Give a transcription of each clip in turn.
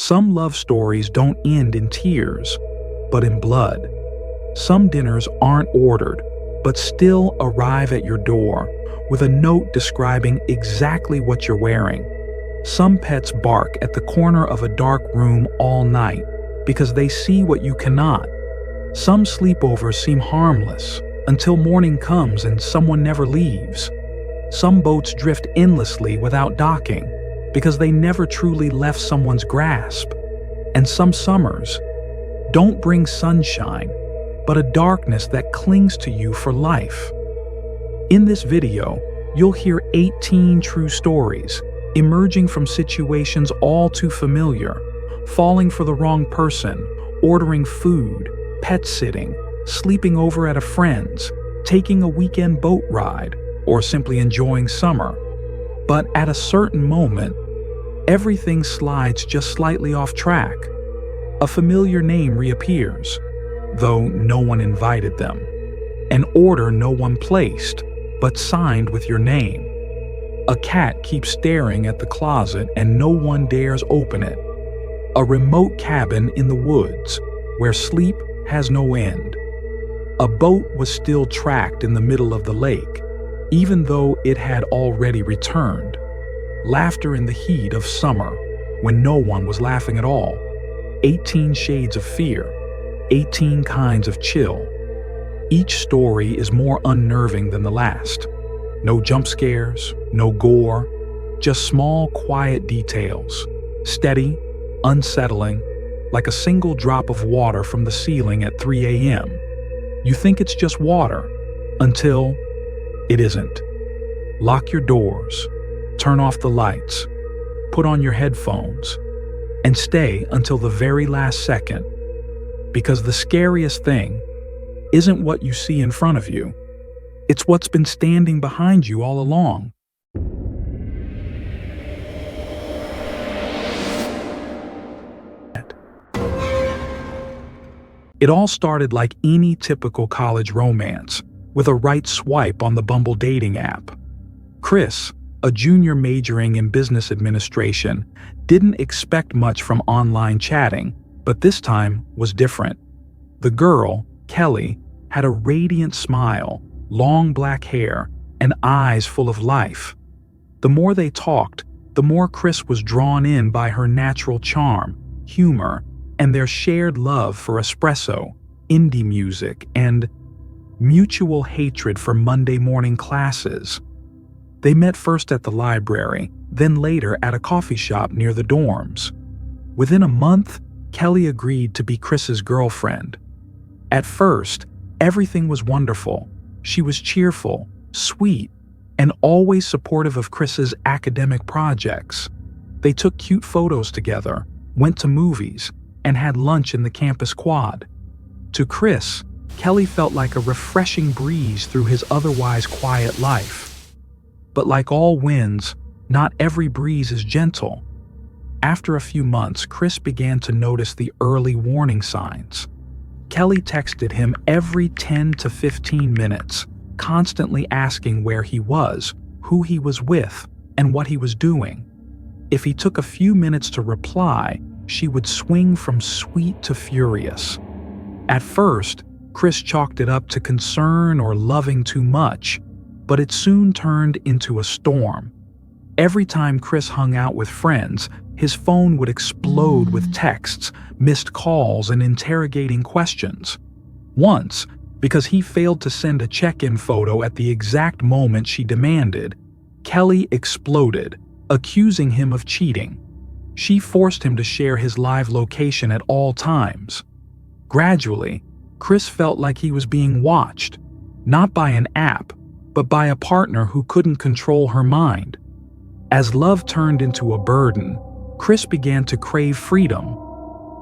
Some love stories don't end in tears, but in blood. Some dinners aren't ordered, but still arrive at your door with a note describing exactly what you're wearing. Some pets bark at the corner of a dark room all night because they see what you cannot. Some sleepovers seem harmless until morning comes and someone never leaves. Some boats drift endlessly without docking because they never truly left someone's grasp. And some summers don't bring sunshine, but a darkness that clings to you for life. In this video, you'll hear 18 true stories emerging from situations all too familiar: falling for the wrong person, ordering food, pet sitting, sleeping over at a friend's, taking a weekend boat ride, or simply enjoying summer. But at a certain moment, everything slides just slightly off track. A familiar name reappears, though no one invited them. An order no one placed, but signed with your name. A cat keeps staring at the closet and no one dares open it. A remote cabin in the woods where sleep has no end. A boat was still tracked in the middle of the lake, even though it had already returned. Laughter in the heat of summer when no one was laughing at all. 18 shades of fear, 18 kinds of chill. Each story is more unnerving than the last. No jump scares, no gore, just small, quiet details. Steady, unsettling, like a single drop of water from the ceiling at 3 a.m. You think it's just water, until it isn't. Lock your doors, turn off the lights, put on your headphones, and stay until the very last second. Because the scariest thing isn't what you see in front of you. It's what's been standing behind you all along. It all started like any typical college romance, with a right swipe on the Bumble dating app. Chris, a junior majoring in business administration, didn't expect much from online chatting, but this time was different. The girl, Kelly, had a radiant smile, long black hair, and eyes full of life. The more they talked, the more Chris was drawn in by her natural charm, humor, and their shared love for espresso, indie music, and mutual hatred for Monday morning classes. They met first at the library, then later at a coffee shop near the dorms. Within a month, Kelly agreed to be Chris's girlfriend. At first, everything was wonderful. She was cheerful, sweet, and always supportive of Chris's academic projects. They took cute photos together, went to movies, and had lunch in the campus quad. To Chris, Kelly felt like a refreshing breeze through his otherwise quiet life. But like all winds, not every breeze is gentle. After a few months, Chris began to notice the early warning signs. Kelly texted him every 10 to 15 minutes, constantly asking where he was, who he was with, and what he was doing. If he took a few minutes to reply, she would swing from sweet to furious. At first, Chris chalked it up to concern or loving too much, but it soon turned into a storm. Every time Chris hung out with friends, his phone would explode with texts, missed calls, and interrogating questions. Once, because he failed to send a check-in photo at the exact moment she demanded, Kelly exploded, accusing him of cheating. She forced him to share his live location at all times. Gradually, Chris felt like he was being watched, not by an app, but by a partner who couldn't control her mind. As love turned into a burden, Chris began to crave freedom.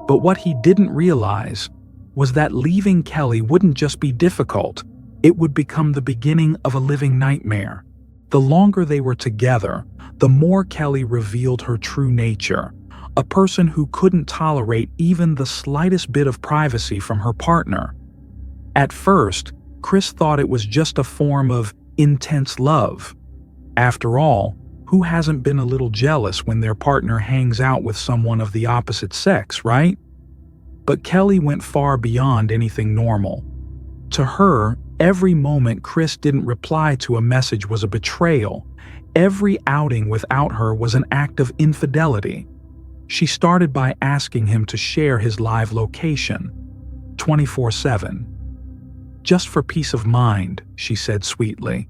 But what he didn't realize was that leaving Kelly wouldn't just be difficult, it would become the beginning of a living nightmare. The longer they were together, the more Kelly revealed her true nature, a person who couldn't tolerate even the slightest bit of privacy from her partner. At first, Chris thought it was just a form of intense love. After all, Who hasn't been a little jealous when their partner hangs out with someone of the opposite sex, right? But Kelly went far beyond anything normal. To her, every moment Chris didn't reply to a message was a betrayal. Every outing without her was an act of infidelity. She started by asking him to share his live location, 24/7. "Just for peace of mind," she said sweetly.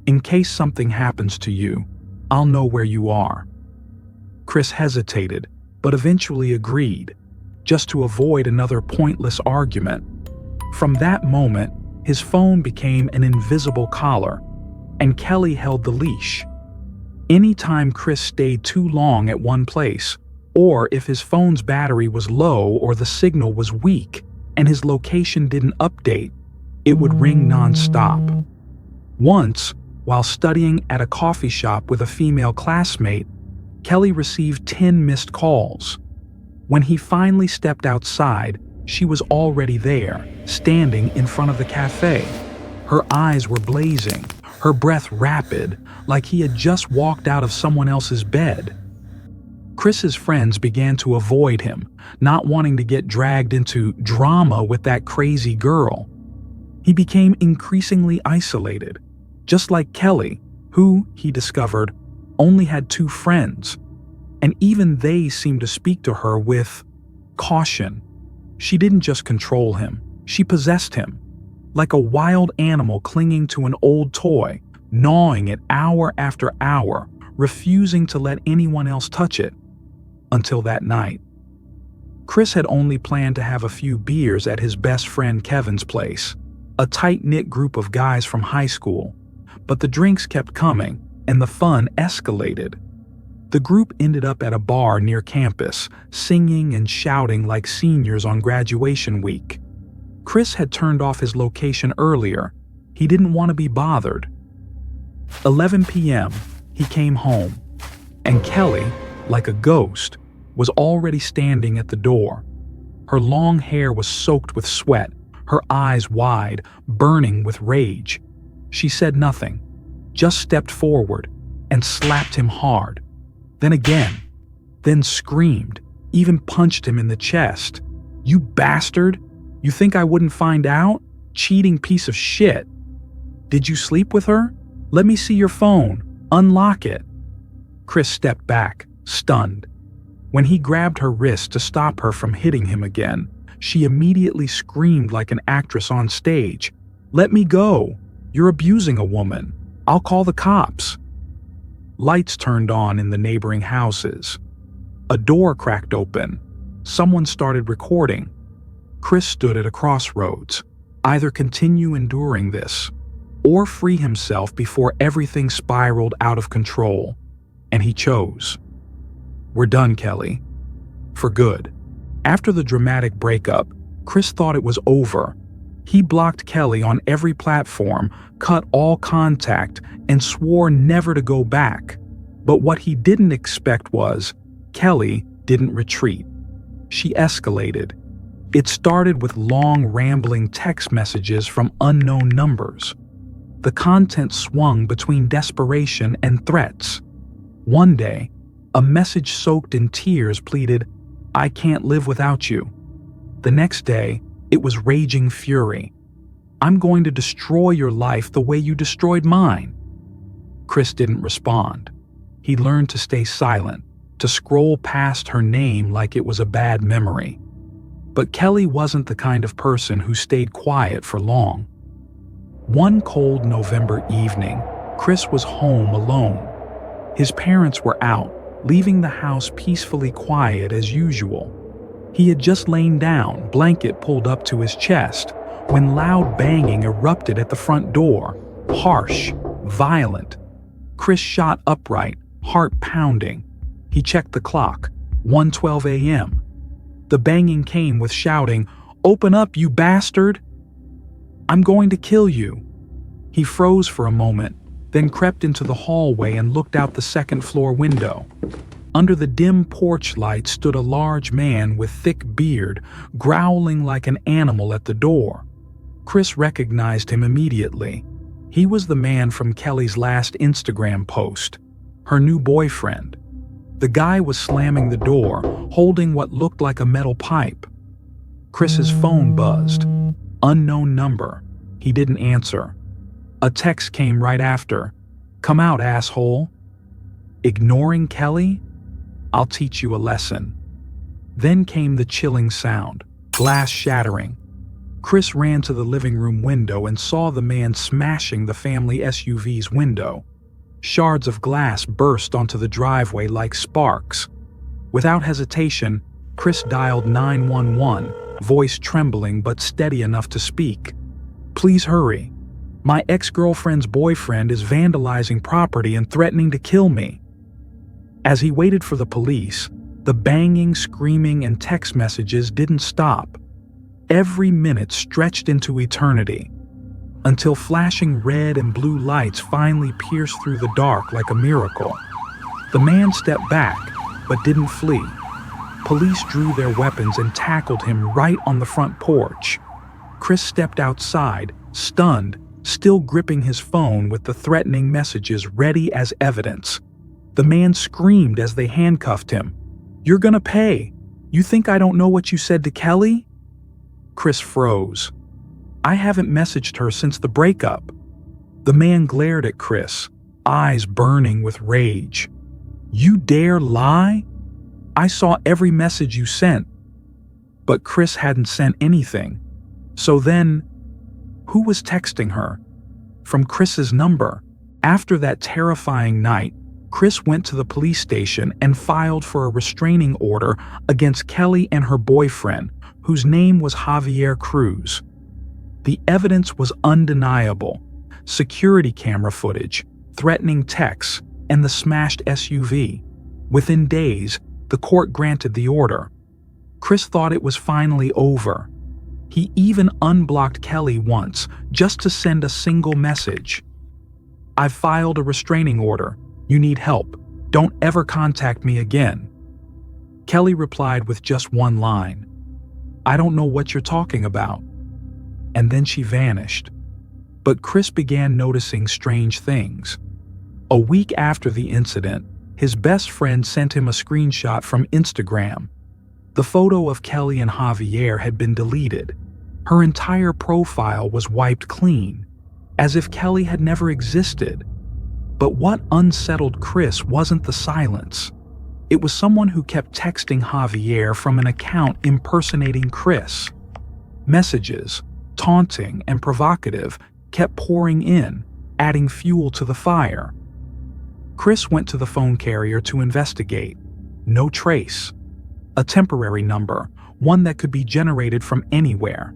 "In case something happens to you, I'll know where you are." Chris hesitated, but eventually agreed, just to avoid another pointless argument. From that moment, his phone became an invisible collar, and Kelly held the leash. Anytime Chris stayed too long at one place, or if his phone's battery was low or the signal was weak and his location didn't update, it would ring nonstop. Once, while studying at a coffee shop with a female classmate, Kelly received 10 missed calls. When he finally stepped outside, she was already there, standing in front of the cafe. Her eyes were blazing, her breath rapid, like he had just walked out of someone else's bed. Chris's friends began to avoid him, not wanting to get dragged into drama with that crazy girl. He became increasingly isolated, just like Kelly, who, he discovered, only had 2 friends, and even they seemed to speak to her with caution. She didn't just control him, she possessed him, like a wild animal clinging to an old toy, gnawing it hour after hour, refusing to let anyone else touch it. Until that night. Chris had only planned to have a few beers at his best friend Kevin's place, a tight-knit group of guys from high school, but the drinks kept coming and the fun escalated. The group ended up at a bar near campus, singing and shouting like seniors on graduation week. Chris had turned off his location earlier. He didn't want to be bothered. 11 p.m., he came home, and Kelly, like a ghost, was already standing at the door. Her long hair was soaked with sweat, her eyes wide, burning with rage. She said nothing, just stepped forward and slapped him hard. Then again, then screamed, even punched him in the chest. "You bastard! You think I wouldn't find out? Cheating piece of shit! Did you sleep with her? Let me see your phone. Unlock it." Chris stepped back, stunned. When he grabbed her wrist to stop her from hitting him again, she immediately screamed like an actress on stage. "Let me go! You're abusing a woman. I'll call the cops." Lights turned on in the neighboring houses. A door cracked open. Someone started recording. Chris stood at a crossroads. Either continue enduring this, or free himself before everything spiraled out of control. And he chose. "We're done, Kelly. For good." After the dramatic breakup, Chris thought it was over. He blocked Kelly on every platform, cut all contact, and swore never to go back. But what he didn't expect was, Kelly didn't retreat. She escalated. It started with long, rambling text messages from unknown numbers. The content swung between desperation and threats. One day, a message soaked in tears pleaded, "I can't live without you." The next day, it was raging fury. "I'm going to destroy your life the way you destroyed mine." Chris didn't respond. He learned to stay silent, to scroll past her name like it was a bad memory. But Kelly wasn't the kind of person who stayed quiet for long. One cold November evening, Chris was home alone. His parents were out, leaving the house peacefully quiet as usual. He had just lain down, blanket pulled up to his chest, when loud banging erupted at the front door, harsh, violent. Chris shot upright, heart pounding. He checked the clock, 1:12 a.m. The banging came with shouting, "Open up, you bastard! I'm going to kill you." He froze for a moment, then crept into the hallway and looked out the second-floor window. Under the dim porch light stood a large man with thick beard, growling like an animal at the door. Chris recognized him immediately. He was the man from Kelly's last Instagram post. her new boyfriend. The guy was slamming the door, holding what looked like a metal pipe. Chris's phone buzzed. Unknown number. He didn't answer. A text came right after. "Come out, asshole." Ignoring Kelly? I'll teach you a lesson. Then came the chilling sound, glass shattering. Chris ran to the living room window and saw the man smashing the family SUV's window. Shards of glass burst onto the driveway like sparks. Without hesitation, Chris dialed 911, voice trembling but steady enough to speak. "Please hurry. My ex-girlfriend's boyfriend is vandalizing property and threatening to kill me." As he waited for the police, the banging, screaming, and text messages didn't stop. Every minute stretched into eternity, until flashing red and blue lights finally pierced through the dark like a miracle. The man stepped back, but didn't flee. Police drew their weapons and tackled him right on the front porch. Chris stepped outside, stunned, still gripping his phone with the threatening messages ready as evidence. The man screamed as they handcuffed him. "You're gonna pay. You think I don't know what you said to Kelly?" Chris froze. "I haven't messaged her since the breakup." The man glared at Chris, eyes burning with rage. "You dare lie? I saw every message you sent." But Chris hadn't sent anything. So then, who was texting her? From Chris's number. After that terrifying night, Chris went to the police station and filed for a restraining order against Kelly and her boyfriend, whose name was Javier Cruz. The evidence was undeniable. Security camera footage, threatening texts, and the smashed SUV. Within days, the court granted the order. Chris thought it was finally over. He even unblocked Kelly once, just to send a single message. "I've filed a restraining order. You need help. Don't ever contact me again." Kelly replied with just one line. "I don't know what you're talking about." And then she vanished. But Chris began noticing strange things. A week after the incident, his best friend sent him a screenshot from Instagram. The photo of Kelly and Javier had been deleted. Her entire profile was wiped clean, as if Kelly had never existed. But what unsettled Chris wasn't the silence. It was someone who kept texting Javier from an account impersonating Chris. Messages, taunting and provocative, kept pouring in, adding fuel to the fire. Chris went to the phone carrier to investigate. No trace. A temporary number, one that could be generated from anywhere.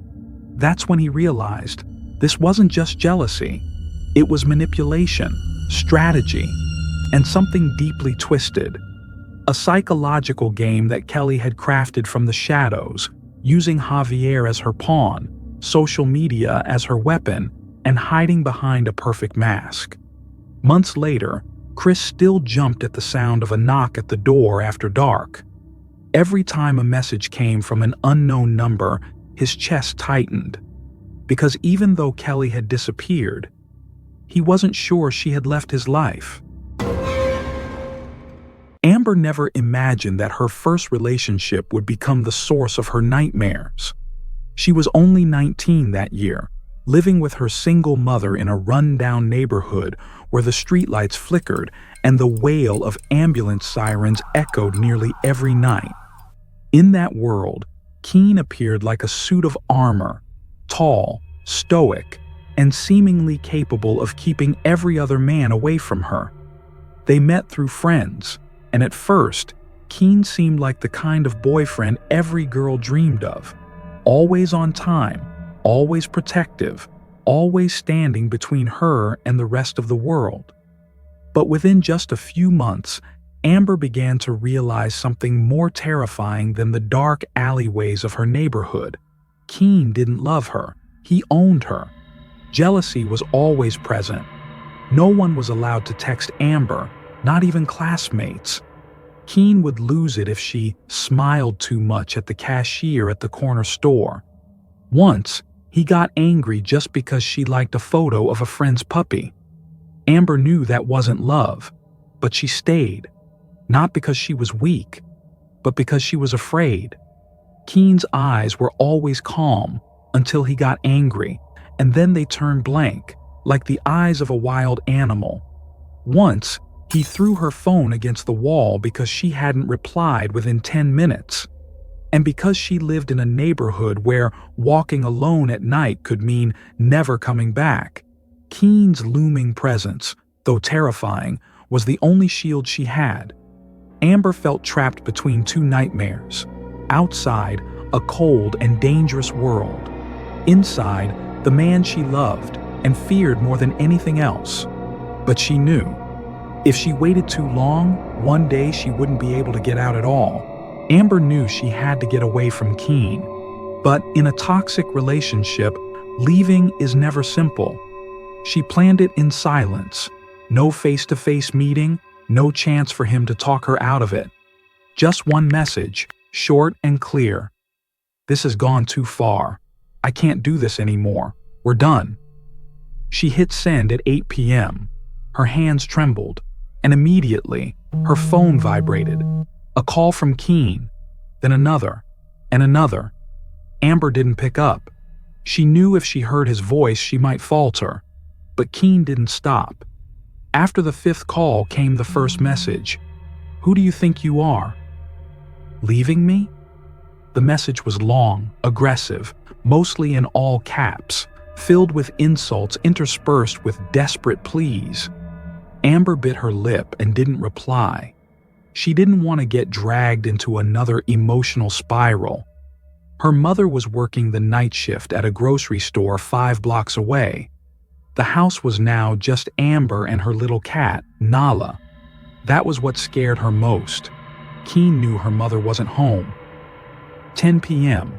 That's when he realized this wasn't just jealousy. It was manipulation, strategy, and something deeply twisted. A psychological game that Kelly had crafted from the shadows, using Javier as her pawn, social media as her weapon, and hiding behind a perfect mask. Months later, Chris still jumped at the sound of a knock at the door after dark. Every time a message came from an unknown number, his chest tightened. Because even though Kelly had disappeared, he wasn't sure she had left his life. Amber never imagined that her first relationship would become the source of her nightmares. She was only 19 that year, living with her single mother in a run-down neighborhood where the streetlights flickered and the wail of ambulance sirens echoed nearly every night. In that world, Keen appeared like a suit of armor, tall, stoic, and seemingly capable of keeping every other man away from her. They met through friends, and at first, Keen seemed like the kind of boyfriend every girl dreamed of. Always on time, always protective, always standing between her and the rest of the world. But within just a few months, Amber began to realize something more terrifying than the dark alleyways of her neighborhood. Keen didn't love her. He owned her. Jealousy was always present. No one was allowed to text Amber, not even classmates. Keen would lose it if she smiled too much at the cashier at the corner store. Once, he got angry just because she liked a photo of a friend's puppy. Amber knew that wasn't love. But she stayed, not because she was weak, but because she was afraid. Keen's eyes were always calm until he got angry, and then they turned blank, like the eyes of a wild animal. Once, he threw her phone against the wall because she hadn't replied within 10 minutes. And because she lived in a neighborhood where walking alone at night could mean never coming back, Keen's looming presence, though terrifying, was the only shield she had. Amber felt trapped between two nightmares. Outside, a cold and dangerous world. Inside, the man she loved and feared more than anything else. But she knew, if she waited too long, one day she wouldn't be able to get out at all. Amber knew she had to get away from Keen. But in a toxic relationship, leaving is never simple. She planned it in silence. No face-to-face meeting, no chance for him to talk her out of it. Just one message, short and clear. "This has gone too far. I can't do this anymore. We're done." She hit send at 8 p.m. Her hands trembled, and immediately, her phone vibrated. A call from Keen, then another, and another. Amber didn't pick up. She knew if she heard his voice she might falter, but Keen didn't stop. After the 5th call came the first message. "Who do you think you are? Leaving me?" The message was long, aggressive, mostly in all caps, filled with insults interspersed with desperate pleas. Amber bit her lip and didn't reply. She didn't want to get dragged into another emotional spiral. Her mother was working the night shift at a grocery store 5 blocks away. The house was now just Amber and her little cat, Nala. That was what scared her most. Keen knew her mother wasn't home. 10 p.m.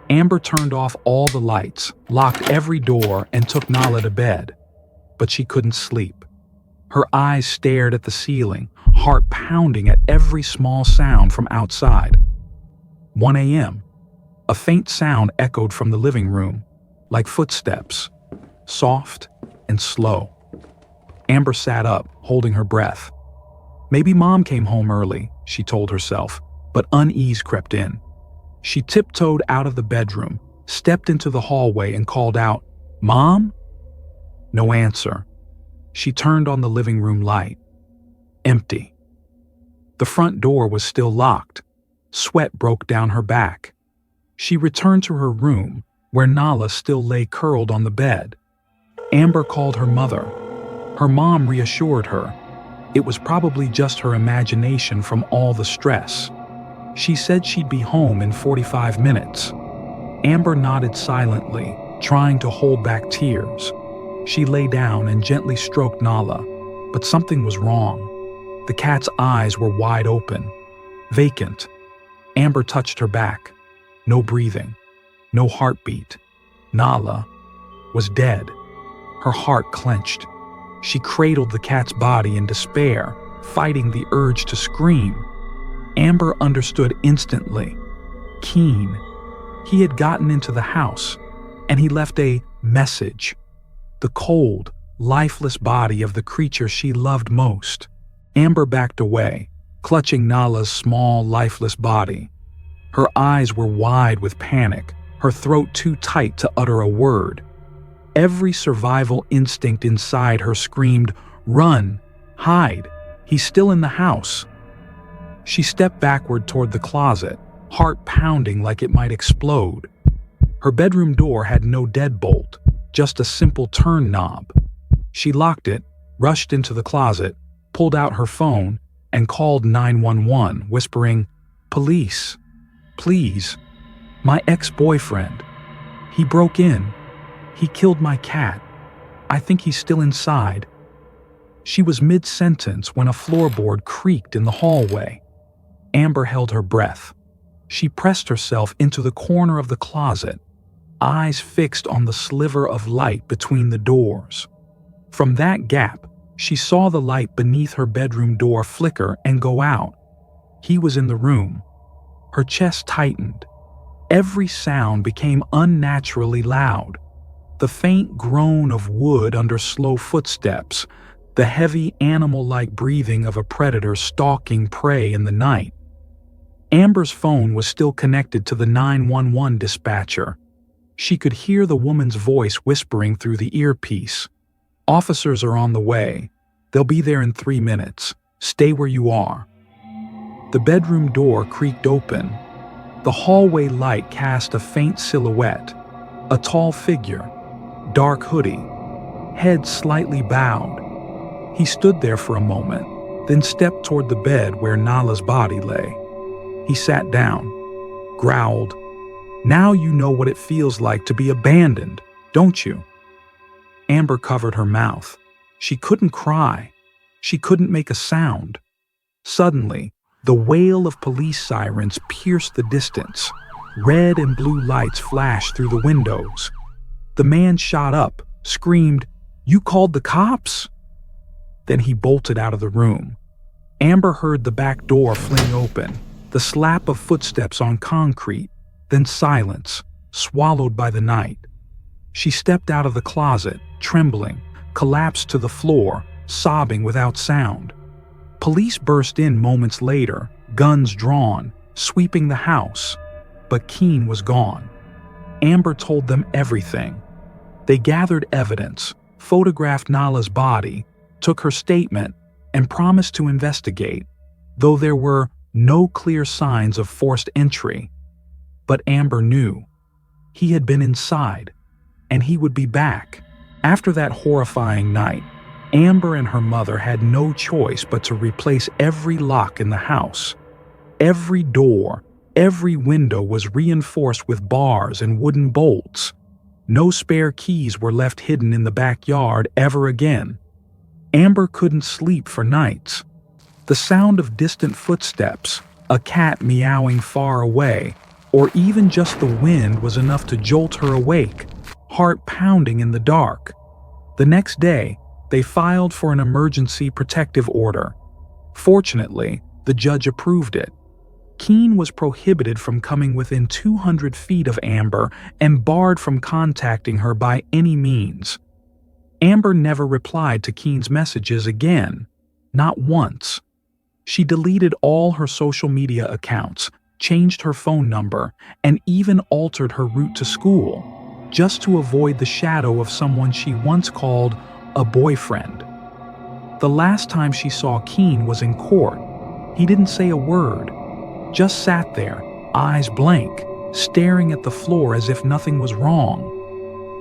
Amber turned off all the lights, locked every door, and took Nala to bed. But she couldn't sleep. Her eyes stared at the ceiling, heart pounding at every small sound from outside. 1 a.m. A faint sound echoed from the living room, like footsteps, soft and slow. Amber sat up, holding her breath. Maybe Mom came home early, she told herself, but unease crept in. She tiptoed out of the bedroom, stepped into the hallway and called out, "Mom?" No answer. She turned on the living room light. Empty. The front door was still locked. Sweat broke down her back. She returned to her room, where Nala still lay curled on the bed. Amber called her mother. Her mom reassured her. It was probably just her imagination from all the stress. She said she'd be home in 45 minutes. Amber nodded silently, trying to hold back tears. She lay down and gently stroked Nala, but something was wrong. The cat's eyes were wide open, vacant. Amber touched her back. No breathing, no heartbeat. Nala was dead. Her heart clenched. She cradled the cat's body in despair, fighting the urge to scream. Amber understood instantly. Keen. He had gotten into the house, and he left a message. The cold, lifeless body of the creature she loved most. Amber backed away, clutching Nala's small, lifeless body. Her eyes were wide with panic, her throat too tight to utter a word. Every survival instinct inside her screamed, "Run! Hide! He's still in the house!" She stepped backward toward the closet, heart pounding like it might explode. Her bedroom door had no deadbolt, just a simple turn knob. She locked it, rushed into the closet, pulled out her phone, and called 911, whispering, "Police, please, my ex-boyfriend. He broke in. He killed my cat. I think he's still inside." She was mid-sentence when a floorboard creaked in the hallway. Amber held her breath. She pressed herself into the corner of the closet, eyes fixed on the sliver of light between the doors. From that gap, she saw the light beneath her bedroom door flicker and go out. He was in the room. Her chest tightened. Every sound became unnaturally loud. The faint groan of wood under slow footsteps, the heavy animal-like breathing of a predator stalking prey in the night. Amber's phone was still connected to the 911 dispatcher. She could hear the woman's voice whispering through the earpiece. "Officers are on the way. They'll be there in 3 minutes. Stay where you are." The bedroom door creaked open. The hallway light cast a faint silhouette, a tall figure, dark hoodie, head slightly bowed. He stood there for a moment, then stepped toward the bed where Nala's body lay. He sat down, growled, "Now you know what it feels like to be abandoned, don't you?" Amber covered her mouth. She couldn't cry. She couldn't make a sound. Suddenly, the wail of police sirens pierced the distance. Red and blue lights flashed through the windows. The man shot up, screamed, "You called the cops?" Then he bolted out of the room. Amber heard the back door fling open, the slap of footsteps on concrete, then silence, swallowed by the night. She stepped out of the closet, trembling, collapsed to the floor, sobbing without sound. Police burst in moments later, guns drawn, sweeping the house. But Keene was gone. Amber told them everything. They gathered evidence, photographed Nala's body, took her statement, and promised to investigate, though there were no clear signs of forced entry. But Amber knew. He had been inside, and he would be back. After that horrifying night, Amber and her mother had no choice but to replace every lock in the house. Every door, every window was reinforced with bars and wooden bolts. No spare keys were left hidden in the backyard ever again. Amber couldn't sleep for nights. The sound of distant footsteps, a cat meowing far away, or even just the wind was enough to jolt her awake, heart pounding in the dark. The next day, they filed for an emergency protective order. Fortunately, the judge approved it. Keene was prohibited from coming within 200 feet of Amber and barred from contacting her by any means. Amber never replied to Keene's messages again, not once. She deleted all her social media accounts, changed her phone number, and even altered her route to school, just to avoid the shadow of someone she once called a boyfriend. The last time she saw Keene was in court. He didn't say a word, just sat there, eyes blank, staring at the floor as if nothing was wrong.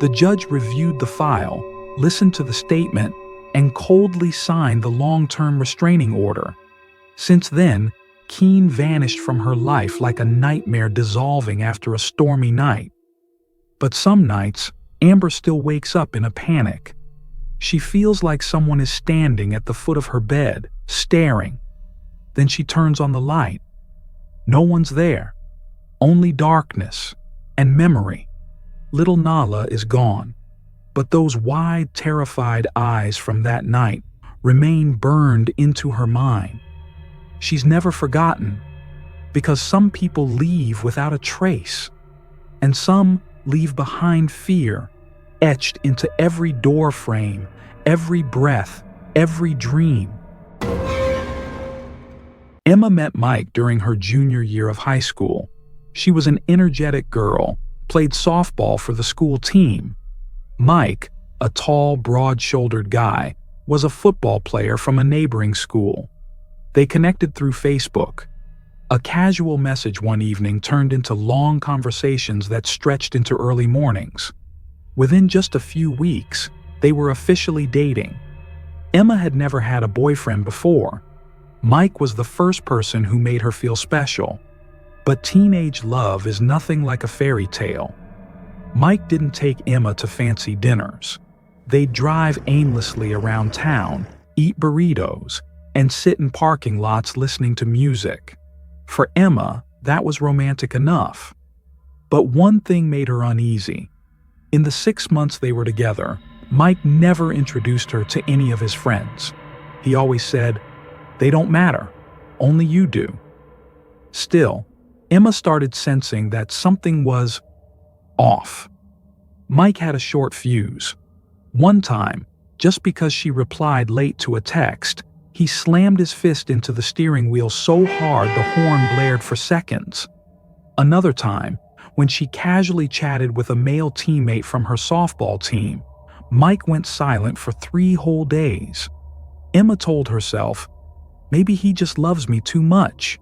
The judge reviewed the file, listened to the statement, and coldly signed the long-term restraining order. Since then, Keene vanished from her life like a nightmare dissolving after a stormy night. But some nights, Amber still wakes up in a panic. She feels like someone is standing at the foot of her bed, staring. Then she turns on the light. No one's there. Only darkness and memory. Little Nala is gone. But those wide, terrified eyes from that night remain burned into her mind. She's never forgotten, because some people leave without a trace, and some leave behind fear, etched into every door frame, every breath, every dream. Emma met Mike during her junior year of high school. She was an energetic girl, played softball for the school team. Mike, a tall, broad-shouldered guy, was a football player from a neighboring school. They connected through Facebook. A casual message one evening turned into long conversations that stretched into early mornings. Within just a few weeks, they were officially dating. Emma had never had a boyfriend before. Mike was the first person who made her feel special. But teenage love is nothing like a fairy tale. Mike didn't take Emma to fancy dinners. They'd drive aimlessly around town, eat burritos, and sit in parking lots listening to music. For Emma, that was romantic enough. But one thing made her uneasy. In the 6 months they were together, Mike never introduced her to any of his friends. He always said, "They don't matter, only you do." Still, Emma started sensing that something was off. Mike had a short fuse. One time, Just because she replied late to a text, he slammed his fist into the steering wheel so hard the horn blared for seconds. Another time, when she casually chatted with a male teammate from her softball team, Mike went silent for 3 whole days. Emma told herself, maybe he just loves me too much.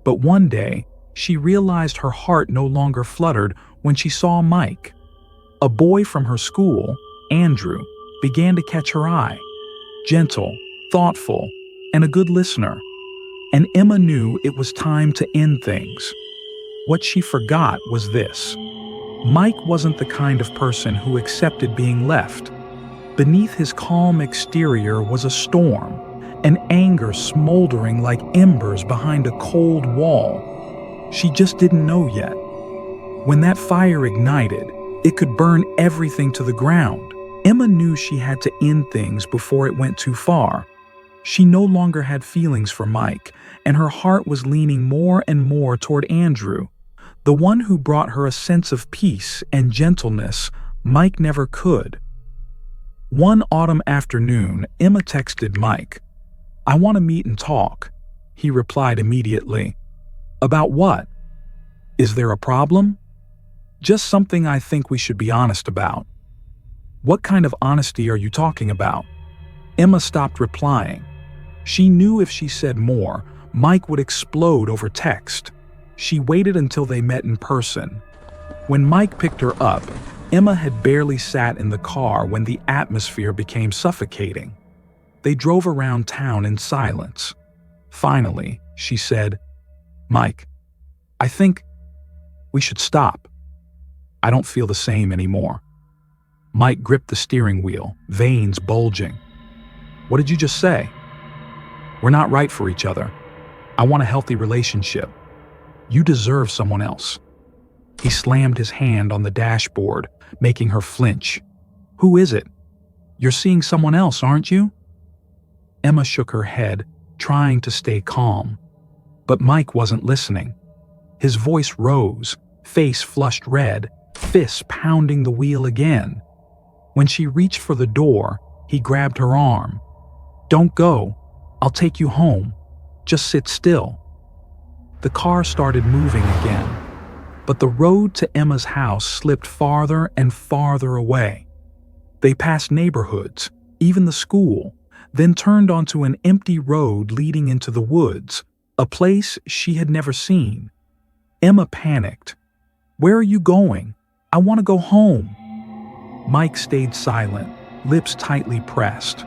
But one day, she realized her heart no longer fluttered when she saw Mike. A boy from her school, Andrew, began to catch her eye. Gentle, thoughtful, and a good listener. And Emma knew it was time to end things. What she forgot was this. Mike wasn't the kind of person who accepted being left. Beneath his calm exterior was a storm, an anger smoldering like embers behind a cold wall. She just didn't know yet. When that fire ignited, it could burn everything to the ground. Emma knew she had to end things before it went too far. She no longer had feelings for Mike, and her heart was leaning more and more toward Andrew, the one who brought her a sense of peace and gentleness Mike never could. One autumn afternoon, Emma texted Mike. "I want to meet and talk." He replied immediately. "About what? Is there a problem?" "Just something I think we should be honest about." "What kind of honesty are you talking about?" Emma stopped replying. She knew if she said more, Mike would explode over text. She waited until they met in person. When Mike picked her up, Emma had barely sat in the car when the atmosphere became suffocating. They drove around town in silence. Finally, she said, "Mike, I think we should stop. I don't feel the same anymore." Mike gripped the steering wheel, veins bulging. "What did you just say?" "We're not right for each other. I want a healthy relationship. You deserve someone else." He slammed his hand on the dashboard, making her flinch. "Who is it? You're seeing someone else, aren't you?" Emma shook her head, trying to stay calm. But Mike wasn't listening. His voice rose, face flushed red, fists pounding the wheel again. When she reached for the door, he grabbed her arm. "Don't go. I'll take you home. Just sit still." The car started moving again, but the road to Emma's house slipped farther and farther away. They passed neighborhoods, even the school, then turned onto an empty road leading into the woods, a place she had never seen. Emma panicked. "Where are you going? I want to go home." Mike stayed silent, lips tightly pressed.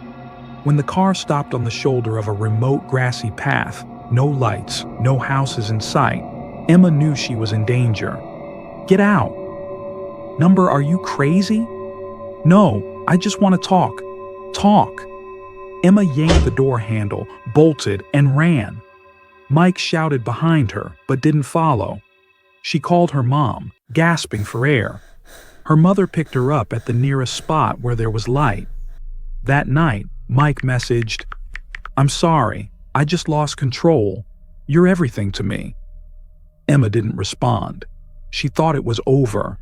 When the car stopped on the shoulder of a remote grassy path, no lights, no houses in sight, Emma knew she was in danger. "Get out." "Number, are you crazy?" "No, I just want to talk. Talk." Emma yanked the door handle, bolted, and ran. Mike shouted behind her, but didn't follow. She called her mom, gasping for air. Her mother picked her up at the nearest spot where there was light. That night, Mike messaged, "I'm sorry, I just lost control. You're everything to me." Emma didn't respond. She thought it was over.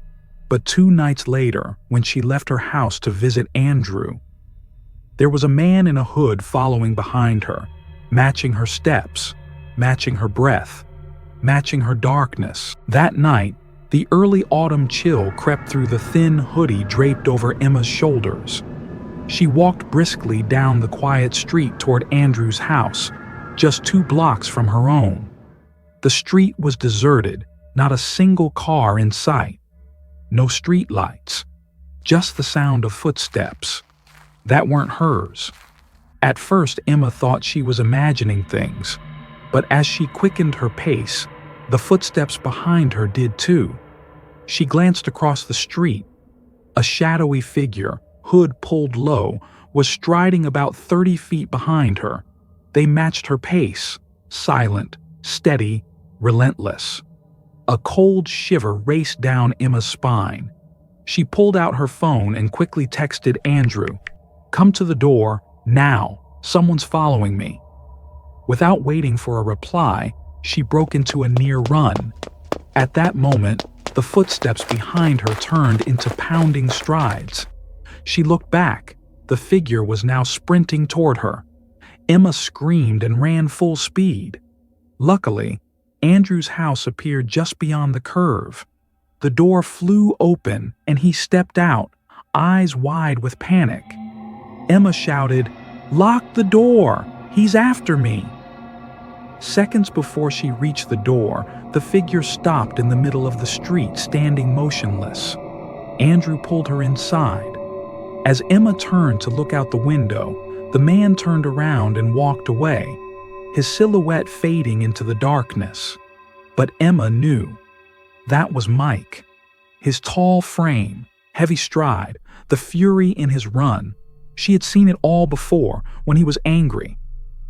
But 2 nights later, when she left her house to visit Andrew, there was a man in a hood following behind her, matching her steps, matching her breath, matching her darkness. That night, the early autumn chill crept through the thin hoodie draped over Emma's shoulders. She walked briskly down the quiet street toward Andrew's house, just 2 blocks from her own. The street was deserted, not a single car in sight. No street lights, just the sound of footsteps. That weren't hers. At first, Emma thought she was imagining things, but as she quickened her pace, the footsteps behind her did too. She glanced across the street. A shadowy figure, hood pulled low, was striding about 30 feet behind her. They matched her pace, silent, steady, relentless. A cold shiver raced down Emma's spine. She pulled out her phone and quickly texted Andrew, "Come to the door, now. Someone's following me." Without waiting for a reply, she broke into a near run. At that moment, the footsteps behind her turned into pounding strides. She looked back, The figure was now sprinting toward her. Emma screamed and ran full speed. Luckily, Andrew's house appeared just beyond the curve. The door flew open and he stepped out, eyes wide with panic. Emma shouted, "Lock the door! He's after me!" Seconds before she reached the door, the figure stopped in the middle of the street, standing motionless. Andrew pulled her inside. As Emma turned to look out the window, the man turned around and walked away, his silhouette fading into the darkness. But Emma knew. That was Mike. His tall frame, heavy stride, the fury in his run. She had seen it all before, when he was angry.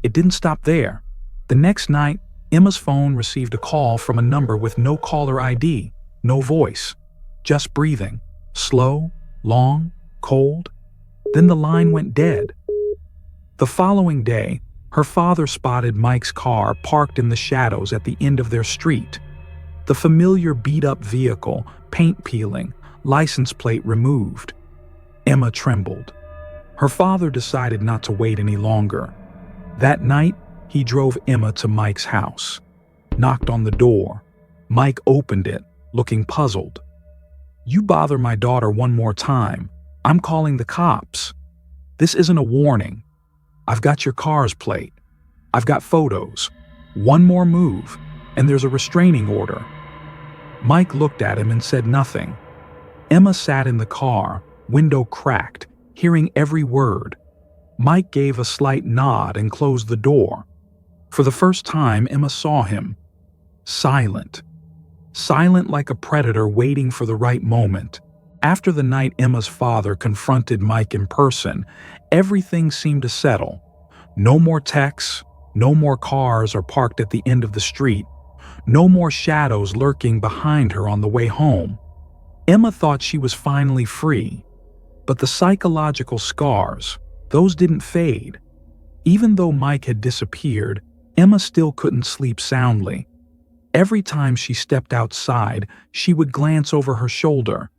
It didn't stop there. The next night, Emma's phone received a call from a number with no caller ID, no voice, just breathing, slow, long, cold. Then the line went dead. The following day, her father spotted Mike's car parked in the shadows at the end of their street. The familiar beat-up vehicle, paint peeling, license plate removed. Emma trembled. Her father decided not to wait any longer. That night, he drove Emma to Mike's house, knocked on the door. Mike opened it, looking puzzled. "You bother my daughter one more time, I'm calling the cops. This isn't a warning. I've got your car's plate. I've got photos. One more move, and there's a restraining order." Mike looked at him and said nothing. Emma sat in the car, window cracked, hearing every word. Mike gave a slight nod and closed the door. For the first time, Emma saw him. Silent. Silent like a predator waiting for the right moment. After the night Emma's father confronted Mike in person, everything seemed to settle. No more texts, no more cars are parked at the end of the street, no more shadows lurking behind her on the way home. Emma thought she was finally free. But the psychological scars, those didn't fade. Even though Mike had disappeared, Emma still couldn't sleep soundly. Every time she stepped outside, she would glance over her shoulder.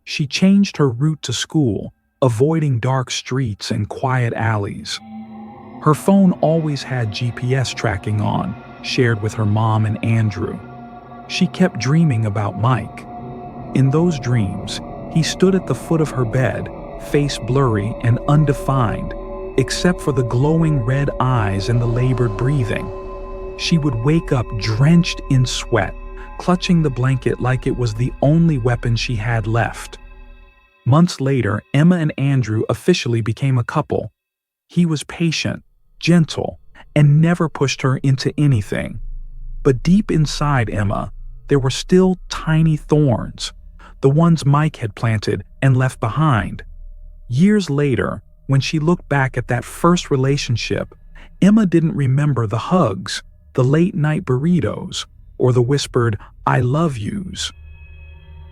She changed her route to school, avoiding dark streets and quiet alleys. Her phone always had GPS tracking on, shared with her mom and Andrew. She kept dreaming about Mike. In those dreams, he stood at the foot of her bed, face blurry and undefined, except for the glowing red eyes and the labored breathing. She would wake up drenched in sweat, clutching the blanket like it was the only weapon she had left. Months later, Emma and Andrew officially became a couple. He was patient, gentle, and never pushed her into anything. But deep inside Emma, there were still tiny thorns, the ones Mike had planted and left behind. Years later, when she looked back at that first relationship, Emma didn't remember the hugs, the late-night burritos, or the whispered "I love yous."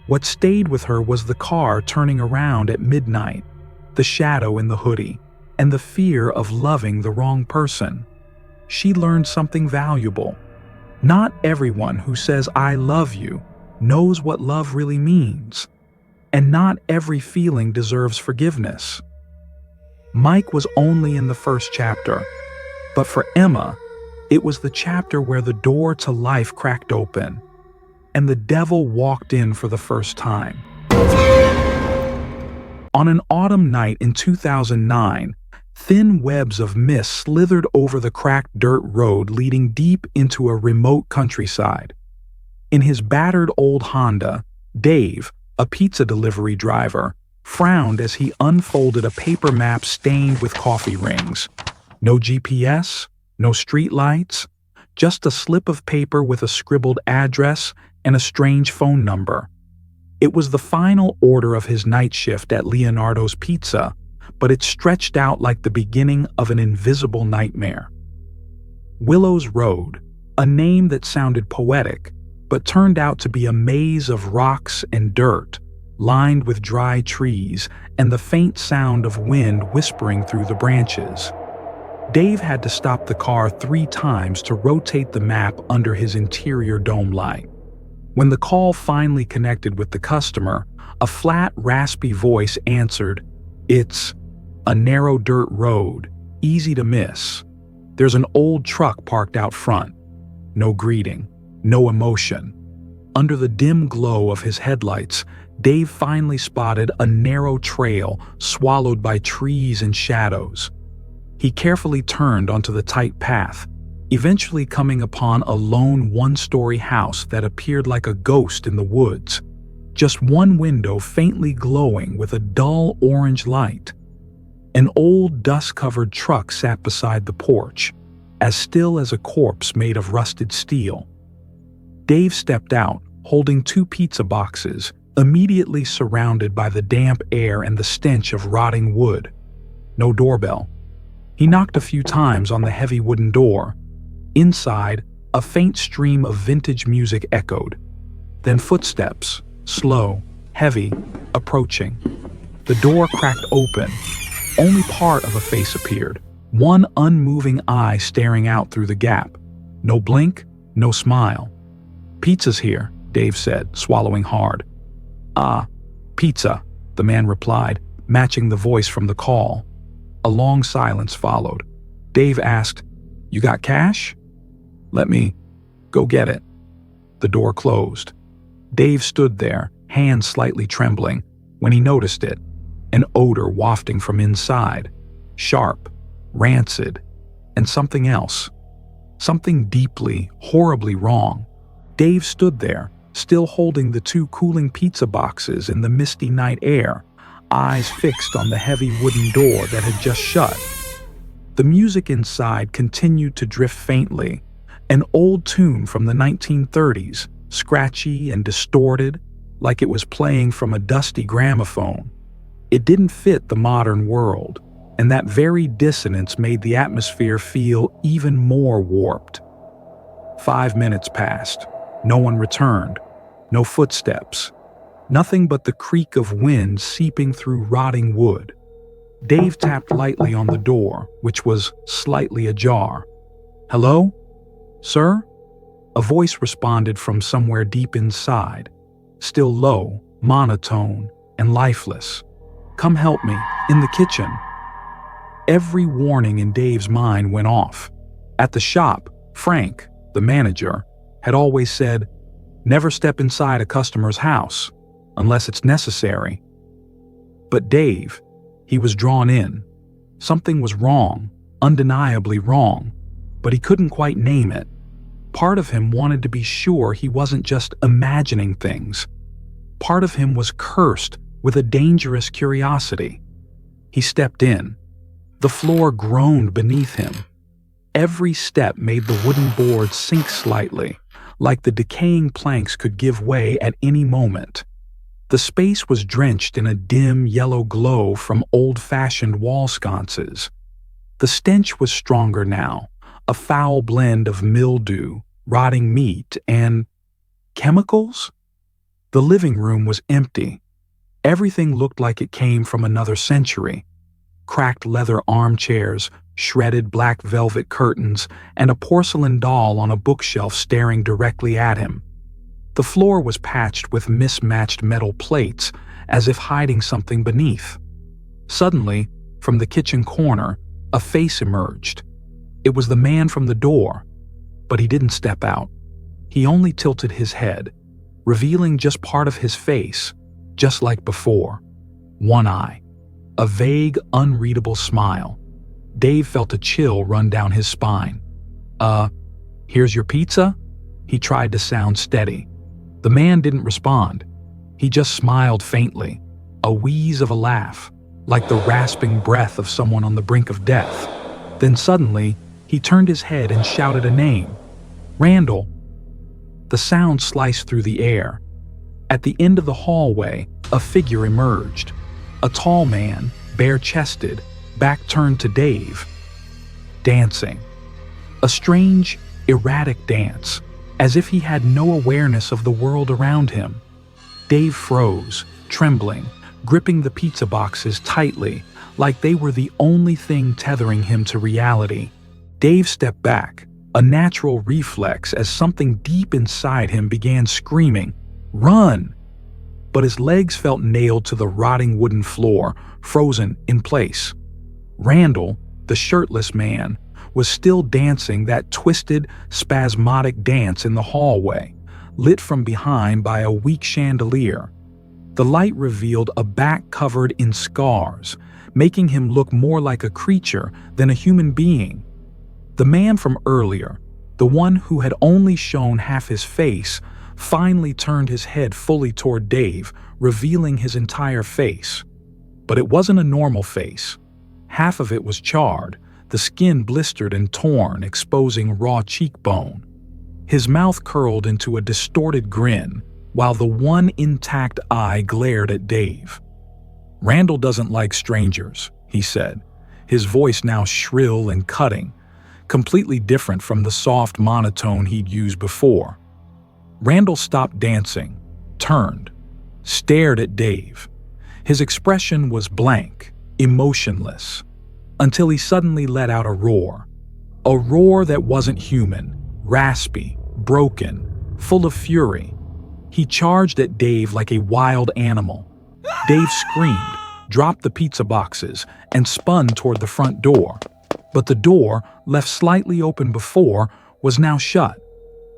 What stayed with her was the car turning around at midnight, the shadow in the hoodie, and the fear of loving the wrong person. She learned something valuable. Not everyone who says "I love you" knows what love really means, and not every feeling deserves forgiveness. Mike was only in the first chapter, but for Emma, it was the chapter where the door to life cracked open, and the devil walked in for the first time. On an autumn night in 2009, thin webs of mist slithered over the cracked dirt road leading deep into a remote countryside. In his battered old Honda, Dave, a pizza delivery driver, frowned as he unfolded a paper map stained with coffee rings. No GPS, no street lights, just a slip of paper with a scribbled address and a strange phone number. It was the final order of his night shift at Leonardo's Pizza, but it stretched out like the beginning of an invisible nightmare. Willows Road, a name that sounded poetic, but turned out to be a maze of rocks and dirt, lined with dry trees and the faint sound of wind whispering through the branches. Dave had to stop the car 3 times to rotate the map under his interior dome light. When the call finally connected with the customer, a flat, raspy voice answered, "It's..." A narrow dirt road, easy to miss. There's an old truck parked out front. No greeting, no emotion. Under the dim glow of his headlights, Dave finally spotted a narrow trail swallowed by trees and shadows. He carefully turned onto the tight path, eventually coming upon a lone one-story house that appeared like a ghost in the woods. Just one window faintly glowing with a dull orange light. An old dust-covered truck sat beside the porch, as still as a corpse made of rusted steel. Dave stepped out, holding 2 pizza boxes, immediately surrounded by the damp air and the stench of rotting wood. No doorbell. He knocked a few times on the heavy wooden door. Inside, a faint stream of vintage music echoed. Then footsteps, slow, heavy, approaching. The door cracked open. Only part of a face appeared, one unmoving eye staring out through the gap. No blink, no smile. "Pizza's here," Dave said, swallowing hard. "Ah, pizza," the man replied, matching the voice from the call. A long silence followed. Dave asked, "You got cash?" "Let me go get it." The door closed. Dave stood there, hands slightly trembling, when he noticed it. An odor wafting from inside. Sharp, rancid, and something else. Something deeply, horribly wrong. Dave stood there, still holding the 2 cooling pizza boxes in the misty night air, eyes fixed on the heavy wooden door that had just shut. The music inside continued to drift faintly, an old tune from the 1930s, scratchy and distorted, like it was playing from a dusty gramophone. It didn't fit the modern world, and that very dissonance made the atmosphere feel even more warped. 5 minutes passed. No one returned. No footsteps. Nothing but the creak of wind seeping through rotting wood. Dave tapped lightly on the door, which was slightly ajar. "Hello? Sir?" A voice responded from somewhere deep inside, still low, monotone, and lifeless. "Come help me, in the kitchen." Every warning in Dave's mind went off. At the shop, Frank, the manager, had always said, "Never step inside a customer's house, unless it's necessary." But Dave, he was drawn in. Something was wrong, undeniably wrong, but he couldn't quite name it. Part of him wanted to be sure he wasn't just imagining things. Part of him was cursed with a dangerous curiosity. He stepped in. The floor groaned beneath him. Every step made the wooden boards sink slightly, like the decaying planks could give way at any moment. The space was drenched in a dim yellow glow from old-fashioned wall sconces. The stench was stronger now, a foul blend of mildew, rotting meat, and chemicals? The living room was empty. Everything looked like it came from another century. Cracked leather armchairs, shredded black velvet curtains, and a porcelain doll on a bookshelf staring directly at him. The floor was patched with mismatched metal plates, as if hiding something beneath. Suddenly, from the kitchen corner, a face emerged. It was the man from the door, but he didn't step out. He only tilted his head, revealing just part of his face, just like before. One eye. A vague, unreadable smile. Dave felt a chill run down his spine. Here's your pizza?" He tried to sound steady. The man didn't respond. He just smiled faintly, a wheeze of a laugh, like the rasping breath of someone on the brink of death. Then suddenly, he turned his head and shouted a name. "Randall." The sound sliced through the air. At the end of the hallway, a figure emerged. A tall man, bare-chested, back turned to Dave. Dancing. A strange, erratic dance, as if he had no awareness of the world around him. Dave froze, trembling, gripping the pizza boxes tightly, like they were the only thing tethering him to reality. Dave stepped back, a natural reflex as something deep inside him began screaming, "Run!" But his legs felt nailed to the rotting wooden floor, frozen in place. Randall, the shirtless man, was still dancing that twisted, spasmodic dance in the hallway, lit from behind by a weak chandelier. The light revealed a back covered in scars, making him look more like a creature than a human being. The man from earlier, the one who had only shown half his face, finally turned his head fully toward Dave, revealing his entire face. But it wasn't a normal face. Half of it was charred, the skin blistered and torn, exposing raw cheekbone. His mouth curled into a distorted grin, while the one intact eye glared at Dave. "Randall doesn't like strangers," he said, his voice now shrill and cutting, completely different from the soft monotone he'd used before. Randall stopped dancing, turned, stared at Dave. His expression was blank, emotionless, until he suddenly let out a roar. A roar that wasn't human, raspy, broken, full of fury. He charged at Dave like a wild animal. Dave screamed, dropped the pizza boxes, and spun toward the front door. But the door, left slightly open before, was now shut,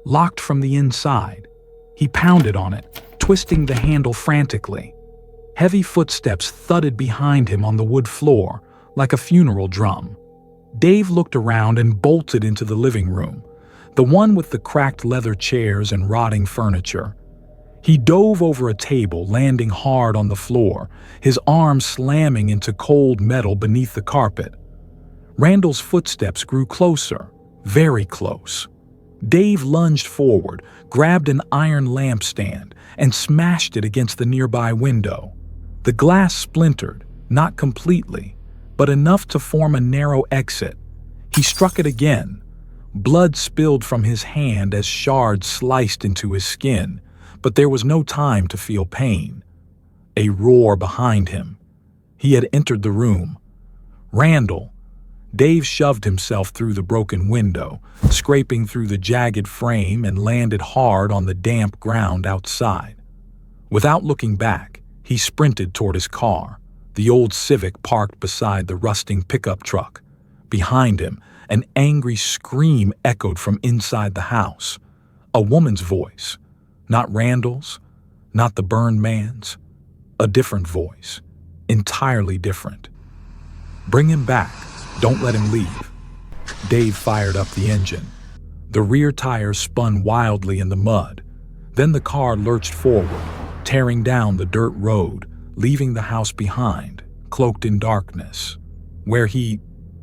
locked from the inside. He pounded on it, twisting the handle frantically. Heavy footsteps thudded behind him on the wood floor, like a funeral drum. Dave looked around and bolted into the living room, the one with the cracked leather chairs and rotting furniture. He dove over a table, landing hard on the floor, his arms slamming into cold metal beneath the carpet. Randall's footsteps grew closer, very close. Dave lunged forward, grabbed an iron lampstand, and smashed it against the nearby window. The glass splintered, not completely, but enough to form a narrow exit. He struck it again. Blood spilled from his hand as shards sliced into his skin, but there was no time to feel pain. A roar behind him. He had entered the room. Randall. Dave shoved himself through the broken window, scraping through the jagged frame, and landed hard on the damp ground outside. Without looking back, he sprinted toward his car, the old Civic parked beside the rusting pickup truck. Behind him, an angry scream echoed from inside the house. A woman's voice. Not Randall's, not the burned man's. A different voice. Entirely different. "Bring him back. Don't let him leave." Dave fired up the engine. The rear tires spun wildly in the mud. Then the car lurched forward, tearing down the dirt road, leaving the house behind, cloaked in darkness, where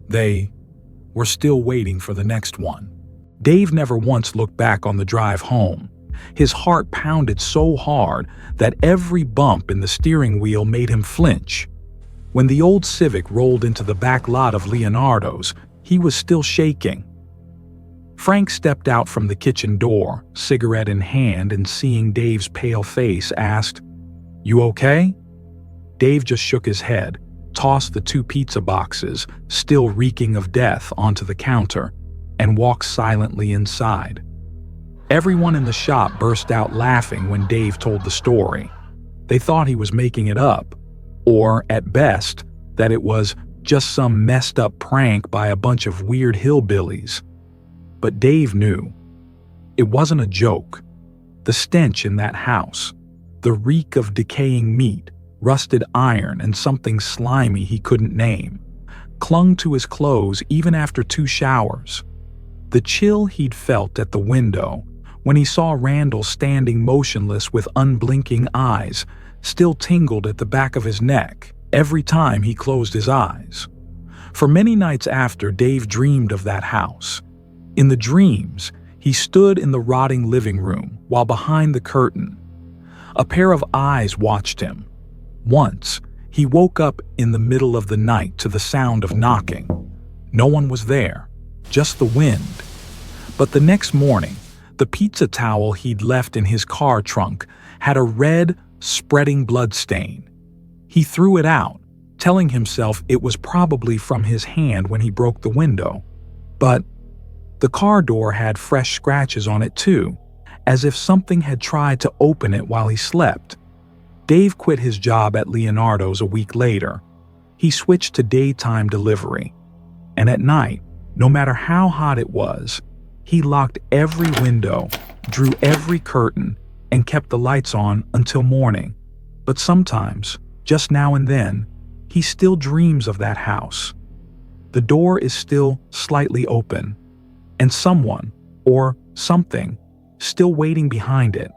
they were still waiting for the next one. Dave never once looked back on the drive home. His heart pounded so hard that every bump in the steering wheel made him flinch. When the old Civic rolled into the back lot of Leonardo's, he was still shaking. Frank stepped out from the kitchen door, cigarette in hand, and seeing Dave's pale face, asked, "You okay?" Dave just shook his head, tossed the 2 pizza boxes, still reeking of death, onto the counter, and walked silently inside. Everyone in the shop burst out laughing when Dave told the story. They thought he was making it up, or, at best, that it was just some messed up prank by a bunch of weird hillbillies. But Dave knew. It wasn't a joke. The stench in that house, the reek of decaying meat, rusted iron, and something slimy he couldn't name, clung to his clothes even after 2 showers. The chill he'd felt at the window, when he saw Randall standing motionless with unblinking eyes, still tingled at the back of his neck every time he closed his eyes. For many nights after, Dave dreamed of that house. In the dreams, he stood in the rotting living room while behind the curtain. A pair of eyes watched him. Once, he woke up in the middle of the night to the sound of knocking. No one was there, just the wind. But the next morning, the pizza towel he'd left in his car trunk had a red, spreading blood stain. He threw it out, telling himself it was probably from his hand when he broke the window. But the car door had fresh scratches on it too, as if something had tried to open it while he slept. Dave quit his job at Leonardo's a week later. He switched to daytime delivery, and at night, no matter how hot it was, he locked every window, drew every curtain, and kept the lights on until morning. But sometimes, just now and then, he still dreams of that house. The door is still slightly open, and someone, or something, still waiting behind it.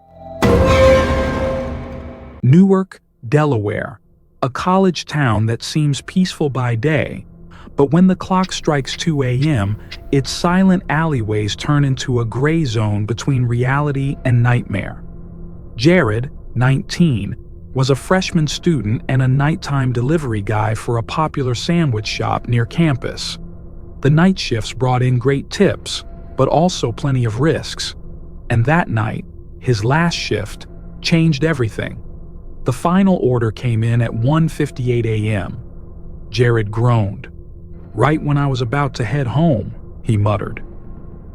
Newark, Delaware, a college town that seems peaceful by day, but when the clock strikes 2 a.m., its silent alleyways turn into a gray zone between reality and nightmare. Jared, 19, was a freshman student and a nighttime delivery guy for a popular sandwich shop near campus. The night shifts brought in great tips, but also plenty of risks. And that night, his last shift, changed everything. The final order came in at 1:58 a.m. Jared groaned. "Right when I was about to head home," he muttered.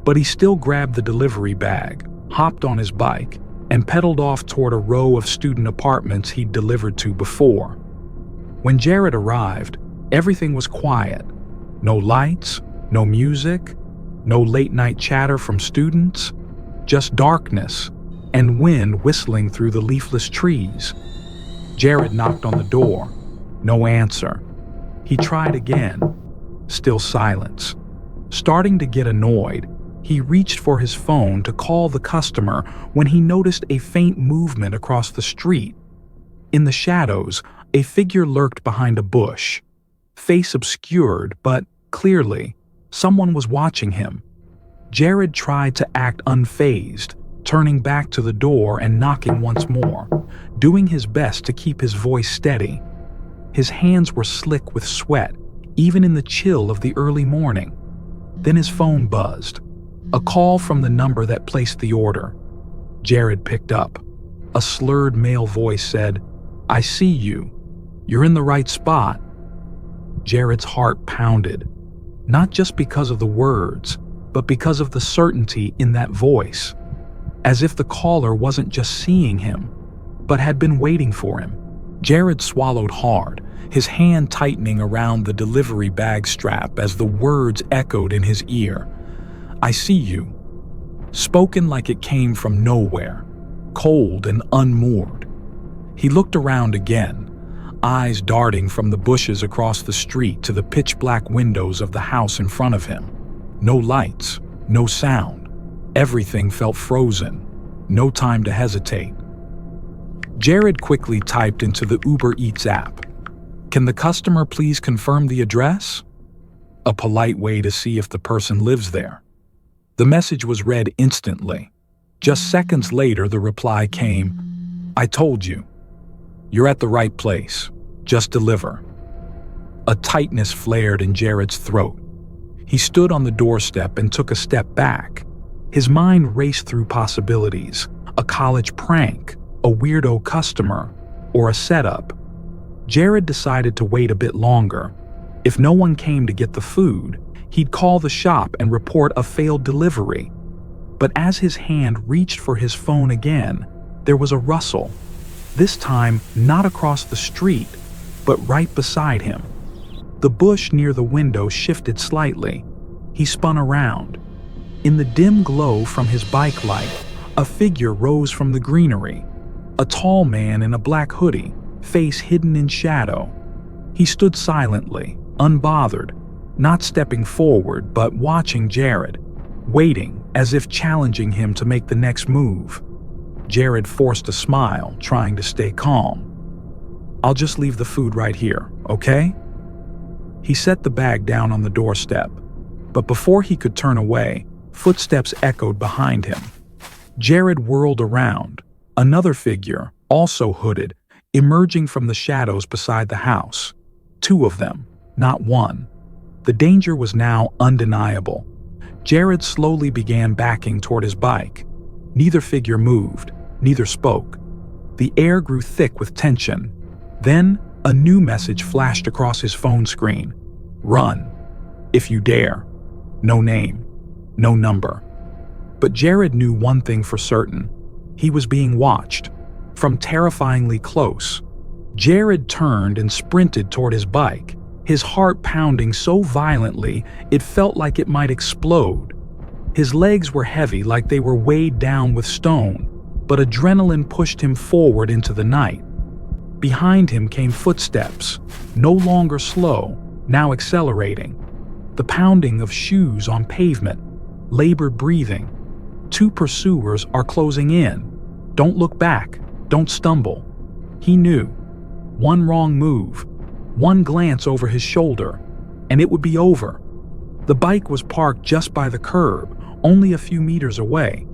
But he still grabbed the delivery bag, hopped on his bike, and pedaled off toward a row of student apartments he'd delivered to before. When Jared arrived, everything was quiet. No lights, no music, no late-night chatter from students, just darkness and wind whistling through the leafless trees. Jared knocked on the door. No answer. He tried again. Still silence. Starting to get annoyed, he reached for his phone to call the customer when he noticed a faint movement across the street. In the shadows, a figure lurked behind a bush. Face obscured, but clearly, someone was watching him. Jared tried to act unfazed, turning back to the door and knocking once more, doing his best to keep his voice steady. His hands were slick with sweat, even in the chill of the early morning. Then his phone buzzed. A call from the number that placed the order. Jared picked up. A slurred male voice said, "I see you. You're in the right spot." Jared's heart pounded, not just because of the words, but because of the certainty in that voice, as if the caller wasn't just seeing him, but had been waiting for him. Jared swallowed hard, his hand tightening around the delivery bag strap as the words echoed in his ear. "I see you," spoken like it came from nowhere, cold and unmoored. He looked around again, eyes darting from the bushes across the street to the pitch-black windows of the house in front of him. No lights, no sound. Everything felt frozen. No time to hesitate. Jared quickly typed into the Uber Eats app, "Can the customer please confirm the address?" A polite way to see if the person lives there. The message was read instantly. Just seconds later, the reply came, "I told you. You're at the right place. Just deliver." A tightness flared in Jared's throat. He stood on the doorstep and took a step back. His mind raced through possibilities: a college prank, a weirdo customer, or a setup. Jared decided to wait a bit longer. If no one came to get the food, he'd call the shop and report a failed delivery. But as his hand reached for his phone again, there was a rustle. This time, not across the street, but right beside him. The bush near the window shifted slightly. He spun around. In the dim glow from his bike light, a figure rose from the greenery. A tall man in a black hoodie, face hidden in shadow. He stood silently, unbothered, not stepping forward but watching Jared, waiting as if challenging him to make the next move. Jared forced a smile, trying to stay calm. "I'll just leave the food right here, okay?" He set the bag down on the doorstep, but before he could turn away, footsteps echoed behind him. Jared whirled around, another figure, also hooded, emerging from the shadows beside the house. Two of them, not one. The danger was now undeniable. Jared slowly began backing toward his bike. Neither figure moved, neither spoke. The air grew thick with tension. Then, a new message flashed across his phone screen. "Run, if you dare." No name, no number. But Jared knew one thing for certain. He was being watched, from terrifyingly close. Jared turned and sprinted toward his bike, his heart pounding so violently it felt like it might explode. His legs were heavy, like they were weighed down with stone, but adrenaline pushed him forward into the night. Behind him came footsteps, no longer slow, now accelerating. The pounding of shoes on pavement, labored breathing. 2 pursuers are closing in. Don't look back, don't stumble. He knew. One wrong move, one glance over his shoulder, and it would be over. The bike was parked just by the curb, only a few meters away.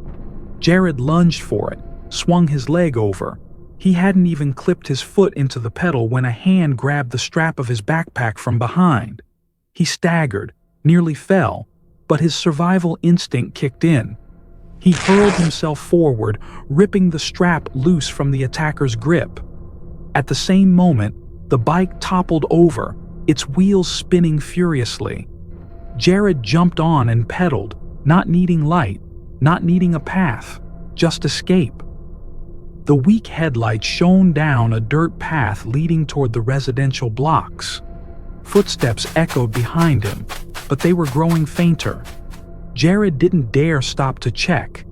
Jared lunged for it, swung his leg over. He hadn't even clipped his foot into the pedal when a hand grabbed the strap of his backpack from behind. He staggered, nearly fell, but his survival instinct kicked in. He hurled himself forward, ripping the strap loose from the attacker's grip. At the same moment, the bike toppled over, its wheels spinning furiously. Jared jumped on and pedaled, not needing light, not needing a path, just escape. The weak headlight shone down a dirt path leading toward the residential blocks. Footsteps echoed behind him, but they were growing fainter. Jared didn't dare stop to check.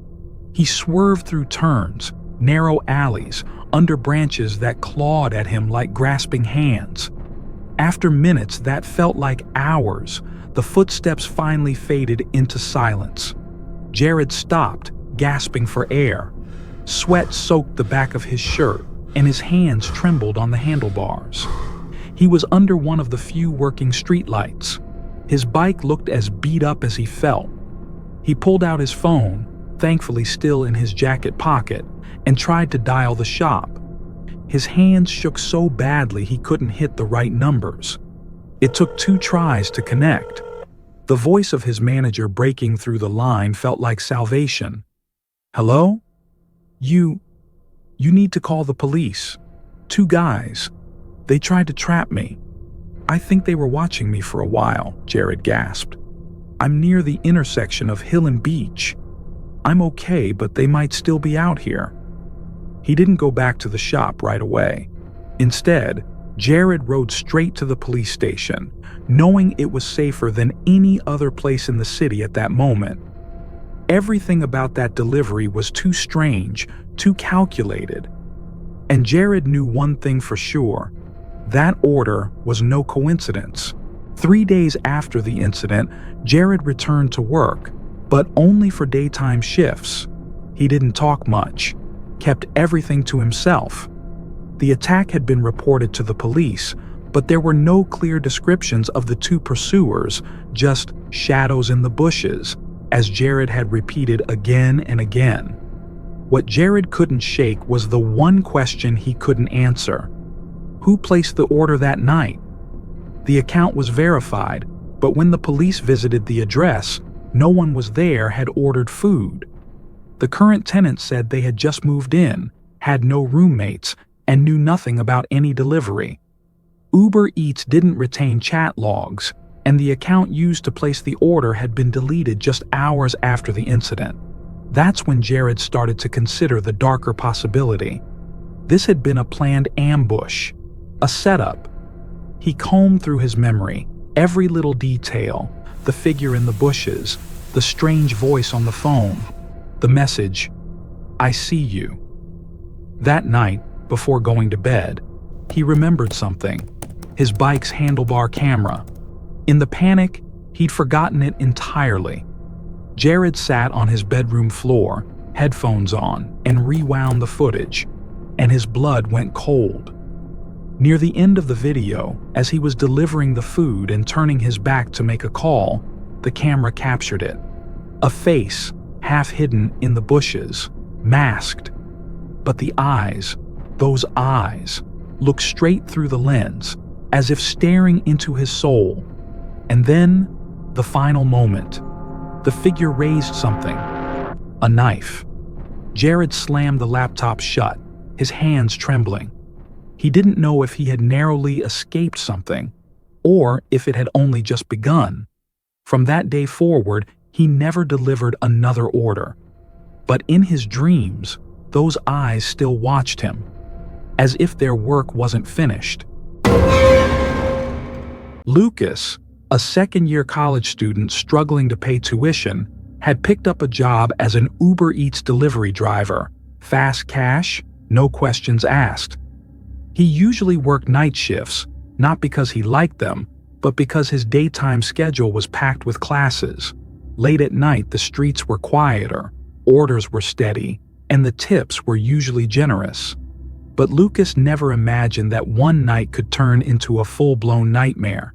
He swerved through turns, narrow alleys, under branches that clawed at him like grasping hands. After minutes that felt like hours, the footsteps finally faded into silence. Jared stopped, gasping for air. Sweat soaked the back of his shirt, and his hands trembled on the handlebars. He was under one of the few working streetlights. His bike looked as beat up as he felt. He pulled out his phone, thankfully still in his jacket pocket, and tried to dial the shop. His hands shook so badly he couldn't hit the right numbers. It took 2 tries to connect. The voice of his manager breaking through the line felt like salvation. "Hello? You need to call the police. 2 guys. They tried to trap me. I think they were watching me for a while," Jared gasped. "I'm near the intersection of Hill and Beach. I'm okay, but they might still be out here." He didn't go back to the shop right away. Instead, Jared rode straight to the police station, knowing it was safer than any other place in the city at that moment. Everything about that delivery was too strange, too calculated. And Jared knew one thing for sure. That order was no coincidence. 3 days after the incident, Jared returned to work, but only for daytime shifts. He didn't talk much, kept everything to himself. The attack had been reported to the police, but there were no clear descriptions of the 2 pursuers, just shadows in the bushes, as Jared had repeated again and again. What Jared couldn't shake was the one question he couldn't answer. Who placed the order that night? The account was verified, but when the police visited the address, no one was there had ordered food. The current tenant said they had just moved in, had no roommates, and knew nothing about any delivery. Uber Eats didn't retain chat logs, and the account used to place the order had been deleted just hours after the incident. That's when Jared started to consider the darker possibility. This had been a planned ambush, a setup. He combed through his memory, every little detail, the figure in the bushes, the strange voice on the phone, the message, "I see you." That night, before going to bed, he remembered something, his bike's handlebar camera. In the panic, he'd forgotten it entirely. Jared sat on his bedroom floor, headphones on, and rewound the footage, and his blood went cold. Near the end of the video, as he was delivering the food and turning his back to make a call, the camera captured it. A face, half hidden in the bushes, masked. But the eyes, those eyes, looked straight through the lens, as if staring into his soul. And then, the final moment. The figure raised something. A knife. Jared slammed the laptop shut, his hands trembling. He didn't know if he had narrowly escaped something, or if it had only just begun. From that day forward, he never delivered another order. But in his dreams, those eyes still watched him, as if their work wasn't finished. Lucas, a second-year college student struggling to pay tuition, had picked up a job as an Uber Eats delivery driver. Fast cash, no questions asked. He usually worked night shifts, not because he liked them, but because his daytime schedule was packed with classes. Late at night, the streets were quieter, orders were steady, and the tips were usually generous. But Lucas never imagined that one night could turn into a full-blown nightmare.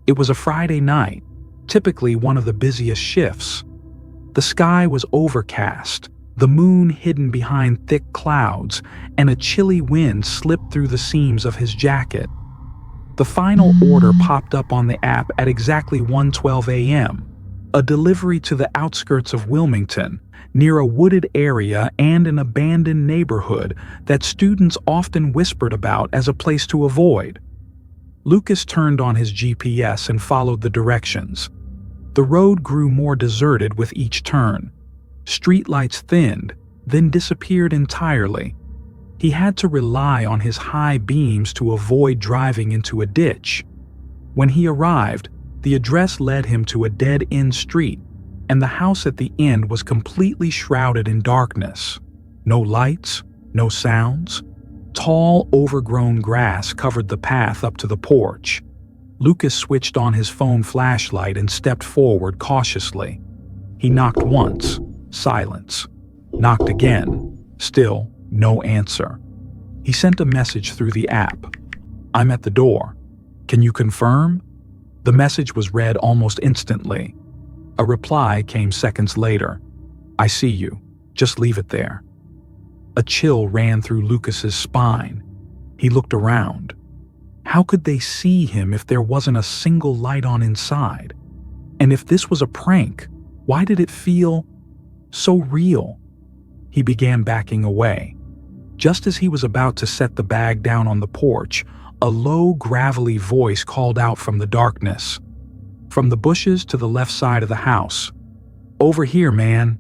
It was a Friday night, typically one of the busiest shifts. The sky was overcast, the moon hidden behind thick clouds, and a chilly wind slipped through the seams of his jacket. The final order popped up on the app at exactly 1:12 a.m., a delivery to the outskirts of Wilmington, near a wooded area and an abandoned neighborhood that students often whispered about as a place to avoid. Lucas turned on his GPS and followed the directions. The road grew more deserted with each turn. Streetlights thinned, then disappeared entirely. He had to rely on his high beams to avoid driving into a ditch. When he arrived, the address led him to a dead-end street, and the house at the end was completely shrouded in darkness. No lights, no sounds. Tall, overgrown grass covered the path up to the porch. Lucas switched on his phone flashlight and stepped forward cautiously. He knocked once, silence. Knocked again, still no answer. He sent a message through the app. "I'm at the door. Can you confirm?" The message was read almost instantly. A reply came seconds later. "I see you. Just leave it there." A chill ran through Lucas's spine. He looked around. How could they see him if there wasn't a single light on inside? And if this was a prank, why did it feel so real? He began backing away. Just as he was about to set the bag down on the porch, a low, gravelly voice called out from the darkness. From the bushes to the left side of the house. "Over here, man."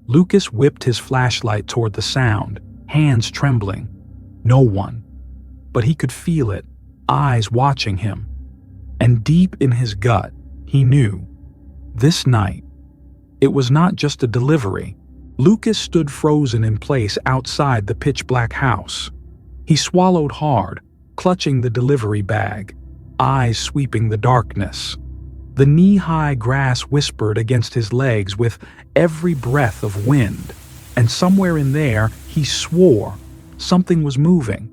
Lucas whipped his flashlight toward the sound, hands trembling. No one. But he could feel it, eyes watching him. And deep in his gut, he knew. This night, it was not just a delivery. Lucas stood frozen in place outside the pitch-black house. He swallowed hard, clutching the delivery bag, eyes sweeping the darkness. The knee-high grass whispered against his legs with every breath of wind, and somewhere in there, he swore something was moving.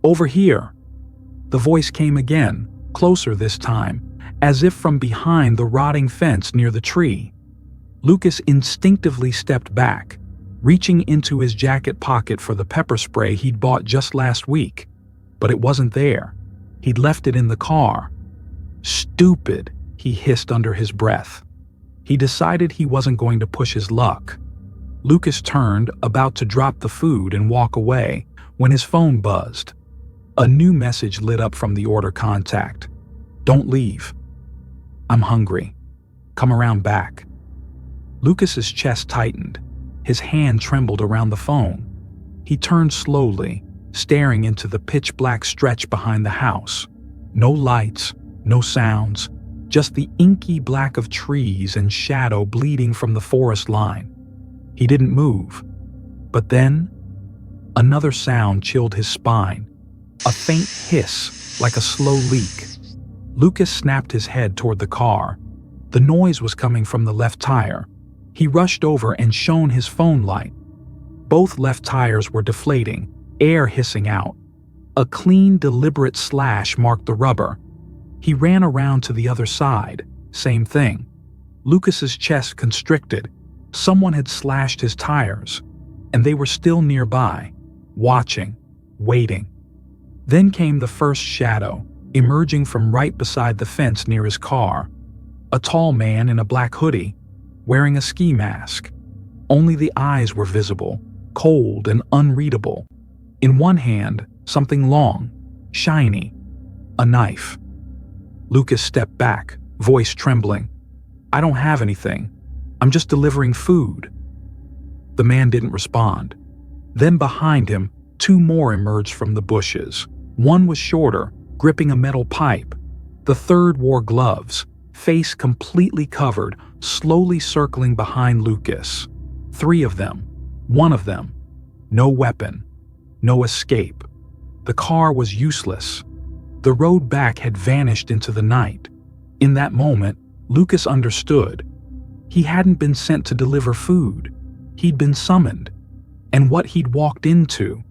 "Over here." The voice came again, closer this time, as if from behind the rotting fence near the tree. Lucas instinctively stepped back, reaching into his jacket pocket for the pepper spray he'd bought just last week. But it wasn't there. He'd left it in the car. "Stupid," he hissed under his breath. He decided he wasn't going to push his luck. Lucas turned, about to drop the food and walk away, when his phone buzzed. A new message lit up from the order contact. "Don't leave. I'm hungry. Come around back." Lucas's chest tightened. His hand trembled around the phone. He turned slowly, staring into the pitch-black stretch behind the house. No lights, no sounds, just the inky black of trees and shadow bleeding from the forest line. He didn't move. But then, another sound chilled his spine. A faint hiss, like a slow leak. Lucas snapped his head toward the car. The noise was coming from the left tire. He rushed over and shone his phone light. Both left tires were deflating, air hissing out. A clean, deliberate slash marked the rubber. He ran around to the other side. Same thing. Lucas's chest constricted. Someone had slashed his tires, and they were still nearby, watching, waiting. Then came the first shadow, emerging from right beside the fence near his car. A tall man in a black hoodie, wearing a ski mask. Only the eyes were visible, cold and unreadable. In one hand, something long, shiny, a knife. Lucas stepped back, voice trembling. "I don't have anything. I'm just delivering food." The man didn't respond. Then behind him, two more emerged from the bushes. One was shorter, gripping a metal pipe. The third wore gloves, face completely covered, slowly circling behind Lucas. 3 of them. 1 of them. No weapon. No escape. The car was useless. The road back had vanished into the night. In that moment, Lucas understood. He hadn't been sent to deliver food. He'd been summoned. And what he'd walked into,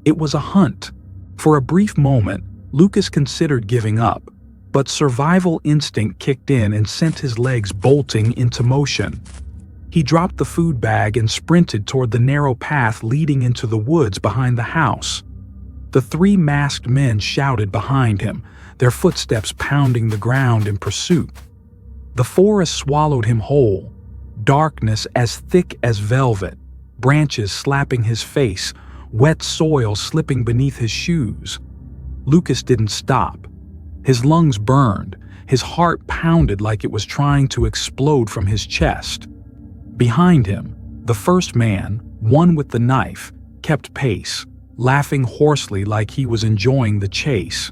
it was a hunt. For a brief moment, Lucas considered giving up, but survival instinct kicked in and sent his legs bolting into motion. He dropped the food bag and sprinted toward the narrow path leading into the woods behind the house. The 3 masked men shouted behind him, their footsteps pounding the ground in pursuit. The forest swallowed him whole, darkness as thick as velvet, branches slapping his face, wet soil slipping beneath his shoes. Lucas didn't stop. His lungs burned, his heart pounded like it was trying to explode from his chest. Behind him, the first man, one with the knife, kept pace, laughing hoarsely like he was enjoying the chase.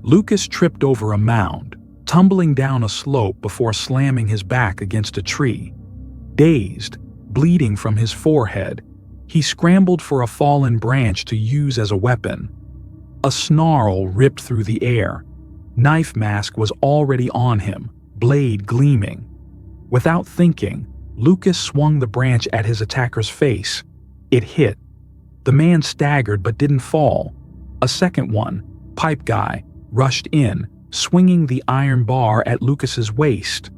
Lucas tripped over a mound, tumbling down a slope before slamming his back against a tree. Dazed, bleeding from his forehead, he scrambled for a fallen branch to use as a weapon. A snarl ripped through the air. Knife mask was already on him, blade gleaming. Without thinking, Lucas swung the branch at his attacker's face. It hit. The man staggered but didn't fall. A second one, pipe guy, rushed in, swinging the iron bar at Lucas's waist.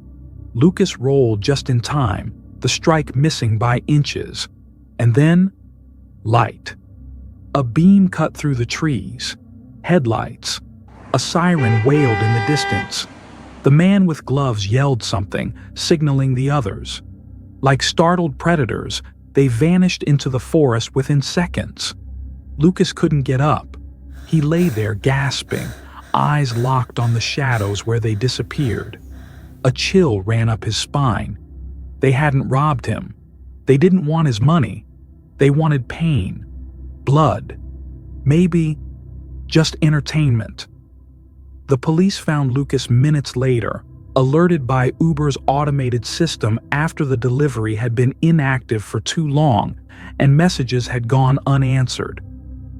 Lucas rolled just in time, the strike missing by inches. And then, light. A beam cut through the trees. Headlights. A siren wailed in the distance. The man with gloves yelled something, signaling the others. Like startled predators, they vanished into the forest within seconds. Lucas couldn't get up. He lay there gasping, eyes locked on the shadows where they disappeared. A chill ran up his spine. They hadn't robbed him. They didn't want his money. They wanted pain, blood, maybe just entertainment. The police found Lucas minutes later, alerted by Uber's automated system after the delivery had been inactive for too long and messages had gone unanswered.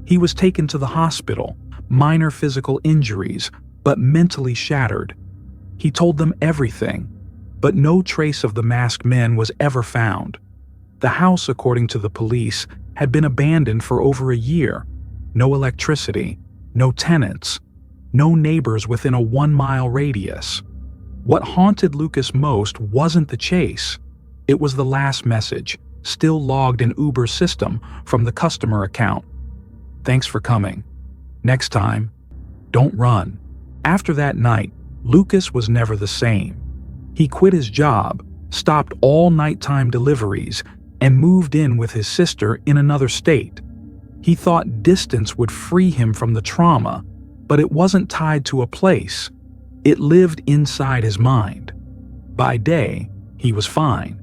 He was taken to the hospital, minor physical injuries, but mentally shattered. He told them everything, but no trace of the masked men was ever found. The house, according to the police, had been abandoned for over a year. No electricity, no tenants, no neighbors within a 1-mile radius. What haunted Lucas most wasn't the chase. It was the last message, still logged in Uber's system from the customer account. Thanks for coming. Next time, don't run. After that night, Lucas was never the same. He quit his job, stopped all nighttime deliveries, and moved in with his sister in another state. He thought distance would free him from the trauma, but it wasn't tied to a place. It lived inside his mind. By day, he was fine.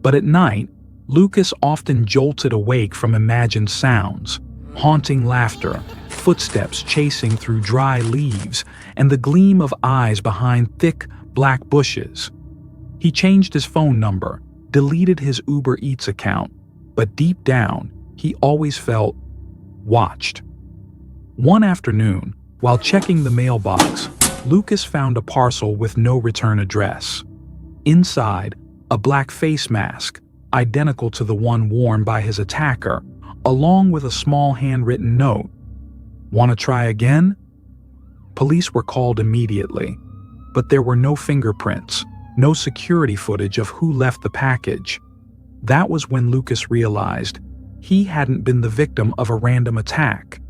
But at night, Lucas often jolted awake from imagined sounds, haunting laughter, footsteps chasing through dry leaves, and the gleam of eyes behind thick, black bushes. He changed his phone number, deleted his Uber Eats account, but deep down, he always felt watched. One afternoon, while checking the mailbox, Lucas found a parcel with no return address. Inside, a black face mask, identical to the one worn by his attacker, along with a small handwritten note. "Want to try again?" Police were called immediately, but there were no fingerprints, no security footage of who left the package. That was when Lucas realized he hadn't been the victim of a random attack.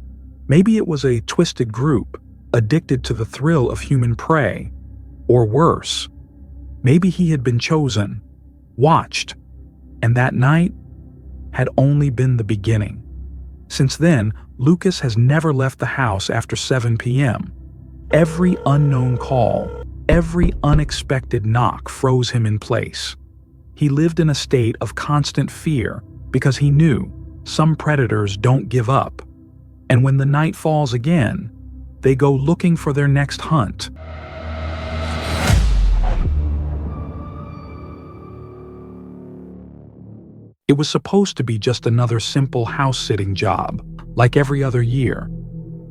Maybe it was a twisted group, addicted to the thrill of human prey. Or worse, maybe he had been chosen, watched, and that night had only been the beginning. Since then, Lucas has never left the house after 7 p.m. Every unknown call, every unexpected knock froze him in place. He lived in a state of constant fear because he knew some predators don't give up. And when the night falls again, they go looking for their next hunt. It was supposed to be just another simple house-sitting job, like every other year.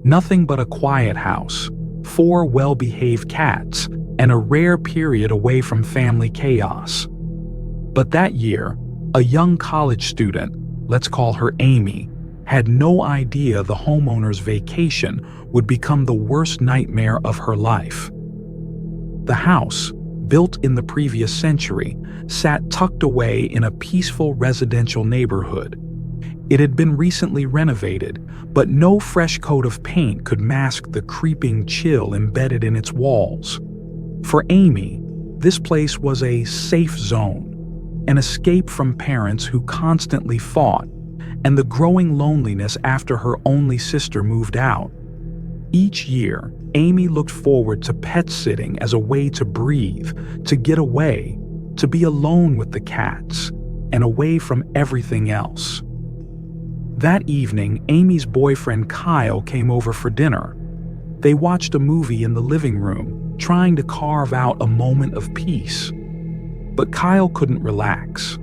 Nothing but a quiet house, 4 well-behaved cats, and a rare period away from family chaos. But that year, a young college student, let's call her Amy, had no idea the homeowner's vacation would become the worst nightmare of her life. The house, built in the previous century, sat tucked away in a peaceful residential neighborhood. It had been recently renovated, but no fresh coat of paint could mask the creeping chill embedded in its walls. For Amy, this place was a safe zone, an escape from parents who constantly fought, and the growing loneliness after her only sister moved out. Each year, Amy looked forward to pet sitting as a way to breathe, to get away, to be alone with the cats, and away from everything else. That evening, Amy's boyfriend Kyle came over for dinner. They watched a movie in the living room, trying to carve out a moment of peace. But Kyle couldn't relax.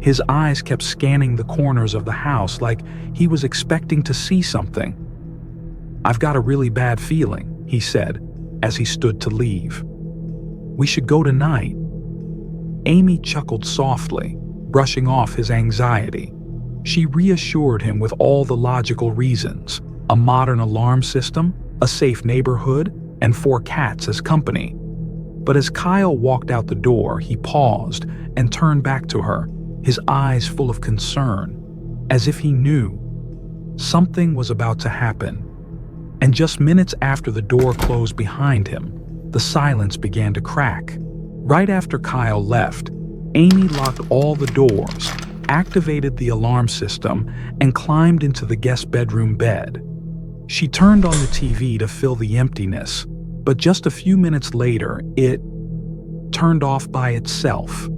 His eyes kept scanning the corners of the house like he was expecting to see something. "I've got a really bad feeling," he said as he stood to leave. "We should go tonight." Amy chuckled softly, brushing off his anxiety. She reassured him with all the logical reasons: a modern alarm system, a safe neighborhood, and 4 cats as company. But as Kyle walked out the door, he paused and turned back to her, his eyes full of concern, as if he knew something was about to happen. And just minutes after the door closed behind him, the silence began to crack. Right after Kyle left, Amy locked all the doors, activated the alarm system, and climbed into the guest bedroom bed. She turned on the TV to fill the emptiness, but just a few minutes later, it turned off by itself.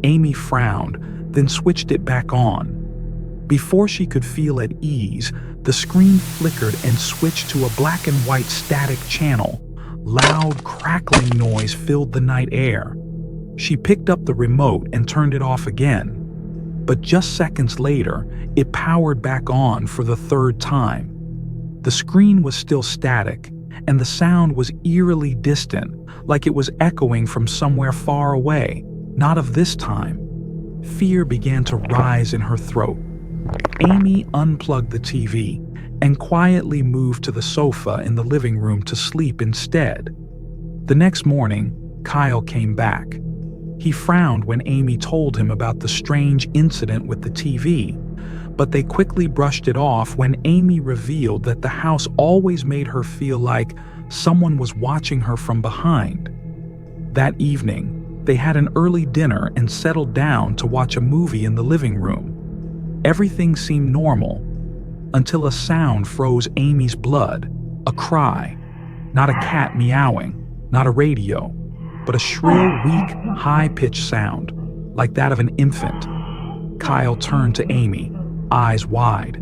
Amy frowned, then switched it back on. Before she could feel at ease, the screen flickered and switched to a black and white static channel. Loud, crackling noise filled the night air. She picked up the remote and turned it off again. But just seconds later, it powered back on for the 3rd time. The screen was still static, and the sound was eerily distant, like it was echoing from somewhere far away. Not of this time. Fear began to rise in her throat. Amy unplugged the TV and quietly moved to the sofa in the living room to sleep instead. The next morning, Kyle came back. He frowned when Amy told him about the strange incident with the TV, but they quickly brushed it off when Amy revealed that the house always made her feel like someone was watching her from behind. That evening, they had an early dinner and settled down to watch a movie in the living room. Everything seemed normal, until a sound froze Amy's blood, a cry. Not a cat meowing, not a radio, but a shrill, weak, high-pitched sound, like that of an infant. Kyle turned to Amy, eyes wide.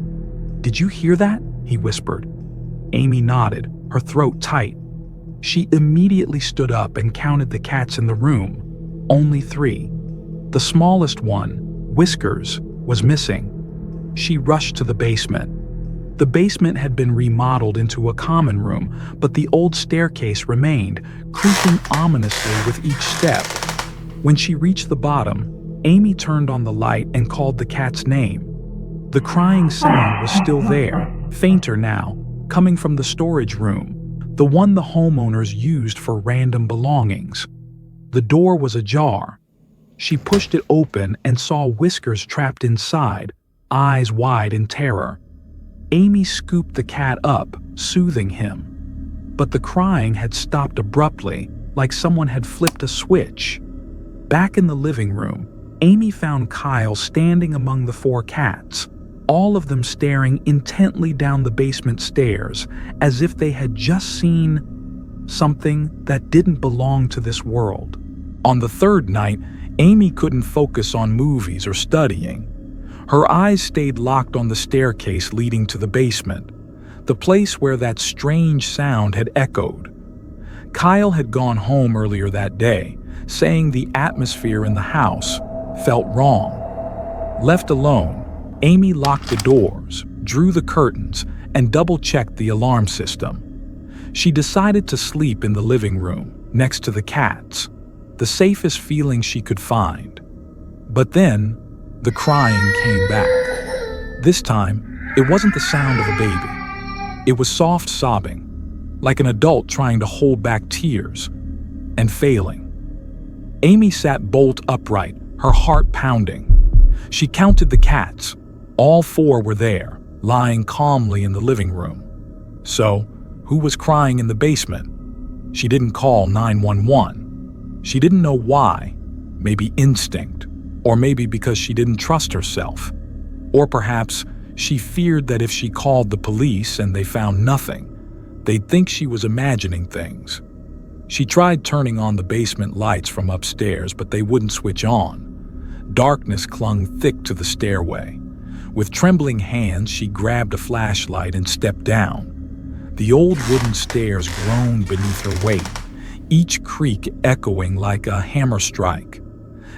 "Did you hear that?" he whispered. Amy nodded, her throat tight. She immediately stood up and counted the cats in the room. Only 3. The smallest one, Whiskers, was missing. She rushed to the basement. The basement had been remodeled into a common room, but the old staircase remained, creaking ominously with each step. When she reached the bottom, Amy turned on the light and called the cat's name. The crying sound was still there, fainter now, coming from the storage room, the one the homeowners used for random belongings. The door was ajar. She pushed it open and saw Whiskers trapped inside, eyes wide in terror. Amy scooped the cat up, soothing him. But the crying had stopped abruptly, like someone had flipped a switch. Back in the living room, Amy found Kyle standing among the 4 cats, all of them staring intently down the basement stairs, as if they had just seen something that didn't belong to this world. On the 3rd night, Amy couldn't focus on movies or studying. Her eyes stayed locked on the staircase leading to the basement. the place where that strange sound had echoed. Kyle had gone home earlier that day, saying the atmosphere in the house felt wrong. Left alone, Amy locked the doors, drew the curtains, and double-checked the alarm system. She decided to sleep in the living room, next to the cats, the safest feeling she could find. But then, the crying came back. This time, it wasn't the sound of a baby. It was soft sobbing, like an adult trying to hold back tears, and failing. Amy sat bolt upright, her heart pounding. She counted the cats. All 4 were there, lying calmly in the living room. So, who was crying in the basement? She didn't call 911. She didn't know why. Maybe instinct, or maybe because she didn't trust herself. Or perhaps she feared that if she called the police and they found nothing, they'd think she was imagining things. She tried turning on the basement lights from upstairs, but they wouldn't switch on. Darkness clung thick to the stairway. With trembling hands, she grabbed a flashlight and stepped down. The old wooden stairs groaned beneath her weight, each creak echoing like a hammer strike.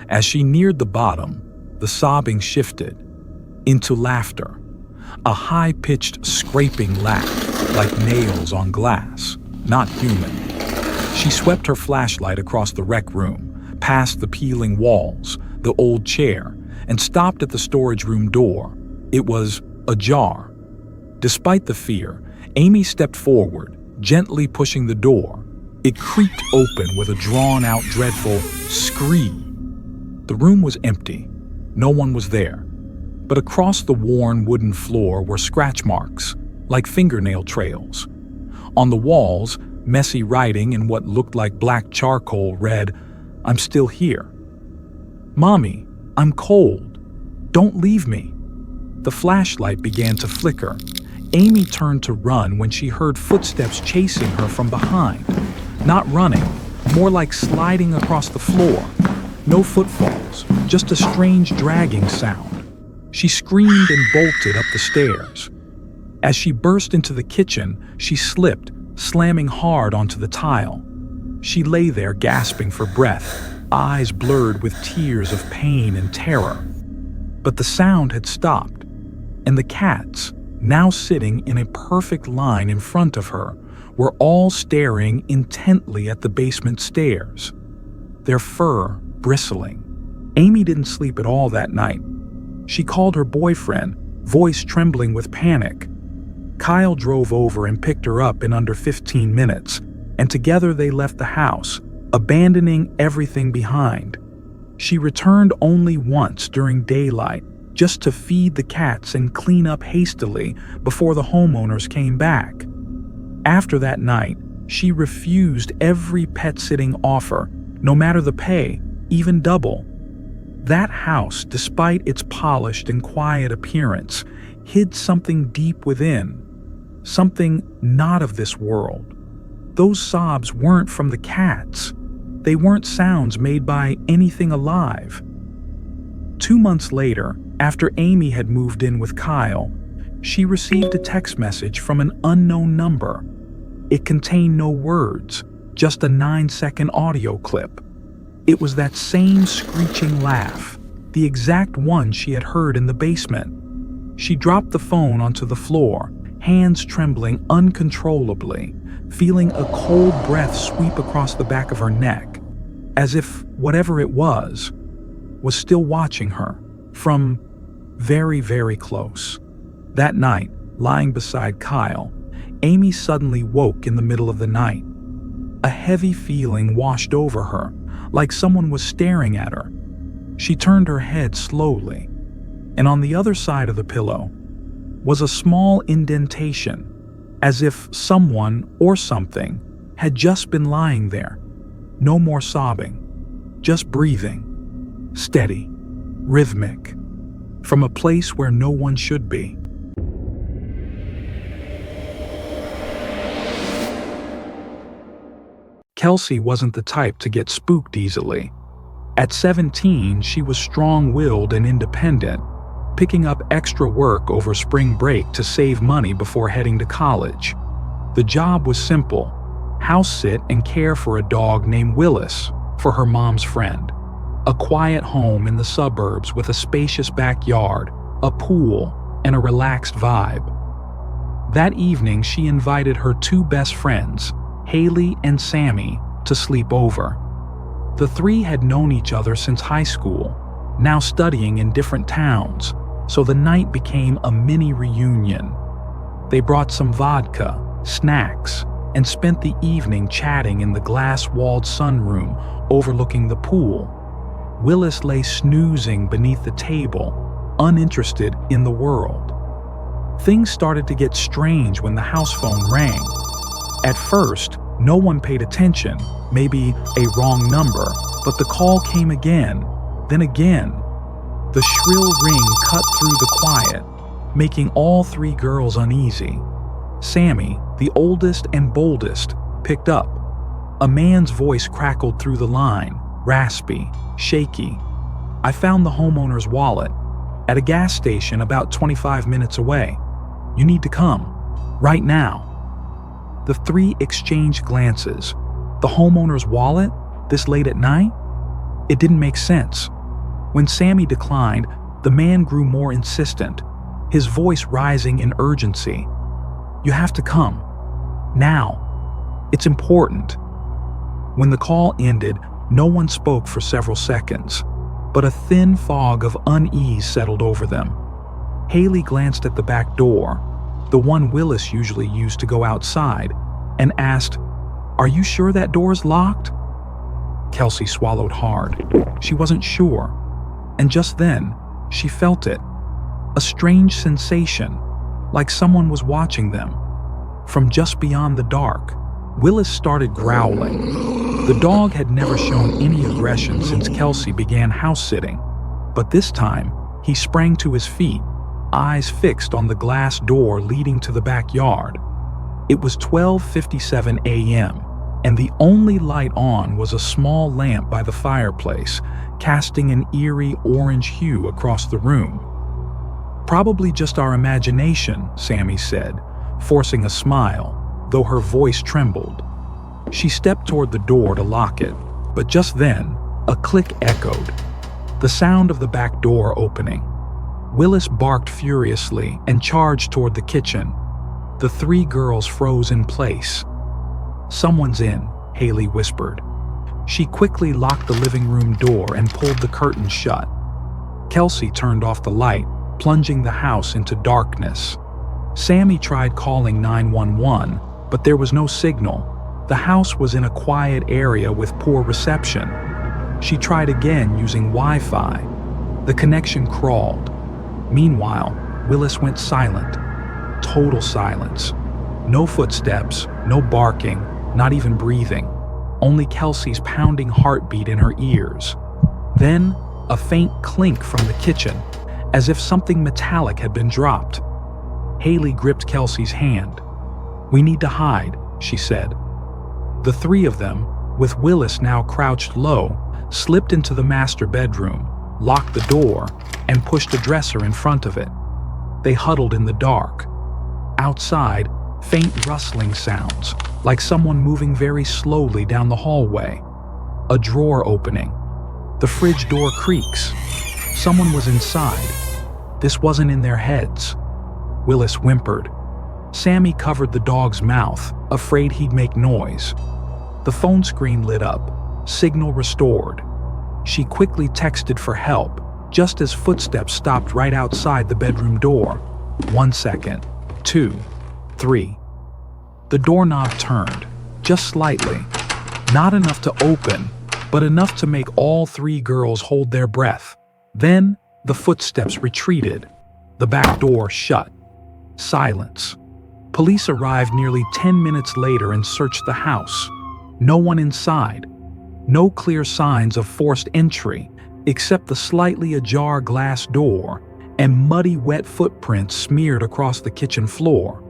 As she neared the bottom, the sobbing shifted into laughter, a high-pitched scraping laugh like nails on glass, not human. She swept her flashlight across the rec room, past the peeling walls, the old chair, and stopped at the storage room door. It was ajar. Despite the fear, Amy stepped forward, gently pushing the door. It creaked open with a drawn-out, dreadful scream. The room was empty. No one was there. But across the worn wooden floor were scratch marks, like fingernail trails. On the walls, messy writing in what looked like black charcoal read, "I'm still here." "Mommy, I'm cold. Don't leave me." The flashlight began to flicker. Amy turned to run when she heard footsteps chasing her from behind. Not running, more like sliding across the floor. No footfalls, just a strange dragging sound. She screamed and bolted up the stairs. As she burst into the kitchen, she slipped, slamming hard onto the tile. She lay there gasping for breath, eyes blurred with tears of pain and terror. But the sound had stopped, and the cats, now sitting in a perfect line in front of her, were all staring intently at the basement stairs, their fur bristling. Amy didn't sleep at all that night. She called her boyfriend, voice trembling with panic. Kyle drove over and picked her up in under 15 minutes, and together they left the house, abandoning everything behind. She returned only once during daylight, just to feed the cats and clean up hastily before the homeowners came back. After that night, she refused every pet-sitting offer, no matter the pay, even double. That house, despite its polished and quiet appearance, hid something deep within, something not of this world. Those sobs weren't from the cats. They weren't sounds made by anything alive. 2 months later, after Amy had moved in with Kyle, she received a text message from an unknown number. It contained no words, just a 9-second audio clip. It was that same screeching laugh, the exact one she had heard in the basement. She dropped the phone onto the floor, hands trembling uncontrollably, feeling a cold breath sweep across the back of her neck, as if whatever it was still watching her from very, very close. That night, lying beside Kyle, Amy suddenly woke in the middle of the night. A heavy feeling washed over her, like someone was staring at her. She turned her head slowly, and on the other side of the pillow was a small indentation, as if someone or something had just been lying there. No more sobbing, just breathing, steady, rhythmic, from a place where no one should be. Kelsey wasn't the type to get spooked easily. At 17, she was strong-willed and independent, picking up extra work over spring break to save money before heading to college. The job was simple: house sit and care for a dog named Willis for her mom's friend. A quiet home in the suburbs with a spacious backyard, a pool, and a relaxed vibe. That evening, she invited her two best friends, Haley and Sammy, to sleep over. The three had known each other since high school, now studying in different towns, so the night became a mini reunion. They brought some vodka, snacks, and spent the evening chatting in the glass-walled sunroom overlooking the pool. Willis lay snoozing beneath the table, uninterested in the world. Things started to get strange when the house phone rang. At first, no one paid attention, maybe a wrong number, but the call came again, then again. The shrill ring cut through the quiet, making all three girls uneasy. Sammy, the oldest and boldest, picked up. A man's voice crackled through the line, raspy, shaky. "I found the homeowner's wallet at a gas station about 25 minutes away. You need to come, right now." The three exchanged glances. The homeowner's wallet, this late at night? It didn't make sense. When Sammy declined, the man grew more insistent, his voice rising in urgency. "You have to come. Now. It's important." When the call ended, no one spoke for several seconds, but a thin fog of unease settled over them. Haley glanced at the back door, the one Willis usually used to go outside, and asked, "Are you sure that door's locked?" Kelsey swallowed hard. She wasn't sure. And just then, she felt it. A strange sensation, like someone was watching them. From just beyond the dark, Willis started growling. The dog had never shown any aggression since Kelsey began house-sitting, but this time, he sprang to his feet, eyes fixed on the glass door leading to the backyard. It was 12:57 a.m., and the only light on was a small lamp by the fireplace, casting an eerie orange hue across the room. "Probably just our imagination," Sammy said, forcing a smile, though her voice trembled. She stepped toward the door to lock it, but just then, a click echoed. The sound of the back door opening. Willis barked furiously and charged toward the kitchen. The three girls froze in place. "Someone's in," Haley whispered. She quickly locked the living room door and pulled the curtains shut. Kelsey turned off the light, plunging the house into darkness. Sammy tried calling 911, but there was no signal. The house was in a quiet area with poor reception. She tried again using Wi-Fi. The connection crawled. Meanwhile, Willis went silent. Total silence. No footsteps, no barking, not even breathing. Only Kelsey's pounding heartbeat in her ears. Then, a faint clink from the kitchen, as if something metallic had been dropped. Haley gripped Kelsey's hand. "We need to hide," she said. The three of them, with Willis now crouched low, slipped into the master bedroom, locked the door, and pushed a dresser in front of it. They huddled in the dark. Outside, faint rustling sounds, like someone moving very slowly down the hallway. A drawer opening. The fridge door creaks. Someone was inside. This wasn't in their heads. Willis whimpered. Sammy covered the dog's mouth, afraid he'd make noise. The phone screen lit up, signal restored. She quickly texted for help, just as footsteps stopped right outside the bedroom door. 1 second, 2, 3. The doorknob turned, just slightly. Not enough to open, but enough to make all three girls hold their breath. Then, the footsteps retreated. The back door shut. Silence. Police arrived nearly 10 minutes later and searched the house. No one inside. No clear signs of forced entry, except the slightly ajar glass door and muddy, wet footprints smeared across the kitchen floor.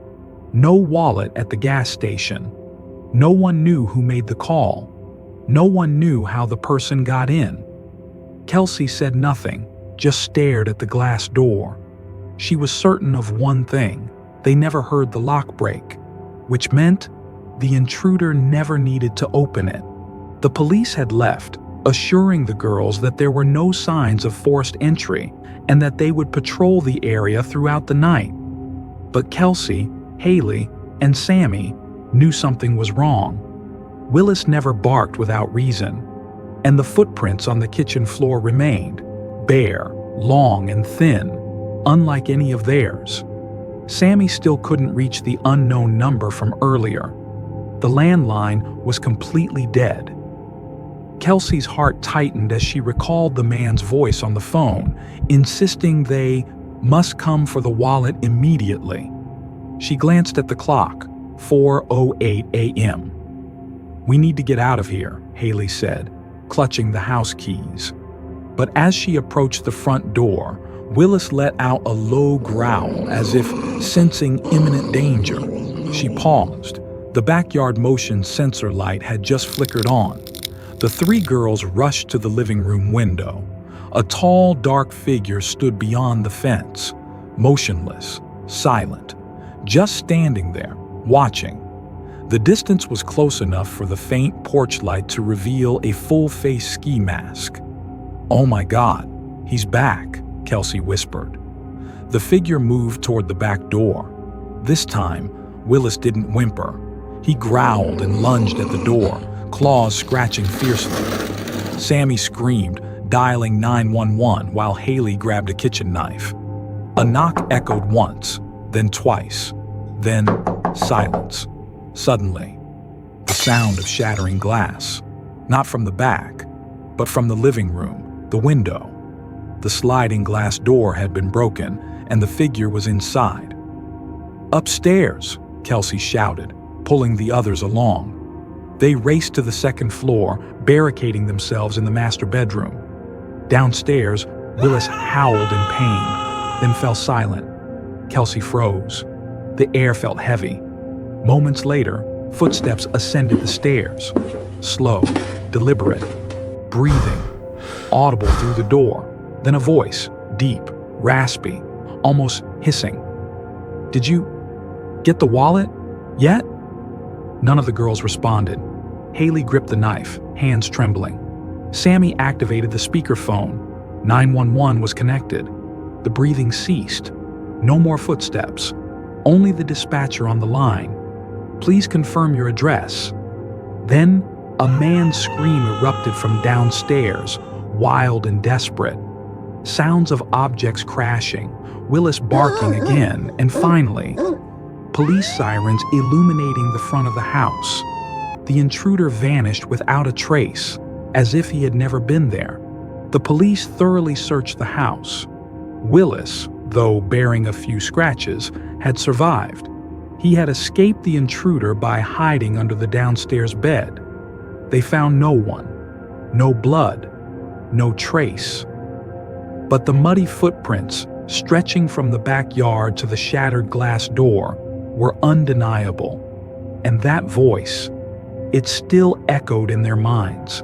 No wallet at the gas station. No one knew who made the call. No one knew how the person got in. Kelsey said nothing, just stared at the glass door. She was certain of one thing: they never heard the lock break, which meant the intruder never needed to open it. The police had left, assuring the girls that there were no signs of forced entry and that they would patrol the area throughout the night. But Kelsey, Haley, and Sammy knew something was wrong. Willis never barked without reason, and the footprints on the kitchen floor remained, bare, long, and thin, unlike any of theirs. Sammy still couldn't reach the unknown number from earlier. The landline was completely dead. Kelsey's heart tightened as she recalled the man's voice on the phone, insisting they must come for the wallet immediately. She glanced at the clock, 4:08 a.m. "We need to get out of here," Haley said, clutching the house keys. But as she approached the front door, Willis let out a low growl as if sensing imminent danger. She paused. The backyard motion sensor light had just flickered on. The three girls rushed to the living room window. A tall, dark figure stood beyond the fence, motionless, silent, just standing there, watching. The distance was close enough for the faint porch light to reveal a full-face ski mask. "Oh my God, he's back," Kelsey whispered. The figure moved toward the back door. This time, Willis didn't whimper. He growled and lunged at the door, claws scratching fiercely. Sammy screamed, dialing 911 while Haley grabbed a kitchen knife. A knock echoed once, then twice, then silence. Suddenly, the sound of shattering glass, not from the back, but from the living room, the window. The sliding glass door had been broken, and the figure was inside. "Upstairs," Kelsey shouted, pulling the others along. They raced to the second floor, barricading themselves in the master bedroom. Downstairs, Willis howled in pain, then fell silent. Kelsey froze. The air felt heavy. Moments later, footsteps ascended the stairs. Slow, deliberate, breathing, audible through the door. Then a voice, deep, raspy, almost hissing. "Did you get the wallet yet?" None of the girls responded. Haley gripped the knife, hands trembling. Sammy activated the speakerphone. 911 was connected. The breathing ceased. No more footsteps. Only the dispatcher on the line. "Please confirm your address." Then, a man's scream erupted from downstairs, wild and desperate. Sounds of objects crashing, Willis barking again, and finally, police sirens illuminating the front of the house. The intruder vanished without a trace, as if he had never been there. The police thoroughly searched the house. Willis, though bearing a few scratches, had survived. He had escaped the intruder by hiding under the downstairs bed. They found no one, no blood, no trace. But the muddy footprints, stretching from the backyard to the shattered glass door, were undeniable. And that voice, it still echoed in their minds.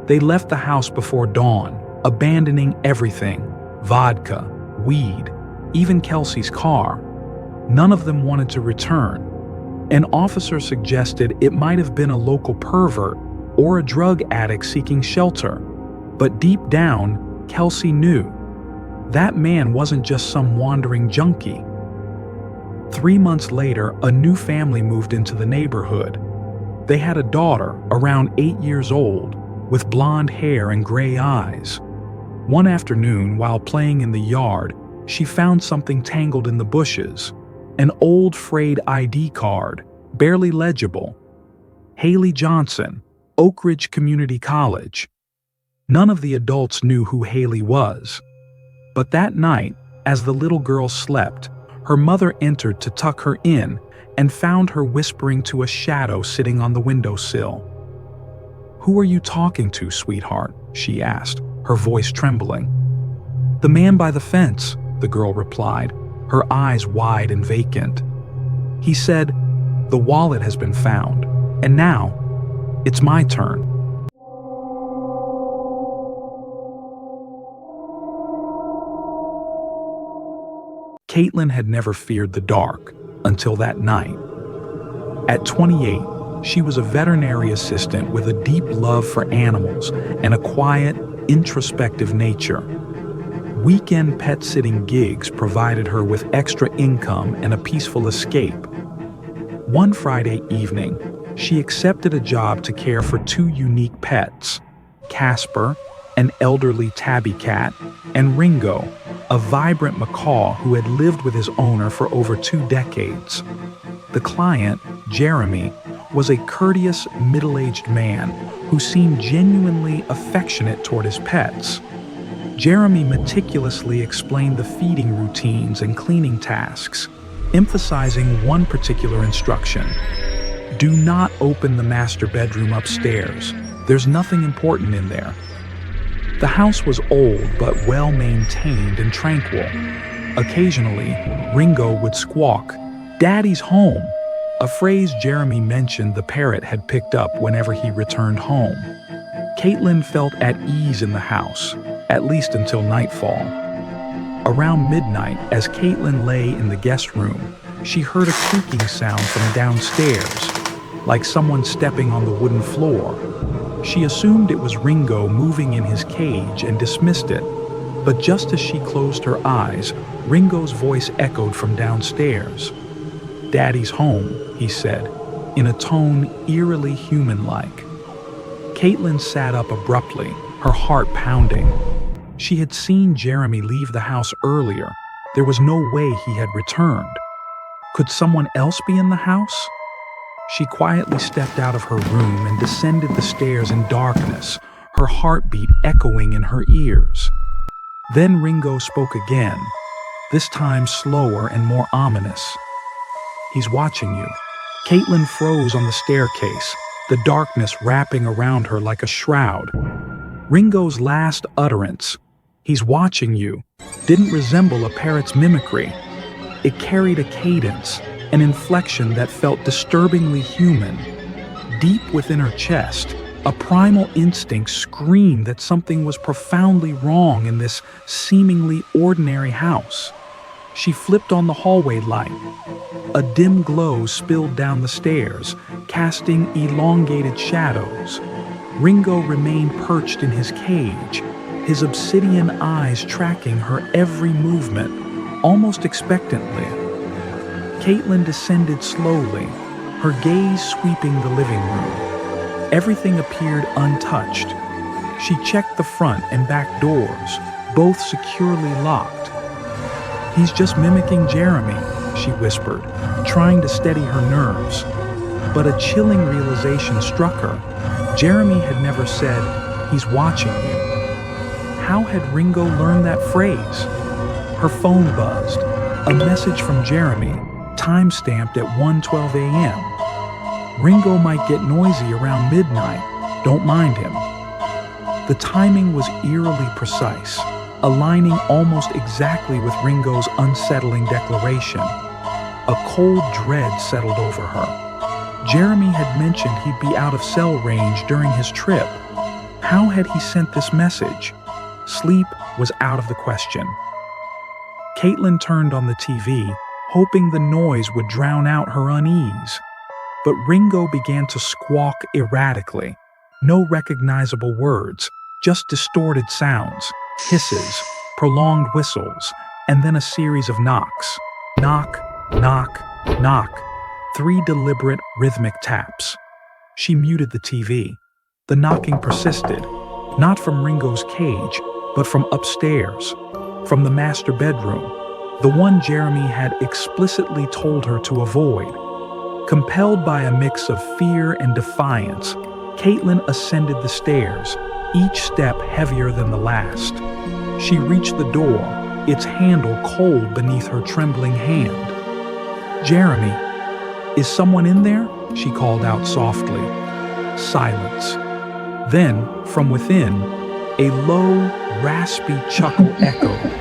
They left the house before dawn, abandoning everything: vodka, weed, even Kelsey's car. None of them wanted to return. An officer suggested it might have been a local pervert or a drug addict seeking shelter. But deep down, Kelsey knew that man wasn't just some wandering junkie. 3 months later, a new family moved into the neighborhood. They had a daughter, around 8 years old, with blonde hair and gray eyes. One afternoon, while playing in the yard, she found something tangled in the bushes. An old frayed ID card, barely legible. Haley Johnson, Oak Ridge Community College. None of the adults knew who Haley was. But that night, as the little girl slept, her mother entered to tuck her in and found her whispering to a shadow sitting on the windowsill. "Who are you talking to, sweetheart?" she asked, her voice trembling. "The man by the fence," the girl replied, her eyes wide and vacant. "He said, 'The wallet has been found, and now it's my turn.'" Caitlin had never feared the dark until that night. At 28, she was a veterinary assistant with a deep love for animals and a quiet, introspective nature. Weekend pet-sitting gigs provided her with extra income and a peaceful escape. One Friday evening, she accepted a job to care for two unique pets, Casper, an elderly tabby cat, and Ringo, a vibrant macaw who had lived with his owner for over 2 decades. The client, Jeremy, was a courteous, middle-aged man who seemed genuinely affectionate toward his pets. Jeremy meticulously explained the feeding routines and cleaning tasks, emphasizing one particular instruction: do not open the master bedroom upstairs. There's nothing important in there. The house was old but well-maintained and tranquil. Occasionally, Ringo would squawk, "Daddy's home," a phrase Jeremy mentioned the parrot had picked up whenever he returned home. Caitlin felt at ease in the house, at least until nightfall. Around midnight, as Caitlin lay in the guest room, she heard a creaking sound from downstairs, like someone stepping on the wooden floor. She assumed it was Ringo moving in his cage and dismissed it, but just as she closed her eyes, Ringo's voice echoed from downstairs. "Daddy's home," he said, in a tone eerily human-like. Caitlin sat up abruptly, her heart pounding. She had seen Jeremy leave the house earlier. There was no way he had returned. Could someone else be in the house? She quietly stepped out of her room and descended the stairs in darkness, her heartbeat echoing in her ears. Then Ringo spoke again, this time slower and more ominous. "He's watching you." Caitlin froze on the staircase, the darkness wrapping around her like a shroud. Ringo's last utterance, "He's watching you," didn't resemble a parrot's mimicry. It carried a cadence, an inflection that felt disturbingly human. Deep within her chest, a primal instinct screamed that something was profoundly wrong in this seemingly ordinary house. She flipped on the hallway light. A dim glow spilled down the stairs, casting elongated shadows. Ringo remained perched in his cage, his obsidian eyes tracking her every movement, almost expectantly. Caitlin descended slowly, her gaze sweeping the living room. Everything appeared untouched. She checked the front and back doors, both securely locked. "He's just mimicking Jeremy," she whispered, trying to steady her nerves. But a chilling realization struck her. Jeremy had never said, "He's watching you." How had Ringo learned that phrase? Her phone buzzed, a message from Jeremy, time-stamped at 1:12 a.m. Ringo might get noisy around midnight. Don't mind him. The timing was eerily precise, aligning almost exactly with Ringo's unsettling declaration. A cold dread settled over her. Jeremy had mentioned he'd be out of cell range during his trip. How had he sent this message? Sleep was out of the question. Caitlin turned on the TV, hoping the noise would drown out her unease. But Ringo began to squawk erratically. No recognizable words, just distorted sounds, hisses, prolonged whistles, and then a series of knocks. Knock, knock, knock. 3 deliberate, rhythmic taps. She muted the TV. The knocking persisted, not from Ringo's cage, but from upstairs, from the master bedroom, the one Jeremy had explicitly told her to avoid. Compelled by a mix of fear and defiance, Caitlin ascended the stairs, each step heavier than the last. She reached the door, its handle cold beneath her trembling hand. "Jeremy, is someone in there?" she called out softly. Silence. Then, from within, a low, raspy chuckle echoed,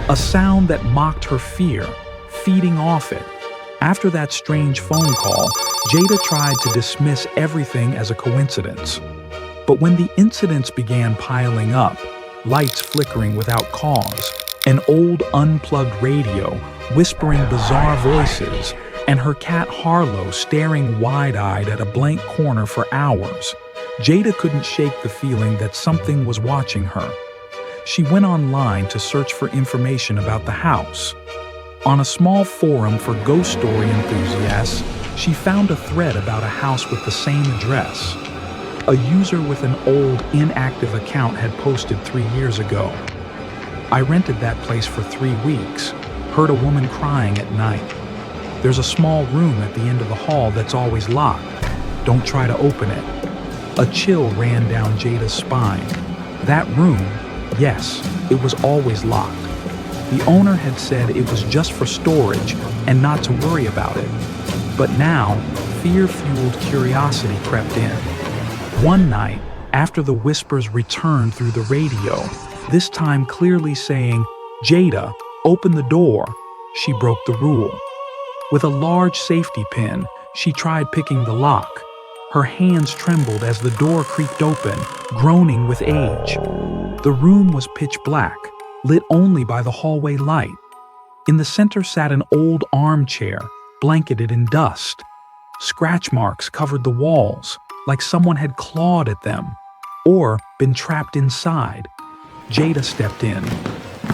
a sound that mocked her fear, feeding off it. After that strange phone call, Jada tried to dismiss everything as a coincidence. But when the incidents began piling up, lights flickering without cause, an old unplugged radio, whispering bizarre voices, and her cat Harlow staring wide-eyed at a blank corner for hours. Jada couldn't shake the feeling that something was watching her. She went online to search for information about the house. On a small forum for ghost story enthusiasts, she found a thread about a house with the same address. A user with an old, inactive account had posted 3 years ago. "I rented that place for 3 weeks, heard a woman crying at night. There's a small room at the end of the hall that's always locked. Don't try to open it." A chill ran down Jada's spine. That room, yes, it was always locked. The owner had said it was just for storage and not to worry about it. But now, fear-fueled curiosity crept in. One night, after the whispers returned through the radio, this time clearly saying, "Jada, open the door," she broke the rule. With a large safety pin, she tried picking the lock. Her hands trembled as the door creaked open, groaning with age. The room was pitch black, lit only by the hallway light. In the center sat an old armchair, blanketed in dust. Scratch marks covered the walls, like someone had clawed at them, or been trapped inside. Jada stepped in.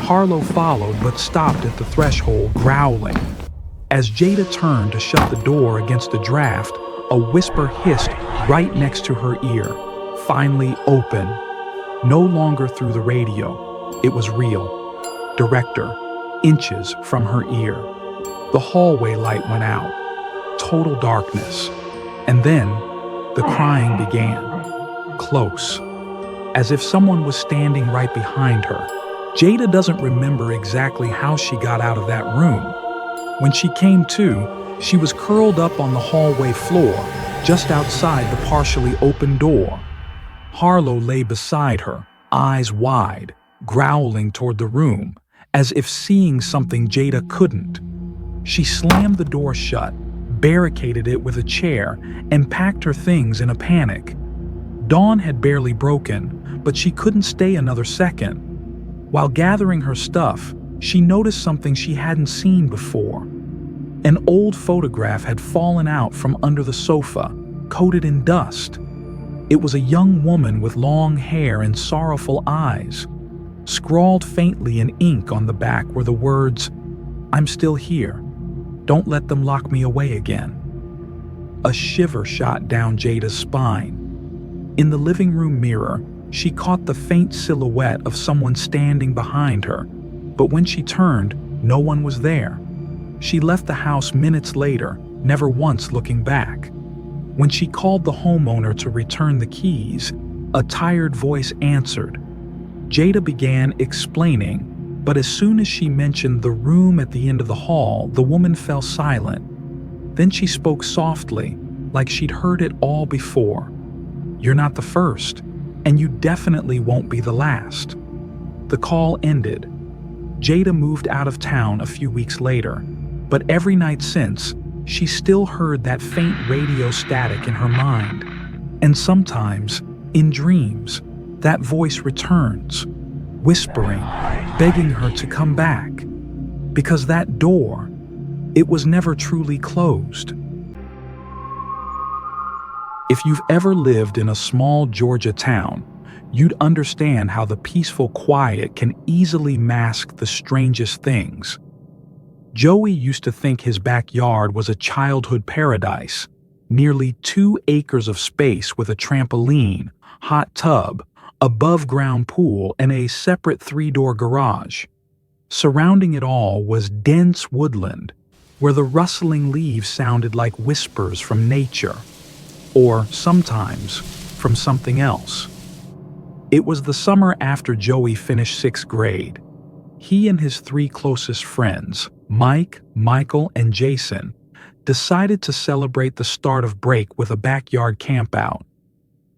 Harlow followed but stopped at the threshold, growling. As Jada turned to shut the door against a draft, a whisper hissed right next to her ear. Finally open. No longer through the radio. It was real. Director, inches from her ear. The hallway light went out. Total darkness. And then, the crying began. Close. As if someone was standing right behind her. Jada doesn't remember exactly how she got out of that room. When she came to, she was curled up on the hallway floor, just outside the partially open door. Harlow lay beside her, eyes wide, growling toward the room, as if seeing something Jada couldn't. She slammed the door shut, barricaded it with a chair, and packed her things in a panic. Dawn had barely broken, but she couldn't stay another second. While gathering her stuff, she noticed something she hadn't seen before. An old photograph had fallen out from under the sofa, coated in dust. It was a young woman with long hair and sorrowful eyes. Scrawled faintly in ink on the back were the words, "I'm still here. Don't let them lock me away again." A shiver shot down Jada's spine. In the living room mirror, she caught the faint silhouette of someone standing behind her, but when she turned, no one was there. She left the house minutes later, never once looking back. When she called the homeowner to return the keys, a tired voice answered. Jada began explaining, but as soon as she mentioned the room at the end of the hall, the woman fell silent. Then she spoke softly, like she'd heard it all before. "You're not the first, and you definitely won't be the last." The call ended. Jada moved out of town a few weeks later, but every night since, she still heard that faint radio static in her mind. And sometimes, in dreams, that voice returns, whispering, begging her to come back. Because that door, it was never truly closed. If you've ever lived in a small Georgia town, you'd understand how the peaceful quiet can easily mask the strangest things. Joey used to think his backyard was a childhood paradise, nearly 2 acres of space with a trampoline, hot tub, above-ground pool, and a separate 3-door garage. Surrounding it all was dense woodland, where the rustling leaves sounded like whispers from nature, or sometimes from something else. It was the summer after Joey finished 6th grade. He and his 3 closest friends, Mike, Michael, and Jason, decided to celebrate the start of break with a backyard campout.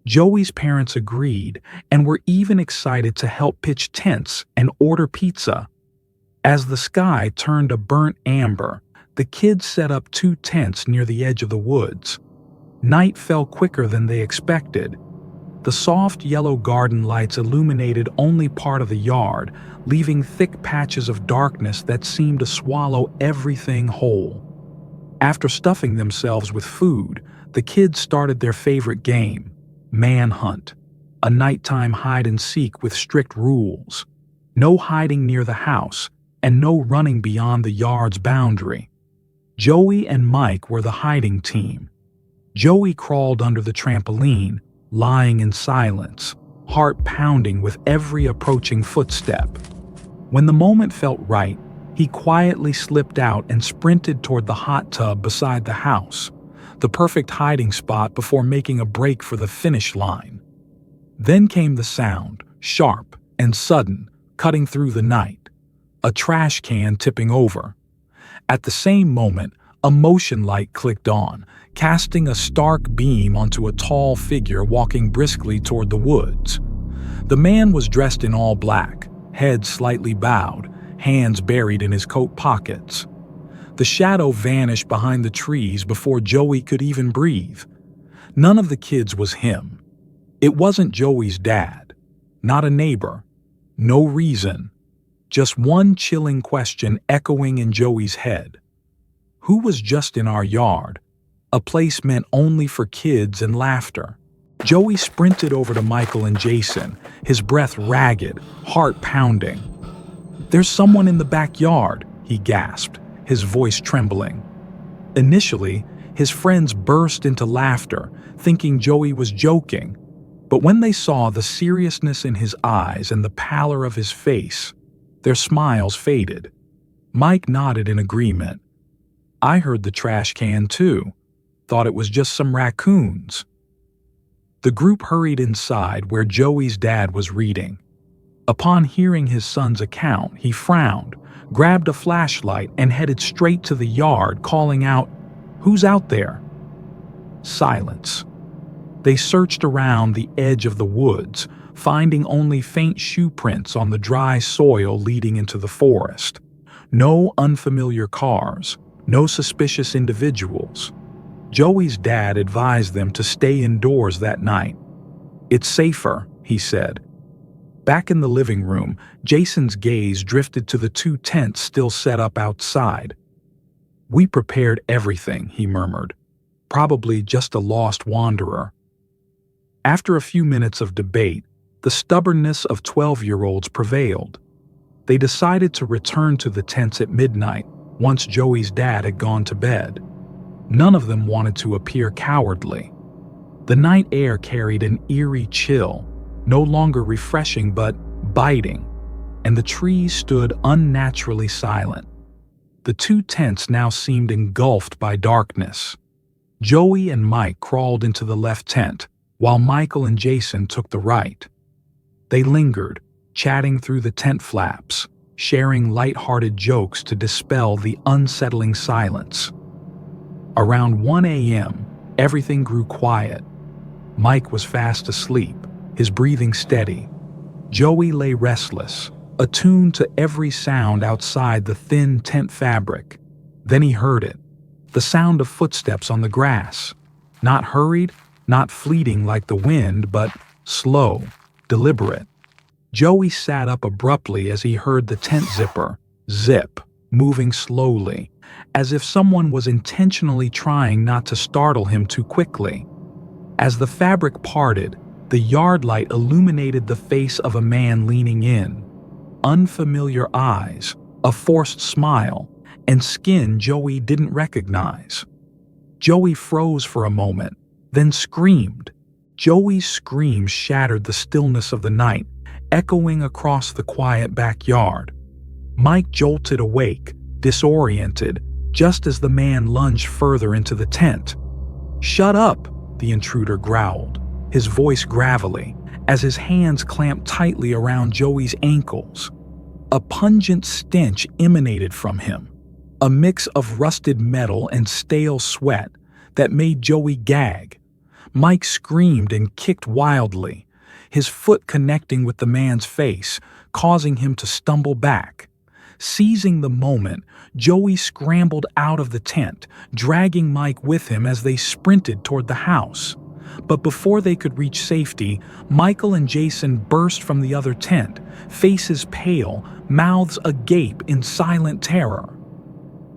Joey's parents agreed and were even excited to help pitch tents and order pizza. As the sky turned a burnt amber, the kids set up 2 tents near the edge of the woods. Night fell quicker than they expected. The soft yellow garden lights illuminated only part of the yard, leaving thick patches of darkness that seemed to swallow everything whole. After stuffing themselves with food, the kids started their favorite game, manhunt, a nighttime hide-and-seek with strict rules. No hiding near the house, and no running beyond the yard's boundary. Joey and Mike were the hiding team. Joey crawled under the trampoline, lying in silence, heart pounding with every approaching footstep. When the moment felt right, he quietly slipped out and sprinted toward the hot tub beside the house, the perfect hiding spot before making a break for the finish line. Then came the sound, sharp and sudden, cutting through the night. A trash can tipping over. At the same moment, a motion light clicked on, casting a stark beam onto a tall figure walking briskly toward the woods. The man was dressed in all black, head slightly bowed, hands buried in his coat pockets. The shadow vanished behind the trees before Joey could even breathe. None of the kids was him. It wasn't Joey's dad, not a neighbor, no reason. Just one chilling question echoing in Joey's head. Who was just in our yard? A place meant only for kids and laughter. Joey sprinted over to Michael and Jason, his breath ragged, heart pounding. "There's someone in the backyard," he gasped, his voice trembling. Initially, his friends burst into laughter, thinking Joey was joking. But when they saw the seriousness in his eyes and the pallor of his face, their smiles faded. Mike nodded in agreement. "I heard the trash can too. Thought it was just some raccoons." The group hurried inside where Joey's dad was reading. Upon hearing his son's account, he frowned, grabbed a flashlight, and headed straight to the yard, calling out, "Who's out there?" Silence. They searched around the edge of the woods, finding only faint shoe prints on the dry soil leading into the forest. No unfamiliar cars, no suspicious individuals. Joey's dad advised them to stay indoors that night. "It's safer," he said. Back in the living room, Jason's gaze drifted to the 2 tents still set up outside. "We prepared everything," he murmured. "Probably just a lost wanderer." After a few minutes of debate, the stubbornness of 12-year-olds prevailed. They decided to return to the tents at midnight, once Joey's dad had gone to bed. None of them wanted to appear cowardly. The night air carried an eerie chill, no longer refreshing but biting, and the trees stood unnaturally silent. The 2 tents now seemed engulfed by darkness. Joey and Mike crawled into the left tent, while Michael and Jason took the right. They lingered, chatting through the tent flaps, sharing light-hearted jokes to dispel the unsettling silence. Around 1 a.m., everything grew quiet. Mike was fast asleep, his breathing steady. Joey lay restless, attuned to every sound outside the thin tent fabric. Then he heard it, the sound of footsteps on the grass. Not hurried, not fleeting like the wind, but slow, deliberate. Joey sat up abruptly as he heard the tent zipper, zip, moving slowly, as if someone was intentionally trying not to startle him too quickly. As the fabric parted, the yard light illuminated the face of a man leaning in. Unfamiliar eyes, a forced smile, and skin Joey didn't recognize. Joey froze for a moment, then screamed. Joey's scream shattered the stillness of the night, echoing across the quiet backyard. Mike jolted awake, disoriented, just as the man lunged further into the tent. "Shut up," the intruder growled, his voice gravelly, as his hands clamped tightly around Joey's ankles. A pungent stench emanated from him, a mix of rusted metal and stale sweat that made Joey gag. Mike screamed and kicked wildly, his foot connecting with the man's face, causing him to stumble back. Seizing the moment, Joey scrambled out of the tent, dragging Mike with him as they sprinted toward the house. But before they could reach safety, Michael and Jason burst from the other tent, faces pale, mouths agape in silent terror.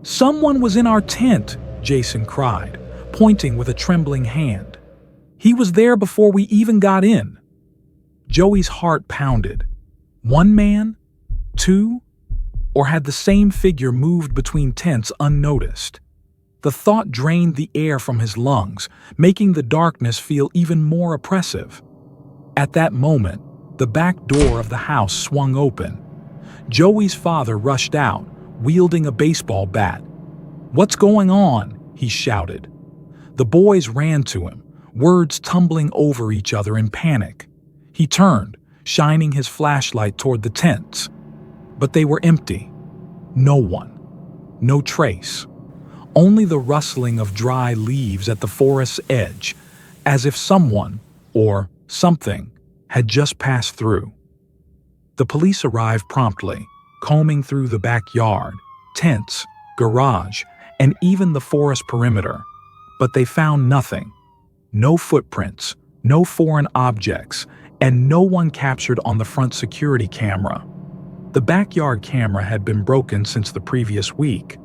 "Someone was in our tent," Jason cried, pointing with a trembling hand. "He was there before we even got in." Joey's heart pounded. One man? Two? Or had the same figure moved between tents unnoticed? The thought drained the air from his lungs, making the darkness feel even more oppressive. At that moment, the back door of the house swung open. Joey's father rushed out, wielding a baseball bat. "What's going on?" he shouted. The boys ran to him, words tumbling over each other in panic. He turned, shining his flashlight toward the tents. But they were empty. No one. No trace. Only the rustling of dry leaves at the forest's edge, as if someone, or something, had just passed through. The police arrived promptly, combing through the backyard, tents, garage, and even the forest perimeter. But they found nothing. No footprints, no foreign objects, and no one captured on the front security camera. The backyard camera had been broken since the previous week.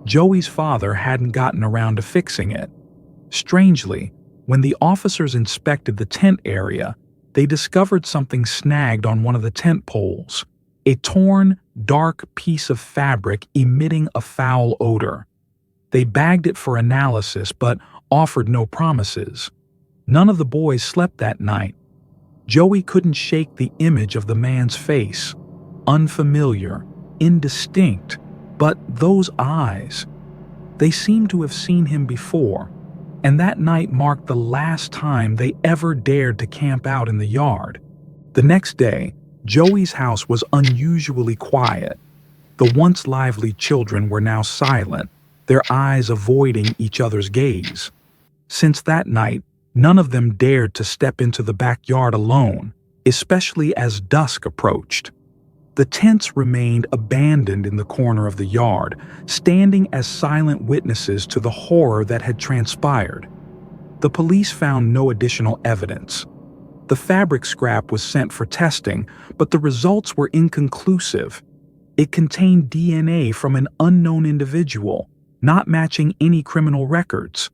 Joey's father hadn't gotten around to fixing it. Strangely, when the officers inspected the tent area, they discovered something snagged on one of the tent poles, a torn, dark piece of fabric emitting a foul odor. They bagged it for analysis but offered no promises. None of the boys slept that night. Joey couldn't shake the image of the man's face. Unfamiliar, indistinct, but those eyes. They seemed to have seen him before, and that night marked the last time they ever dared to camp out in the yard. The next day, Joey's house was unusually quiet. The once lively children were now silent, their eyes avoiding each other's gaze. Since that night, none of them dared to step into the backyard alone, especially as dusk approached. The tents remained abandoned in the corner of the yard, standing as silent witnesses to the horror that had transpired. The police found no additional evidence. The fabric scrap was sent for testing, but the results were inconclusive. It contained DNA from an unknown individual, not matching any criminal records.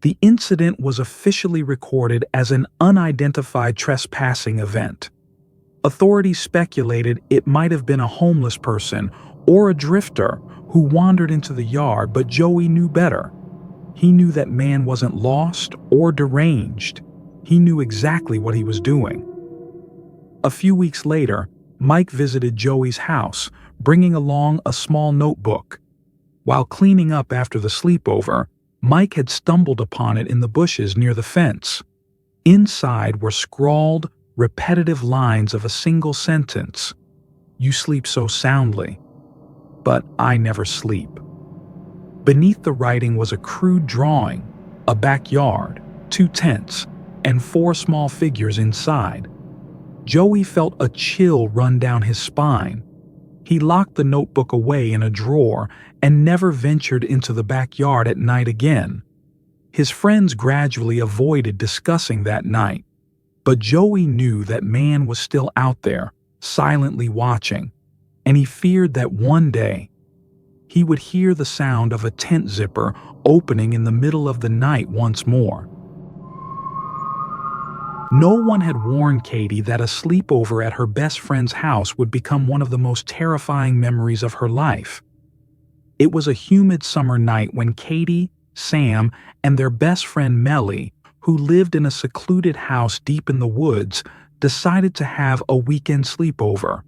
The incident was officially recorded as an unidentified trespassing event. Authorities speculated it might have been a homeless person or a drifter who wandered into the yard, but Joey knew better. He knew that man wasn't lost or deranged. He knew exactly what he was doing. A few weeks later, Mike visited Joey's house, bringing along a small notebook. While cleaning up after the sleepover, Mike had stumbled upon it in the bushes near the fence. Inside were scrawled, repetitive lines of a single sentence. "You sleep so soundly, but I never sleep." Beneath the writing was a crude drawing, a backyard, 2 tents, and 4 small figures inside. Joey felt a chill run down his spine. He locked the notebook away in a drawer and never ventured into the backyard at night again. His friends gradually avoided discussing that night, but Joey knew that man was still out there, silently watching, and he feared that one day he would hear the sound of a tent zipper opening in the middle of the night once more. No one had warned Katie that a sleepover at her best friend's house would become one of the most terrifying memories of her life. It was a humid summer night when Katie, Sam, and their best friend Melly, who lived in a secluded house deep in the woods, decided to have a weekend sleepover.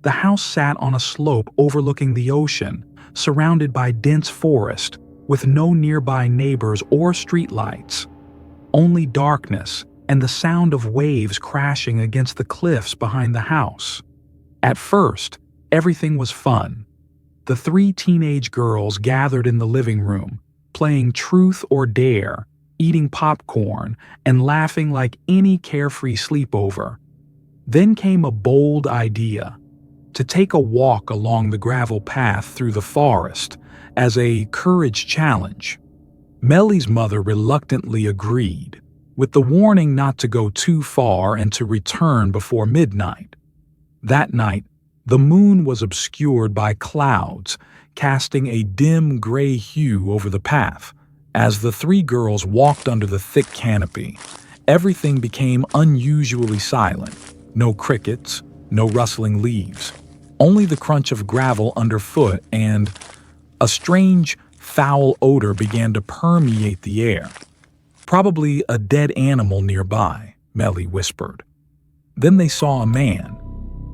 The house sat on a slope overlooking the ocean, surrounded by dense forest, with no nearby neighbors or streetlights. Only darkness and the sound of waves crashing against the cliffs behind the house. At first, everything was fun. The 3 teenage girls gathered in the living room, playing truth or dare, eating popcorn, and laughing like any carefree sleepover. Then came a bold idea: to take a walk along the gravel path through the forest as a courage challenge. Melly's mother reluctantly agreed. with the warning not to go too far and to return before midnight. That night, the moon was obscured by clouds, casting a dim gray hue over the path. As the three girls walked under the thick canopy, everything became unusually silent. No crickets, no rustling leaves, only the crunch of gravel underfoot, and a strange, foul odor began to permeate the air. "Probably a dead animal nearby," Melly whispered. Then they saw a man.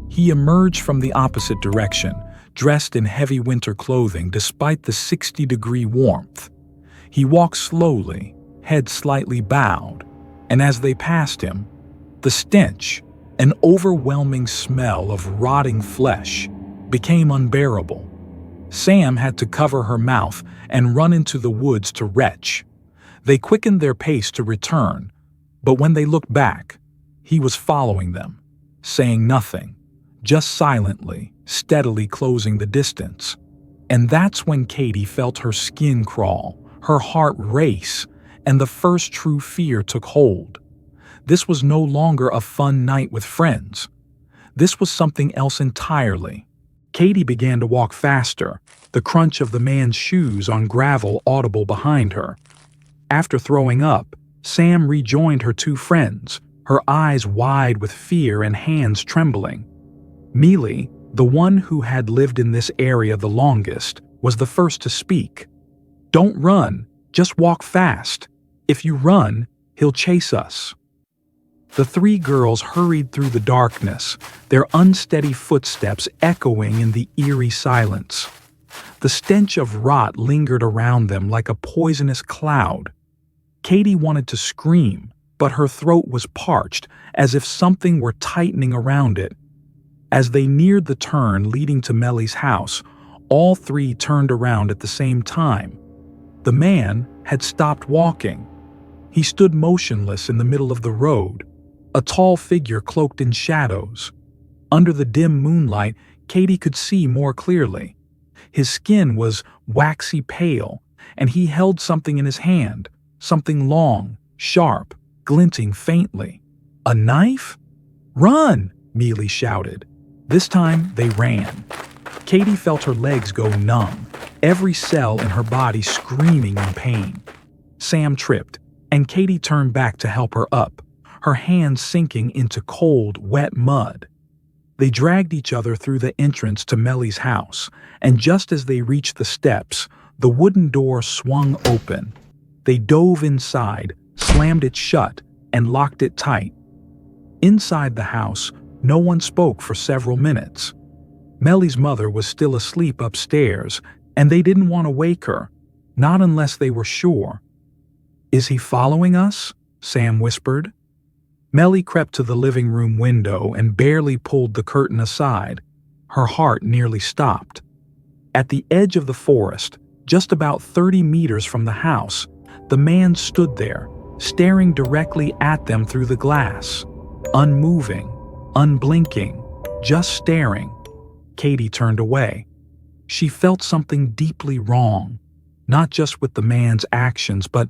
He emerged from the opposite direction, dressed in heavy winter clothing despite the 60-degree warmth. He walked slowly, head slightly bowed, and as they passed him, the stench, an overwhelming smell of rotting flesh, became unbearable. Sam had to cover her mouth and run into the woods to retch. They quickened their pace to return, but when they looked back, he was following them, saying nothing, just silently, steadily closing the distance. And that's when Katie felt her skin crawl, her heart race, and the first true fear took hold. This was no longer a fun night with friends. This was something else entirely. Katie began to walk faster, the crunch of the man's shoes on gravel audible behind her. After throwing up, Sam rejoined her two friends, her eyes wide with fear and hands trembling. Mealy, the one who had lived in this area the longest, was the first to speak. "Don't run, just walk fast. If you run, he'll chase us." The three girls hurried through the darkness, their unsteady footsteps echoing in the eerie silence. The stench of rot lingered around them like a poisonous cloud. Katie wanted to scream, but her throat was parched, as if something were tightening around it. As they neared the turn leading to Melly's house, all three turned around at the same time. The man had stopped walking. He stood motionless in the middle of the road, a tall figure cloaked in shadows. Under the dim moonlight, Katie could see more clearly. His skin was waxy pale, and he held something in his hand, something long, sharp, glinting faintly. "A knife?" "Run!" Mealy shouted. This time they ran. Katie felt her legs go numb, every cell in her body screaming in pain. Sam tripped, and Katie turned back to help her up, her hands sinking into cold, wet mud. They dragged each other through the entrance to Melly's house, and just as they reached the steps, the wooden door swung open. They dove inside, slammed it shut, and locked it tight. Inside the house, no one spoke for several minutes. Melly's mother was still asleep upstairs, and they didn't want to wake her, not unless they were sure. "Is he following us?" Sam whispered. Melly crept to the living room window and barely pulled the curtain aside. Her heart nearly stopped. At the edge of the forest, just about 30 meters from the house, the man stood there, staring directly at them through the glass. Unmoving, unblinking, just staring. Katie turned away. She felt something deeply wrong, not just with the man's actions, but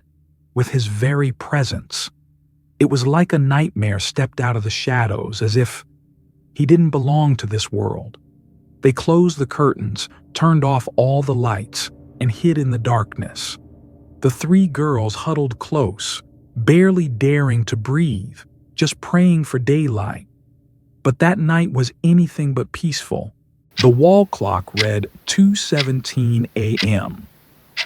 with his very presence. It was like a nightmare stepped out of the shadows, as if he didn't belong to this world. They closed the curtains, turned off all the lights, and hid in the darkness. The three girls huddled close, barely daring to breathe, just praying for daylight. But that night was anything but peaceful. The wall clock read 2:17 a.m.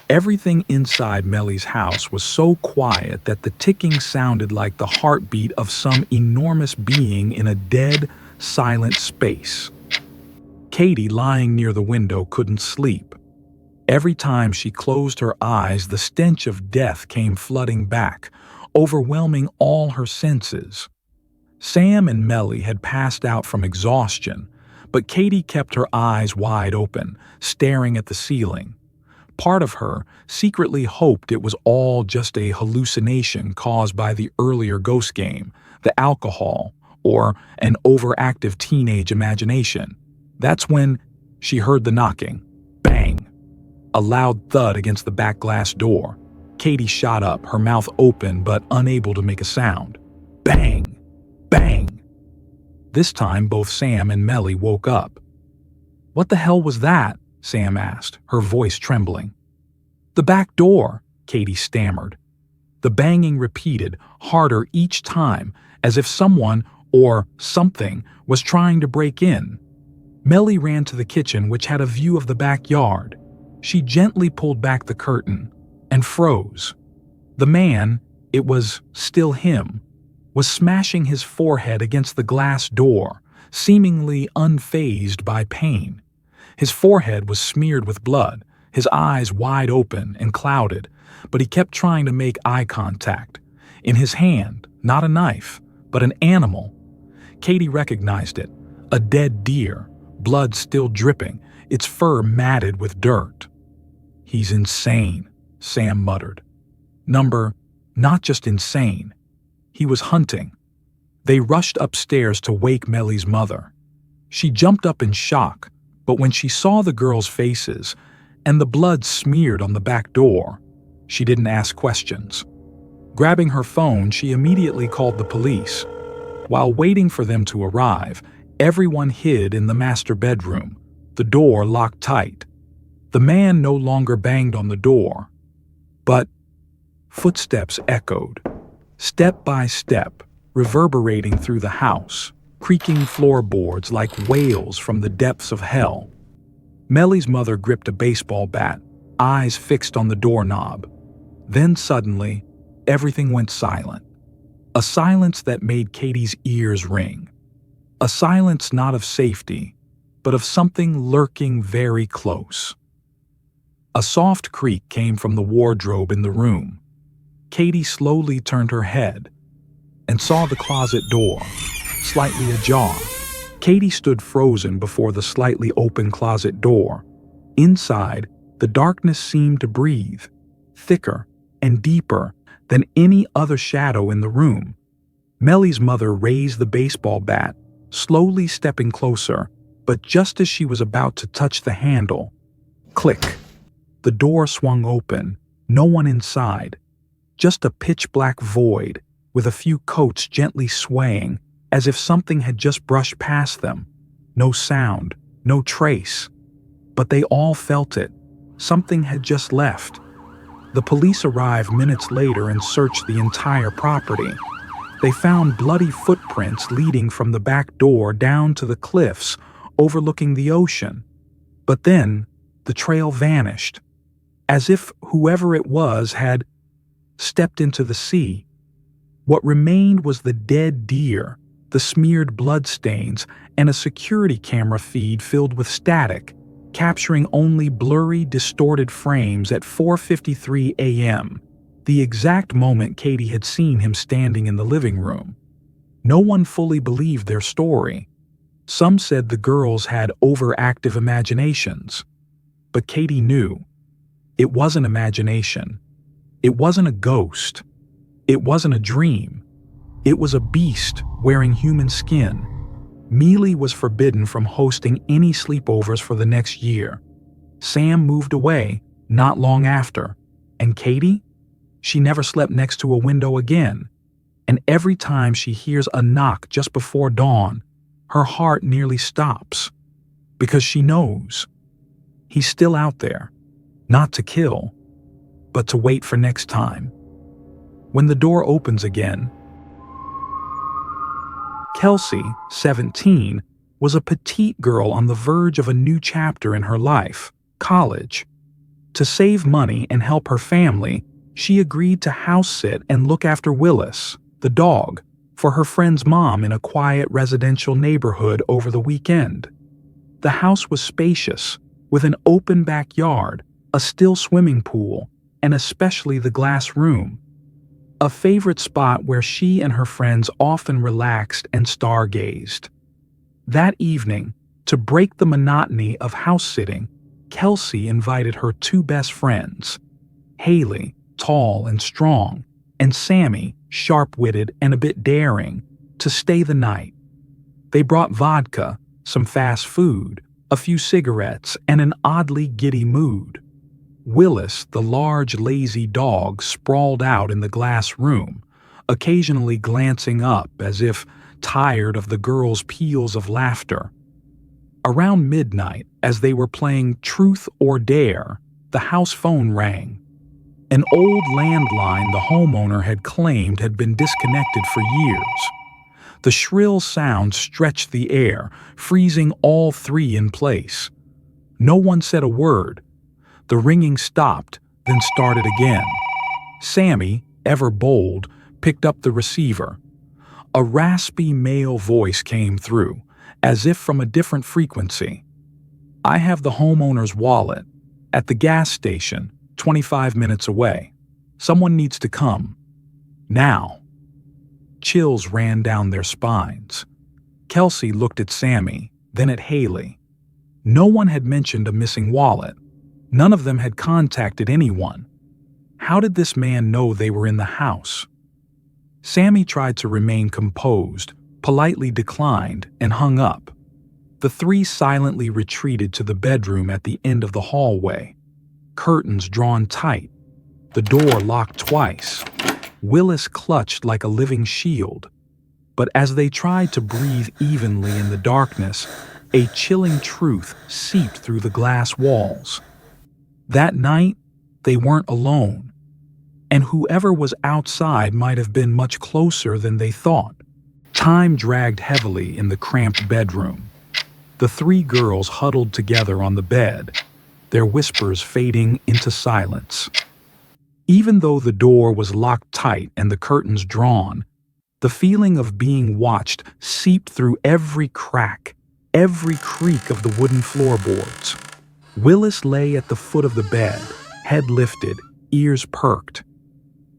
Everything inside Melly's house was so quiet that the ticking sounded like the heartbeat of some enormous being in a dead, silent space. Katie, lying near the window, couldn't sleep. Every time she closed her eyes, the stench of death came flooding back, overwhelming all her senses. Sam and Melly had passed out from exhaustion, but Katie kept her eyes wide open, staring at the ceiling. Part of her secretly hoped it was all just a hallucination caused by the earlier ghost game, the alcohol, or an overactive teenage imagination. That's when she heard the knocking. Bang! A loud thud against the back glass door. Katie shot up, her mouth open but unable to make a sound. Bang! Bang! This time, both Sam and Melly woke up. "What the hell was that?" Sam asked, her voice trembling. "The back door," Katie stammered. The banging repeated, harder each time, as if someone or something was trying to break in. Melly ran to the kitchen, which had a view of the backyard. She gently pulled back the curtain and froze. The man, it was still him, was smashing his forehead against the glass door, seemingly unfazed by pain. His forehead was smeared with blood, his eyes wide open and clouded, but he kept trying to make eye contact. In his hand, not a knife, but an animal. Katie recognized it, a dead deer, blood still dripping, its fur matted with dirt. "He's insane," Sam muttered. Not just insane. He was hunting. They rushed upstairs to wake Melly's mother. She jumped up in shock, but when she saw the girls' faces and the blood smeared on the back door, she didn't ask questions. Grabbing her phone, she immediately called the police. While waiting for them to arrive, everyone hid in the master bedroom, the door locked tight. The man no longer banged on the door, but footsteps echoed, step by step, reverberating through the house, creaking floorboards like wails from the depths of hell. Melly's mother gripped a baseball bat, eyes fixed on the doorknob. Then suddenly, everything went silent. A silence that made Katie's ears ring. A silence not of safety, but of something lurking very close. A soft creak came from the wardrobe in the room. Katie slowly turned her head and saw the closet door, slightly ajar. Katie stood frozen before the slightly open closet door. Inside, the darkness seemed to breathe, thicker and deeper than any other shadow in the room. Melly's mother raised the baseball bat, slowly stepping closer, but just as she was about to touch the handle, click. The door swung open, no one inside, just a pitch-black void with a few coats gently swaying as if something had just brushed past them. No sound, no trace. But they all felt it. Something had just left. The police arrived minutes later and searched the entire property. They found bloody footprints leading from the back door down to the cliffs overlooking the ocean. But then, the trail vanished, as if whoever it was had stepped into the sea. What remained was the dead deer, the smeared bloodstains, and a security camera feed filled with static, capturing only blurry, distorted frames at 4:53 a.m., the exact moment Katie had seen him standing in the living room. No one fully believed their story. Some said the girls had overactive imaginations. But Katie knew. It wasn't imagination. It wasn't a ghost. It wasn't a dream. It was a beast wearing human skin. Mealy was forbidden from hosting any sleepovers for the next year. Sam moved away not long after. And Katie? She never slept next to a window again. And every time she hears a knock just before dawn, her heart nearly stops. Because she knows. He's still out there. Not to kill, but to wait for next time. When the door opens again, Kelsey, 17, was a petite girl on the verge of a new chapter in her life, college. To save money and help her family, she agreed to house sit and look after Willis, the dog, for her friend's mom in a quiet residential neighborhood over the weekend. The house was spacious, with an open backyard, a still swimming pool, and especially the glass room, a favorite spot where she and her friends often relaxed and stargazed. That evening, to break the monotony of house-sitting, Kelsey invited her two best friends, Haley, tall and strong, and Sammy, sharp-witted and a bit daring, to stay the night. They brought vodka, some fast food, a few cigarettes, and an oddly giddy mood. Willis, the large, lazy dog, sprawled out in the glass room, occasionally glancing up as if tired of the girls' peals of laughter. Around midnight, as they were playing Truth or Dare, the house phone rang. An old landline the homeowner had claimed had been disconnected for years. The shrill sound stretched the air, freezing all three in place. No one said a word. The ringing stopped, then started again. Sammy, ever bold, picked up the receiver. A raspy male voice came through, as if from a different frequency. "I have the homeowner's wallet. At the gas station, 25 minutes away. Someone needs to come. Now." Chills ran down their spines. Kelsey looked at Sammy, then at Haley. No one had mentioned a missing wallet. None of them had contacted anyone. How did this man know they were in the house? Sammy tried to remain composed, politely declined, and hung up. The three silently retreated to the bedroom at the end of the hallway. Curtains drawn tight. The door locked twice. Willis clutched like a living shield. But as they tried to breathe evenly in the darkness, a chilling truth seeped through the glass walls. That night, they weren't alone. And whoever was outside might have been much closer than they thought. Time dragged heavily in the cramped bedroom. The three girls huddled together on the bed, their whispers fading into silence. Even though the door was locked tight and the curtains drawn, the feeling of being watched seeped through every crack, every creak of the wooden floorboards. Willis lay at the foot of the bed, head lifted, ears perked.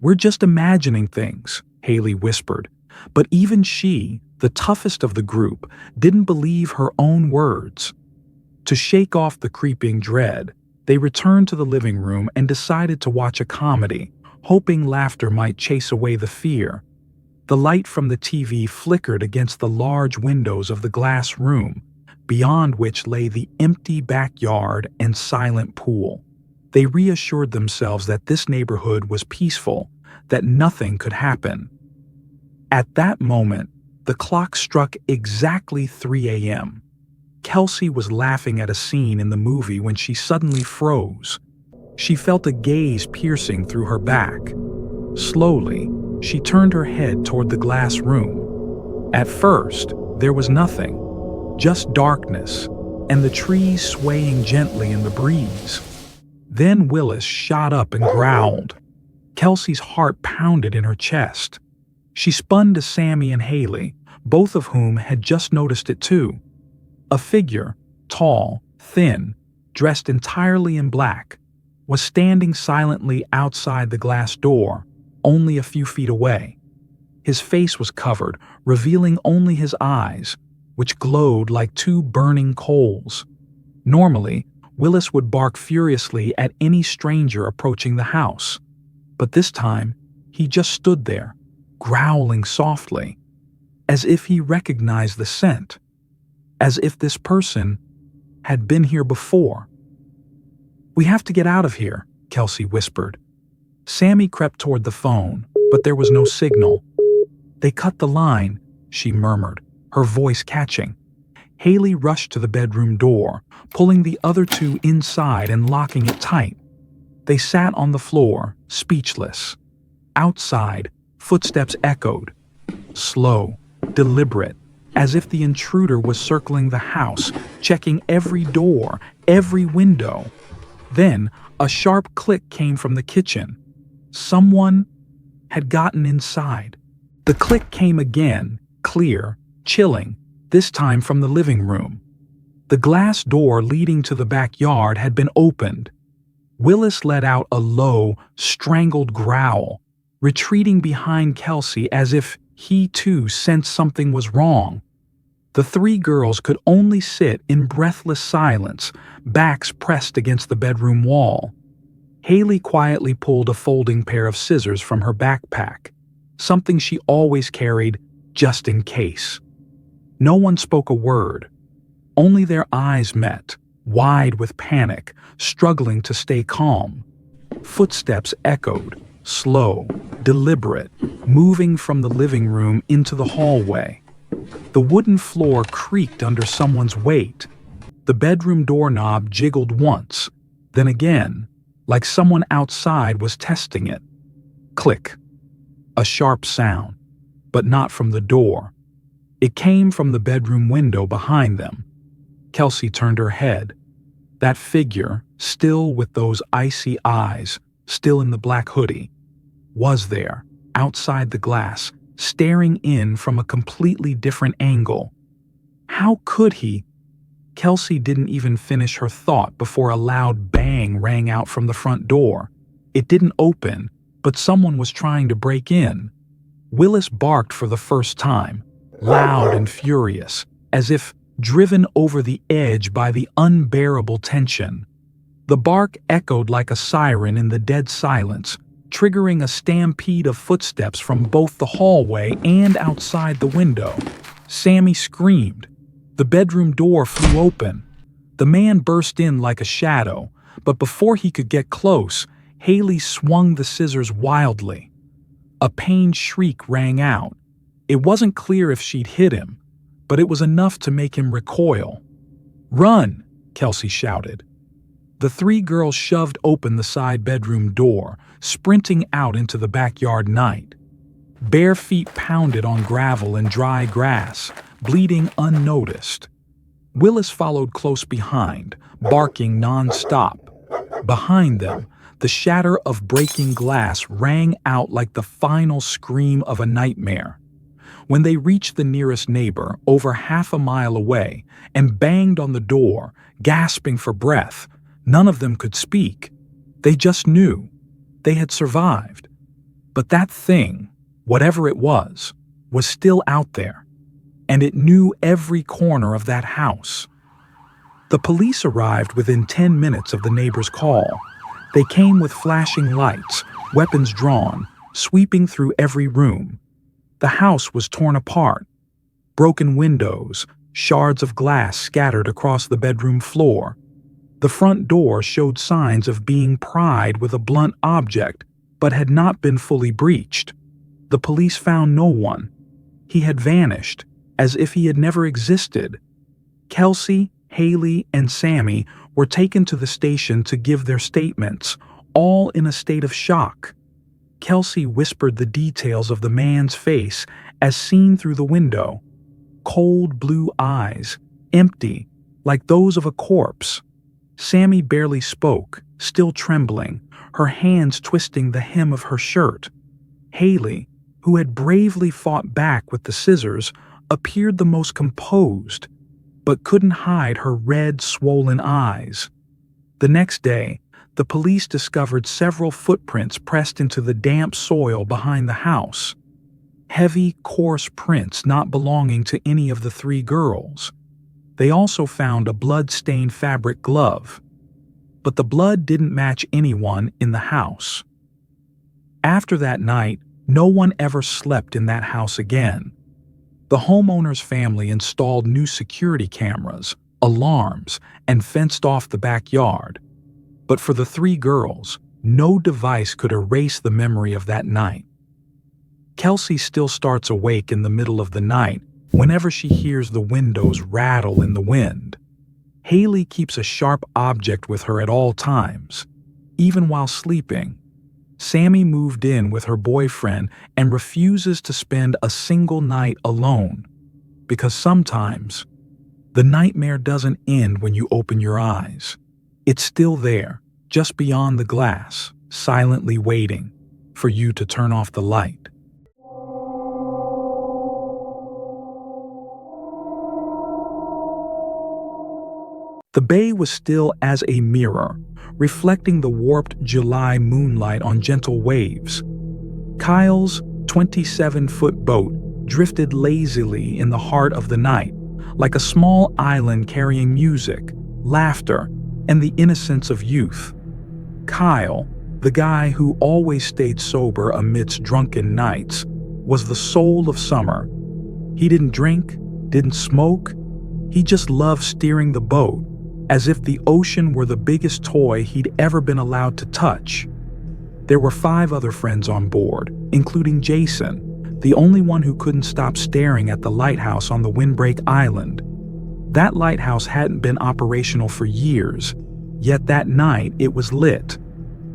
"We're just imagining things," Haley whispered, but even she, the toughest of the group, didn't believe her own words. To shake off the creeping dread, they returned to the living room and decided to watch a comedy, hoping laughter might chase away the fear. The light from the TV flickered against the large windows of the glass room, beyond which lay the empty backyard and silent pool. They reassured themselves that this neighborhood was peaceful, that nothing could happen. At that moment, the clock struck exactly 3 a.m. Kelsey was laughing at a scene in the movie when she suddenly froze. She felt a gaze piercing through her back. Slowly, she turned her head toward the glass room. At first, there was nothing, just darkness, and the trees swaying gently in the breeze. Then Willis shot up and growled. Kelsey's heart pounded in her chest. She spun to Sammy and Haley, both of whom had just noticed it too. A figure, tall, thin, dressed entirely in black, was standing silently outside the glass door, only a few feet away. His face was covered, revealing only his eyes, which glowed like two burning coals. Normally, Willis would bark furiously at any stranger approaching the house, but this time he just stood there, growling softly, as if he recognized the scent, as if this person had been here before. "We have to get out of here," Kelsey whispered. Sammy crept toward the phone, but there was no signal. "They cut the line," she murmured, her voice catching. Haley rushed to the bedroom door, pulling the other two inside and locking it tight. They sat on the floor, speechless. Outside, footsteps echoed, slow, deliberate, as if the intruder was circling the house, checking every door, every window. Then, a sharp click came from the kitchen. Someone had gotten inside. The click came again, clear, chilling, this time from the living room. The glass door leading to the backyard had been opened. Willis let out a low, strangled growl, retreating behind Kelsey as if he too sensed something was wrong. The three girls could only sit in breathless silence, backs pressed against the bedroom wall. Haley quietly pulled a folding pair of scissors from her backpack, something she always carried just in case. No one spoke a word. Only their eyes met, wide with panic, struggling to stay calm. Footsteps echoed, slow, deliberate, moving from the living room into the hallway. The wooden floor creaked under someone's weight. The bedroom doorknob jiggled once, then again, like someone outside was testing it. Click. A sharp sound, but not from the door. It came from the bedroom window behind them. Kelsey turned her head. That figure, still with those icy eyes, still in the black hoodie, was there, outside the glass, staring in from a completely different angle. How could he? Kelsey didn't even finish her thought before a loud bang rang out from the front door. It didn't open, but someone was trying to break in. Willis barked for the first time, loud and furious, as if driven over the edge by the unbearable tension. The bark echoed like a siren in the dead silence, triggering a stampede of footsteps from both the hallway and outside the window. Sammy screamed. The bedroom door flew open. The man burst in like a shadow, but before he could get close, Haley swung the scissors wildly. A pained shriek rang out. It wasn't clear if she'd hit him, but it was enough to make him recoil. "Run!" Kelsey shouted. The three girls shoved open the side bedroom door, sprinting out into the backyard night. Bare feet pounded on gravel and dry grass, bleeding unnoticed. Willis followed close behind, barking non-stop. Behind them, the shatter of breaking glass rang out like the final scream of a nightmare. When they reached the nearest neighbor, over half a mile away, and banged on the door, gasping for breath, none of them could speak. They just knew. They had survived. But that thing, whatever it was still out there, and it knew every corner of that house. The police arrived within 10 minutes of the neighbor's call. They came with flashing lights, weapons drawn, sweeping through every room. The house was torn apart. Broken windows, shards of glass scattered across the bedroom floor. The front door showed signs of being pried with a blunt object, but had not been fully breached. The police found no one. He had vanished, as if he had never existed. Kelsey, Haley, and Sammy were taken to the station to give their statements, all in a state of shock. Kelsey whispered the details of the man's face as seen through the window. Cold blue eyes, empty, like those of a corpse. Sammy barely spoke, still trembling, her hands twisting the hem of her shirt. Haley, who had bravely fought back with the scissors, appeared the most composed, but couldn't hide her red, swollen eyes. The next day, the police discovered several footprints pressed into the damp soil behind the house. Heavy, coarse prints not belonging to any of the three girls. They also found a blood-stained fabric glove, but the blood didn't match anyone in the house. After that night, no one ever slept in that house again. The homeowner's family installed new security cameras, alarms, and fenced off the backyard. But for the three girls, no device could erase the memory of that night. Kelsey still starts awake in the middle of the night whenever she hears the windows rattle in the wind. Haley keeps a sharp object with her at all times, even while sleeping. Sammy moved in with her boyfriend and refuses to spend a single night alone, because sometimes the nightmare doesn't end when you open your eyes. It's still there, just beyond the glass, silently waiting for you to turn off the light. The bay was still as a mirror, reflecting the warped July moonlight on gentle waves. Kyle's 27-foot boat drifted lazily in the heart of the night, like a small island carrying music, laughter, and the innocence of youth. Kyle, the guy who always stayed sober amidst drunken nights, was the soul of summer. He didn't drink, didn't smoke. He just loved steering the boat, as if the ocean were the biggest toy he'd ever been allowed to touch. There were 5 other friends on board, including Jason, the only one who couldn't stop staring at the lighthouse on the windbreak island. That lighthouse hadn't been operational for years, yet that night it was lit.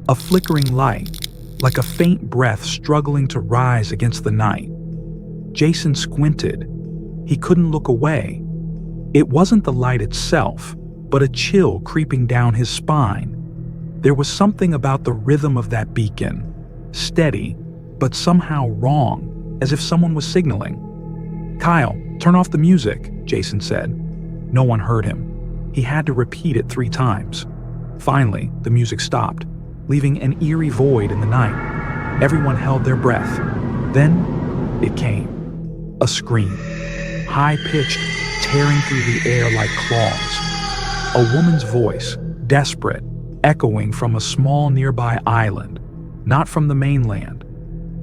A flickering light, like a faint breath struggling to rise against the night. Jason squinted. He couldn't look away. It wasn't the light itself, but a chill creeping down his spine. There was something about the rhythm of that beacon, steady, but somehow wrong, as if someone was signaling. "Kyle, turn off the music," Jason said. No one heard him. He had to repeat it 3 times. Finally, the music stopped, leaving an eerie void in the night. Everyone held their breath. Then, it came. A scream, high-pitched, tearing through the air like claws. A woman's voice, desperate, echoing from a small nearby island, not from the mainland,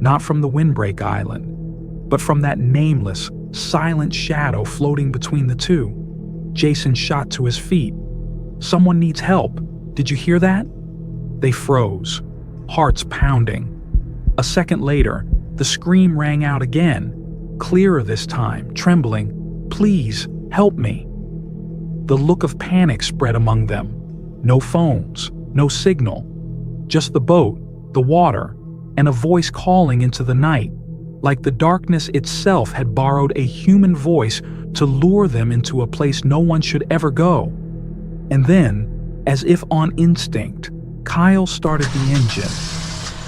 not from the windbreak island, but from that nameless, silent shadow floating between the two. Jason shot to his feet. "Someone needs help. Did you hear that?" They froze, hearts pounding. A second later, the scream rang out again, clearer this time, trembling. "Please, help me." The look of panic spread among them. No phones, no signal. Just the boat, the water, and a voice calling into the night, like the darkness itself had borrowed a human voice to lure them into a place no one should ever go. And then, as if on instinct, Kyle started the engine.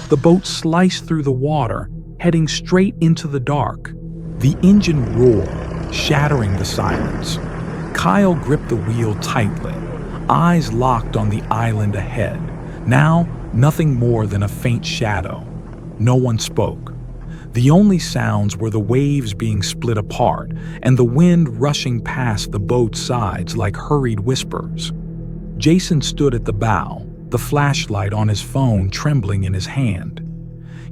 The boat sliced through the water, heading straight into the dark. The engine roared, shattering the silence. Kyle gripped the wheel tightly, eyes locked on the island ahead. Now, nothing more than a faint shadow. No one spoke. The only sounds were the waves being split apart and the wind rushing past the boat's sides like hurried whispers. Jason stood at the bow, the flashlight on his phone trembling in his hand.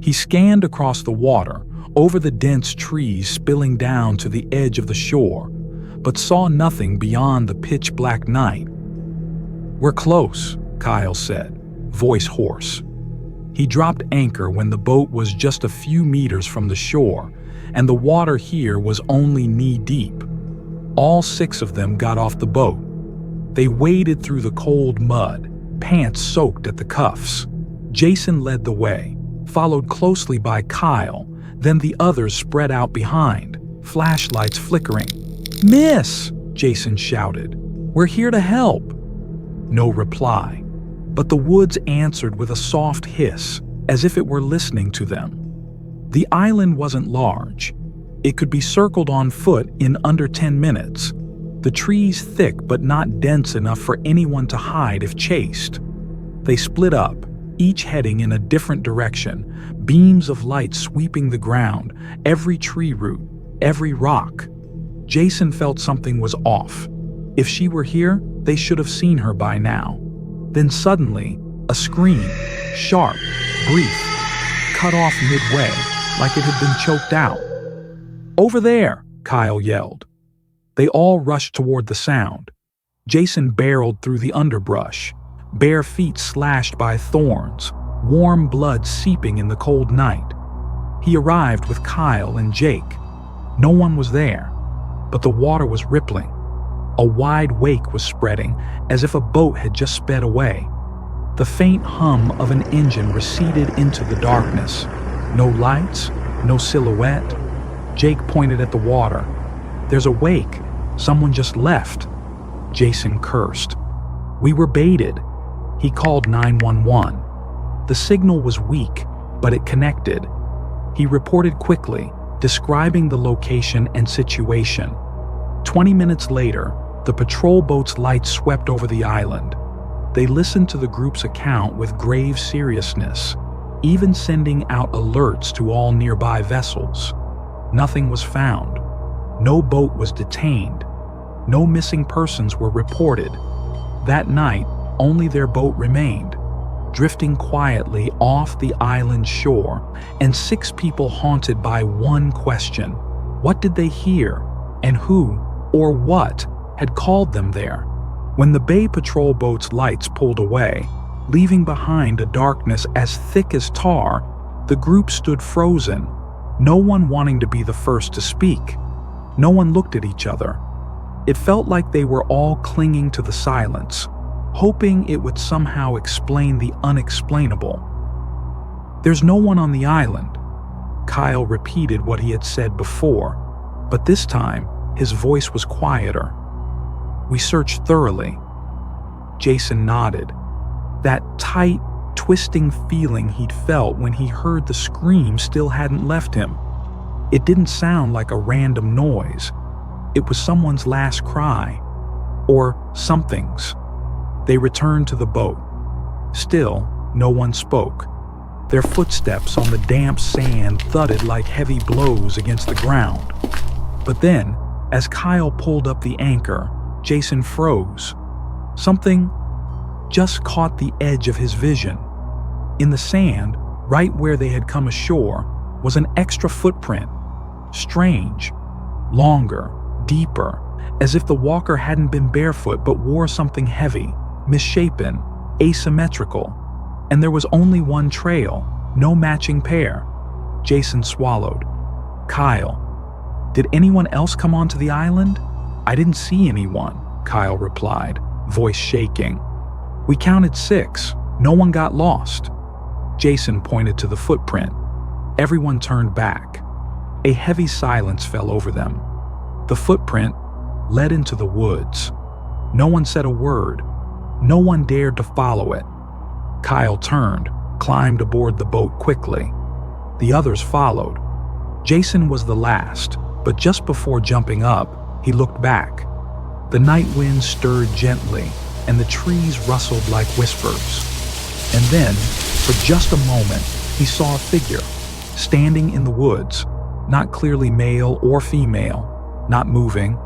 He scanned across the water, over the dense trees spilling down to the edge of the shore, but saw nothing beyond the pitch-black night. "We're close," Kyle said, voice hoarse. He dropped anchor when the boat was just a few meters from the shore, and the water here was only knee-deep. All 6 of them got off the boat. They waded through the cold mud, pants soaked at the cuffs. Jason led the way, followed closely by Kyle, then the others spread out behind, flashlights flickering. "Miss!" Jason shouted. "We're here to help!" No reply, but the woods answered with a soft hiss, as if it were listening to them. The island wasn't large. It could be circled on foot in under 10 minutes. The trees thick but not dense enough for anyone to hide if chased. They split up, each heading in a different direction, beams of light sweeping the ground, every tree root, every rock. Jason felt something was off. If she were here, they should have seen her by now. Then suddenly, a scream, sharp, brief, cut off midway, like it had been choked out. "Over there!" Kyle yelled. They all rushed toward the sound. Jason barreled through the underbrush, bare feet slashed by thorns, warm blood seeping in the cold night. He arrived with Kyle and Jake. No one was there, but the water was rippling. A wide wake was spreading, as if a boat had just sped away. The faint hum of an engine receded into the darkness. No lights, no silhouette. Jake pointed at the water. "There's a wake. Someone just left." Jason cursed. "We were baited." He called 911. The signal was weak, but it connected. He reported quickly, describing the location and situation. 20 minutes later, the patrol boat's lights swept over the island. They listened to the group's account with grave seriousness, even sending out alerts to all nearby vessels. Nothing was found. No boat was detained. No missing persons were reported. That night, only their boat remained, drifting quietly off the island shore, and 6 people haunted by one question. What did they hear, and who or what had called them there? When the Bay Patrol boat's lights pulled away, leaving behind a darkness as thick as tar, the group stood frozen, no one wanting to be the first to speak. No one looked at each other. It felt like they were all clinging to the silence, hoping it would somehow explain the unexplainable. "There's no one on the island." Kyle repeated what he had said before, but this time his voice was quieter. "We searched thoroughly." Jason nodded. That tight, twisting feeling he'd felt when he heard the scream still hadn't left him. It didn't sound like a random noise. It was someone's last cry, or something's. They returned to the boat. Still, no one spoke. Their footsteps on the damp sand thudded like heavy blows against the ground. But then, as Kyle pulled up the anchor, Jason froze. Something just caught the edge of his vision. In the sand, right where they had come ashore, was an extra footprint. Strange, longer, deeper, as if the walker hadn't been barefoot but wore something heavy, misshapen, asymmetrical. And there was only one trail, no matching pair. Jason swallowed. "Kyle, did anyone else come onto the island?" "I didn't see anyone," Kyle replied, voice shaking. "We counted 6. No one got lost." Jason pointed to the footprint. Everyone turned back. A heavy silence fell over them. The footprint led into the woods. No one said a word. No one dared to follow it. Kyle turned, climbed aboard the boat quickly. The others followed. Jason was the last, but just before jumping up, he looked back. The night wind stirred gently, and the trees rustled like whispers. And then, for just a moment, he saw a figure, standing in the woods, not clearly male or female, not moving,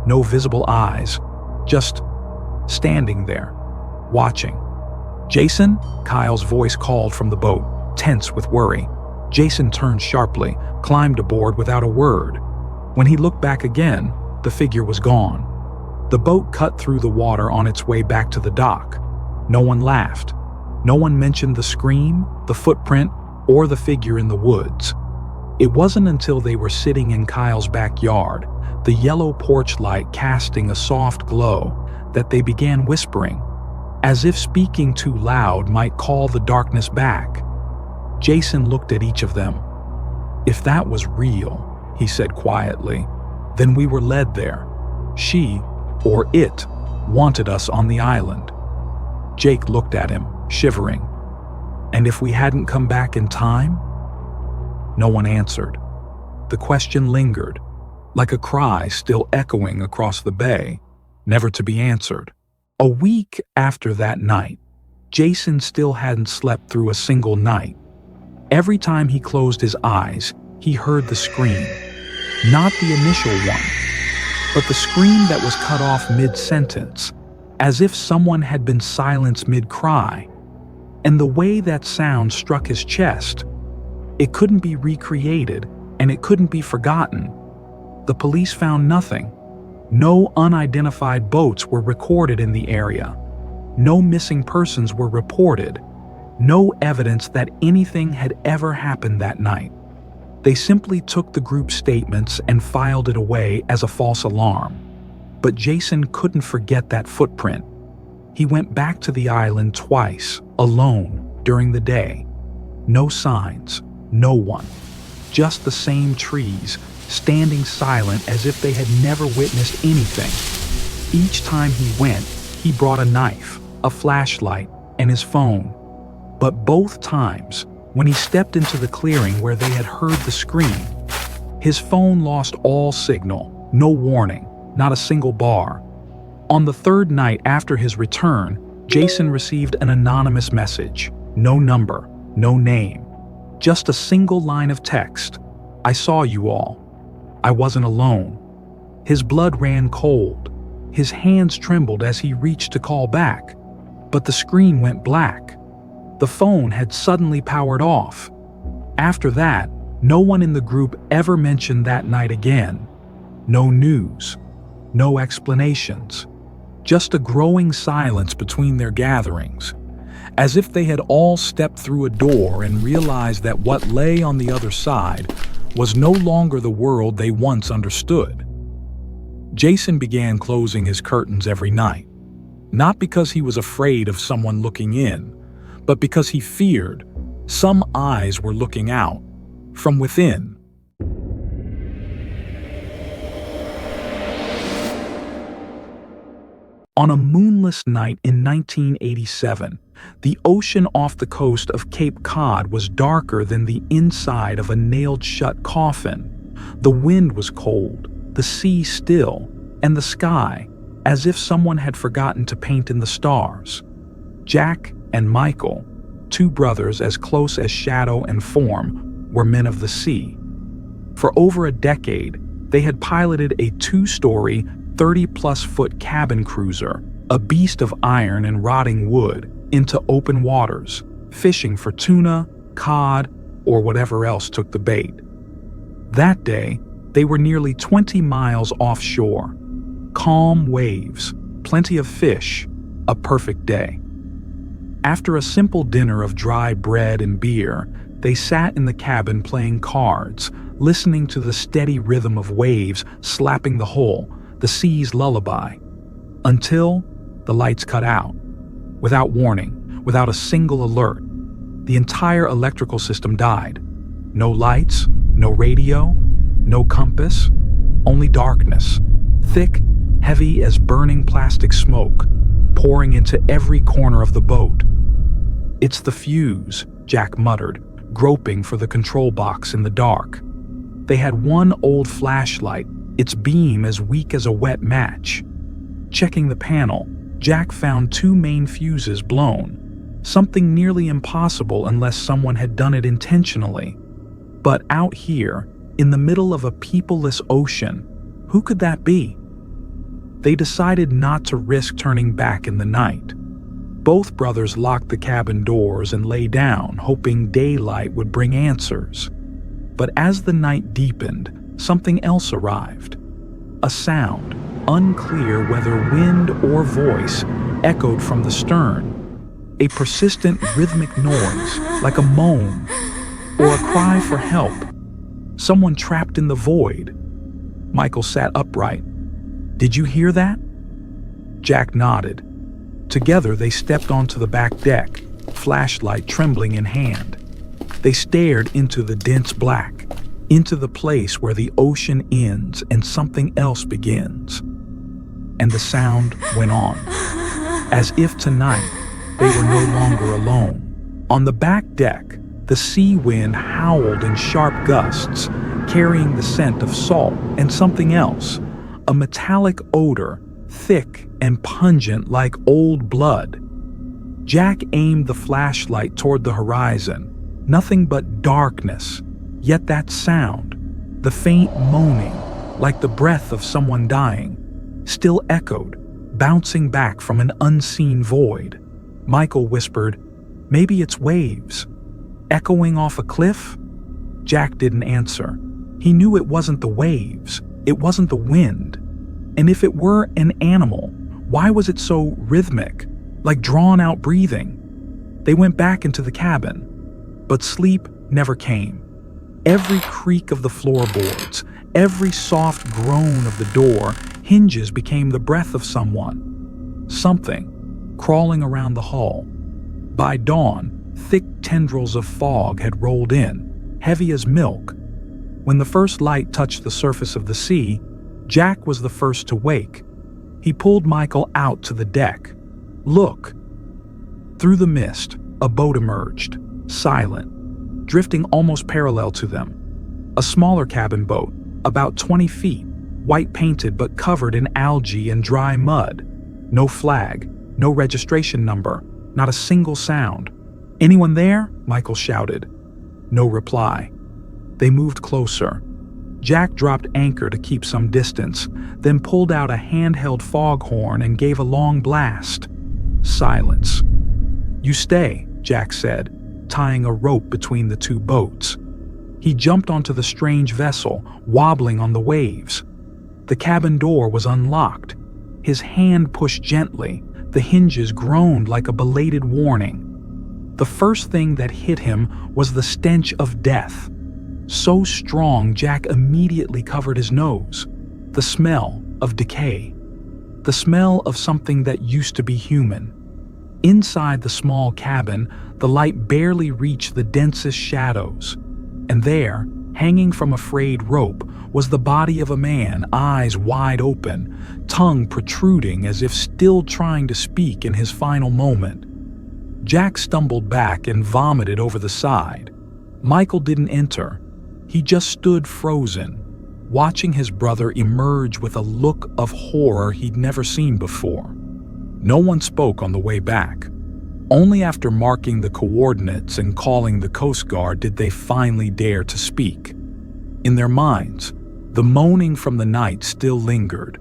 no visible eyes, just standing there, watching. "Jason?" Kyle's voice called from the boat, tense with worry. Jason turned sharply, climbed aboard without a word. When he looked back again, the figure was gone. The boat cut through the water on its way back to the dock. No one laughed. No one mentioned the scream, the footprint, or the figure in the woods. It wasn't until they were sitting in Kyle's backyard, the yellow porch light casting a soft glow, that they began whispering, as if speaking too loud might call the darkness back. Jason looked at each of them. "If that was real," he said quietly, "then we were led there. She, or it, wanted us on the island." Jake looked at him, shivering. "And if we hadn't come back in time?" No one answered. The question lingered, like a cry still echoing across the bay, never to be answered. A week after that night, Jason still hadn't slept through a single night. Every time he closed his eyes, he heard the scream. Not the initial one, but the scream that was cut off mid-sentence, as if someone had been silenced mid-cry. And the way that sound struck his chest, it couldn't be recreated, and it couldn't be forgotten. The police found nothing. No unidentified boats were recorded in the area. No missing persons were reported. No evidence that anything had ever happened that night. They simply took the group's statements and filed it away as a false alarm. But Jason couldn't forget that footprint. He went back to the island twice, alone, during the day. No signs, no one. Just the same trees, standing silent as if they had never witnessed anything. Each time he went, he brought a knife, a flashlight, and his phone. But both times, when he stepped into the clearing where they had heard the scream, his phone lost all signal, no warning, not a single bar. On the third night after his return, Jason received an anonymous message. No number, no name. Just a single line of text. "I saw you all. I wasn't alone." His blood ran cold. His hands trembled as he reached to call back. But the screen went black. The phone had suddenly powered off. After that, no one in the group ever mentioned that night again. No news. No explanations. just a growing silence between their gatherings, as if they had all stepped through a door and realized that what lay on the other side was no longer the world they once understood. Jason began closing his curtains every night, not because he was afraid of someone looking in, but because he feared some eyes were looking out from within. On a moonless night in 1987, the ocean off the coast of Cape Cod was darker than the inside of a nailed-shut coffin. The wind was cold, the sea still, and the sky as if someone had forgotten to paint in the stars. Jack and Michael, two brothers as close as shadow and form, were men of the sea. For over a decade, they had piloted a 2-story, 30-plus-foot cabin cruiser, a beast of iron and rotting wood, into open waters, fishing for tuna, cod, or whatever else took the bait. That day, they were nearly 20 miles offshore. Calm waves, plenty of fish, a perfect day. After a simple dinner of dry bread and beer, they sat in the cabin playing cards, listening to the steady rhythm of waves slapping the hull, the sea's lullaby, until the lights cut out. Without warning, without a single alert, the entire electrical system died. No lights, no radio, no compass, only darkness, thick, heavy as burning plastic smoke, pouring into every corner of the boat. "It's the fuse," Jack muttered, groping for the control box in the dark. They had one old flashlight, its beam as weak as a wet match. Checking the panel, Jack found 2 main fuses blown, something nearly impossible unless someone had done it intentionally. But out here, in the middle of a peopleless ocean, who could that be? They decided not to risk turning back in the night. Both brothers locked the cabin doors and lay down, hoping daylight would bring answers. But as the night deepened, something else arrived. A sound, unclear whether wind or voice, echoed from the stern. A persistent rhythmic noise, like a moan, or a cry for help. Someone trapped in the void. Michael sat upright. "Did you hear that?" Jack nodded. Together they stepped onto the back deck, flashlight trembling in hand. They stared into the dense black, into the place where the ocean ends and something else begins. And the sound went on, as if tonight they were no longer alone. On the back deck, the sea wind howled in sharp gusts, carrying the scent of salt and something else, a metallic odor, thick and pungent like old blood. Jack aimed the flashlight toward the horizon, nothing but darkness, yet that sound, the faint moaning, like the breath of someone dying, still echoed, bouncing back from an unseen void. Michael whispered, "Maybe it's waves." Echoing off a cliff? Jack didn't answer. He knew it wasn't the waves, it wasn't the wind. And if it were an animal, why was it so rhythmic, like drawn-out breathing? They went back into the cabin, but sleep never came. Every creak of the floorboards, every soft groan of the door, hinges became the breath of someone. Something crawling around the hull. By dawn, thick tendrils of fog had rolled in, heavy as milk. When the first light touched the surface of the sea, Jack was the first to wake. He pulled Michael out to the deck. "Look!" Through the mist, a boat emerged, silent, drifting almost parallel to them. A smaller cabin boat, about 20 feet, white-painted but covered in algae and dry mud. No flag, no registration number, not a single sound. "Anyone there?" Michael shouted. No reply. They moved closer. Jack dropped anchor to keep some distance, then pulled out a handheld foghorn and gave a long blast. Silence. "You stay," Jack said, tying a rope between the 2 boats. He jumped onto the strange vessel, wobbling on the waves. The cabin door was unlocked. His hand pushed gently. The hinges groaned like a belated warning. The first thing that hit him was the stench of death. So strong, Jack immediately covered his nose. The smell of decay. The smell of something that used to be human. Inside the small cabin, the light barely reached the densest shadows. And there, hanging from a frayed rope, was the body of a man, eyes wide open, tongue protruding as if still trying to speak in his final moment. Jack stumbled back and vomited over the side. Michael didn't enter. He just stood frozen, watching his brother emerge with a look of horror he'd never seen before. No one spoke on the way back. Only after marking the coordinates and calling the Coast Guard did they finally dare to speak. In their minds, the moaning from the night still lingered,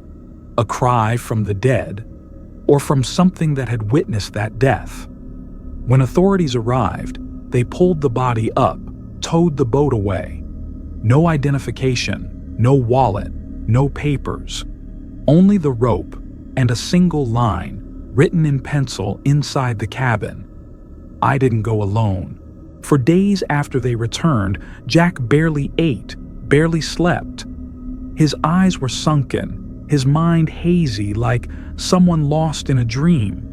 a cry from the dead, or from something that had witnessed that death. When authorities arrived, they pulled the body up, towed the boat away. No identification, no wallet, no papers, only the rope and a single line written in pencil inside the cabin. I didn't go alone. For days after they returned, Jack barely ate, barely slept. His eyes were sunken, his mind hazy like someone lost in a dream.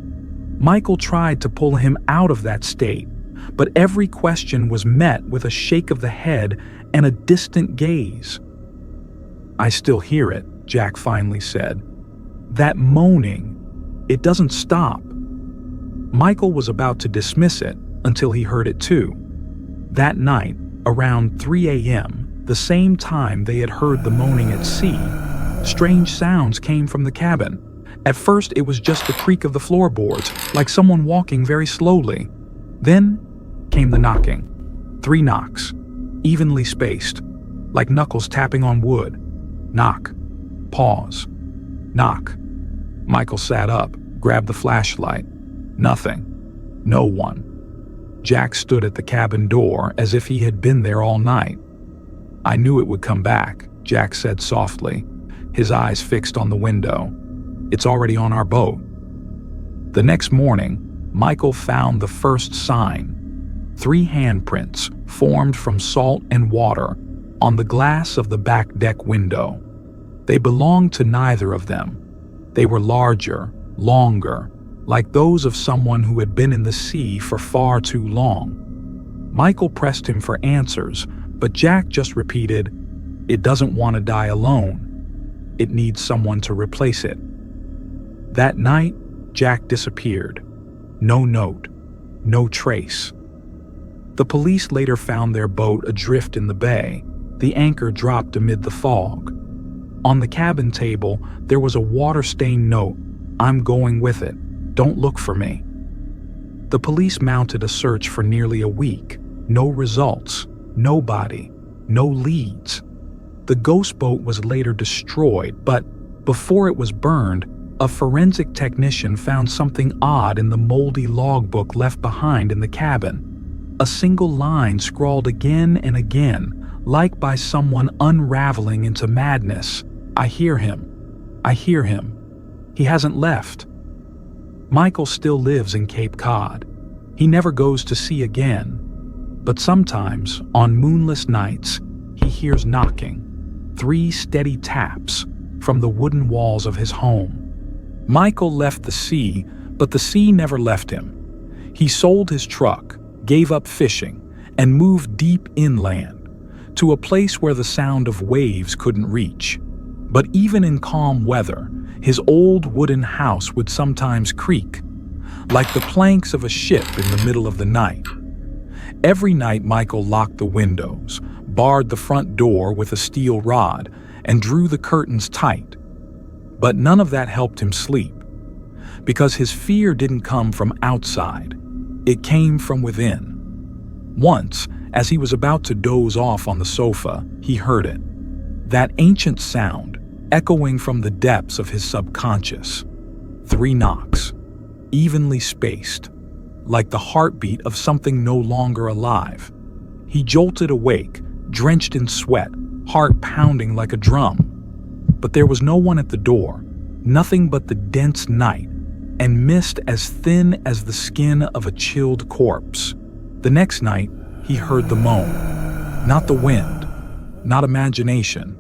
Michael tried to pull him out of that state, but every question was met with a shake of the head and a distant gaze. "I still hear it," Jack finally said. "That moaning, it doesn't stop." Michael was about to dismiss it until he heard it too. That night, around 3 a.m., the same time they had heard the moaning at sea, strange sounds came from the cabin. At first, it was just the creak of the floorboards, like someone walking very slowly. Then came the knocking. 3 knocks, evenly spaced, like knuckles tapping on wood. Knock. Pause. Knock. Michael sat up, grabbed the flashlight. Nothing. No one. Jack stood at the cabin door as if he had been there all night. "I knew it would come back," Jack said softly, his eyes fixed on the window. "It's already on our boat." The next morning, Michael found the first sign. 3 handprints formed from salt and water on the glass of the back deck window. They belonged to neither of them. They were larger, longer, like those of someone who had been in the sea for far too long. Michael pressed him for answers, but Jack just repeated, "It doesn't want to die alone. It needs someone to replace it." That night, Jack disappeared. No note, no trace. The police later found their boat adrift in the bay, the anchor dropped amid the fog. On the cabin table, there was a water-stained note, "I'm going with it. Don't look for me." The police mounted a search for nearly a week. No results, nobody, no leads. The ghost boat was later destroyed, but before it was burned, a forensic technician found something odd in the moldy logbook left behind in the cabin. A single line scrawled again and again, like by someone unraveling into madness. "I hear him. I hear him. He hasn't left." Michael still lives in Cape Cod. He never goes to sea again. But sometimes, on moonless nights, he hears knocking, 3 steady taps from the wooden walls of his home. Michael left the sea, but the sea never left him. He sold his truck, gave up fishing, and moved deep inland, to a place where the sound of waves couldn't reach. But even in calm weather, his old wooden house would sometimes creak, like the planks of a ship in the middle of the night. Every night Michael locked the windows, barred the front door with a steel rod, and drew the curtains tight. But none of that helped him sleep, because his fear didn't come from outside. It came from within. Once, as he was about to doze off on the sofa, he heard it. That ancient sound, echoing from the depths of his subconscious. 3 knocks, evenly spaced, like the heartbeat of something no longer alive. He jolted awake, drenched in sweat, heart pounding like a drum. But there was no one at the door, Nothing but the dense night and mist as thin as the skin of a chilled corpse. The next night, he heard the moan. Not the wind, not imagination,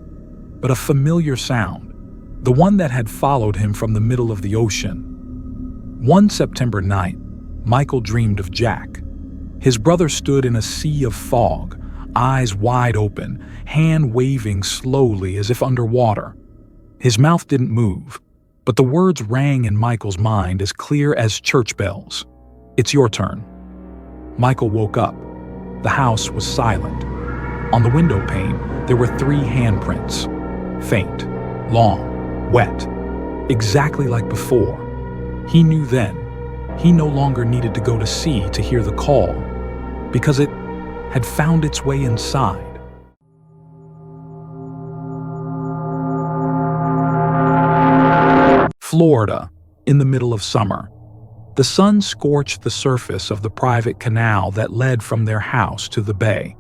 but a familiar sound, the one that had followed him from the middle of the ocean. One September night, Michael dreamed of Jack. His brother stood in a sea of fog, eyes wide open, hand waving slowly as if underwater. His mouth didn't move, but the words rang in Michael's mind as clear as church bells. "It's your turn." Michael woke up. The house was silent. On the window pane, there were 3 handprints. Faint, long, wet, exactly like before. He knew then, he no longer needed to go to sea to hear the call, because it had found its way inside. Florida, in the middle of summer. The sun scorched the surface of the private canal that led from their house to the bay.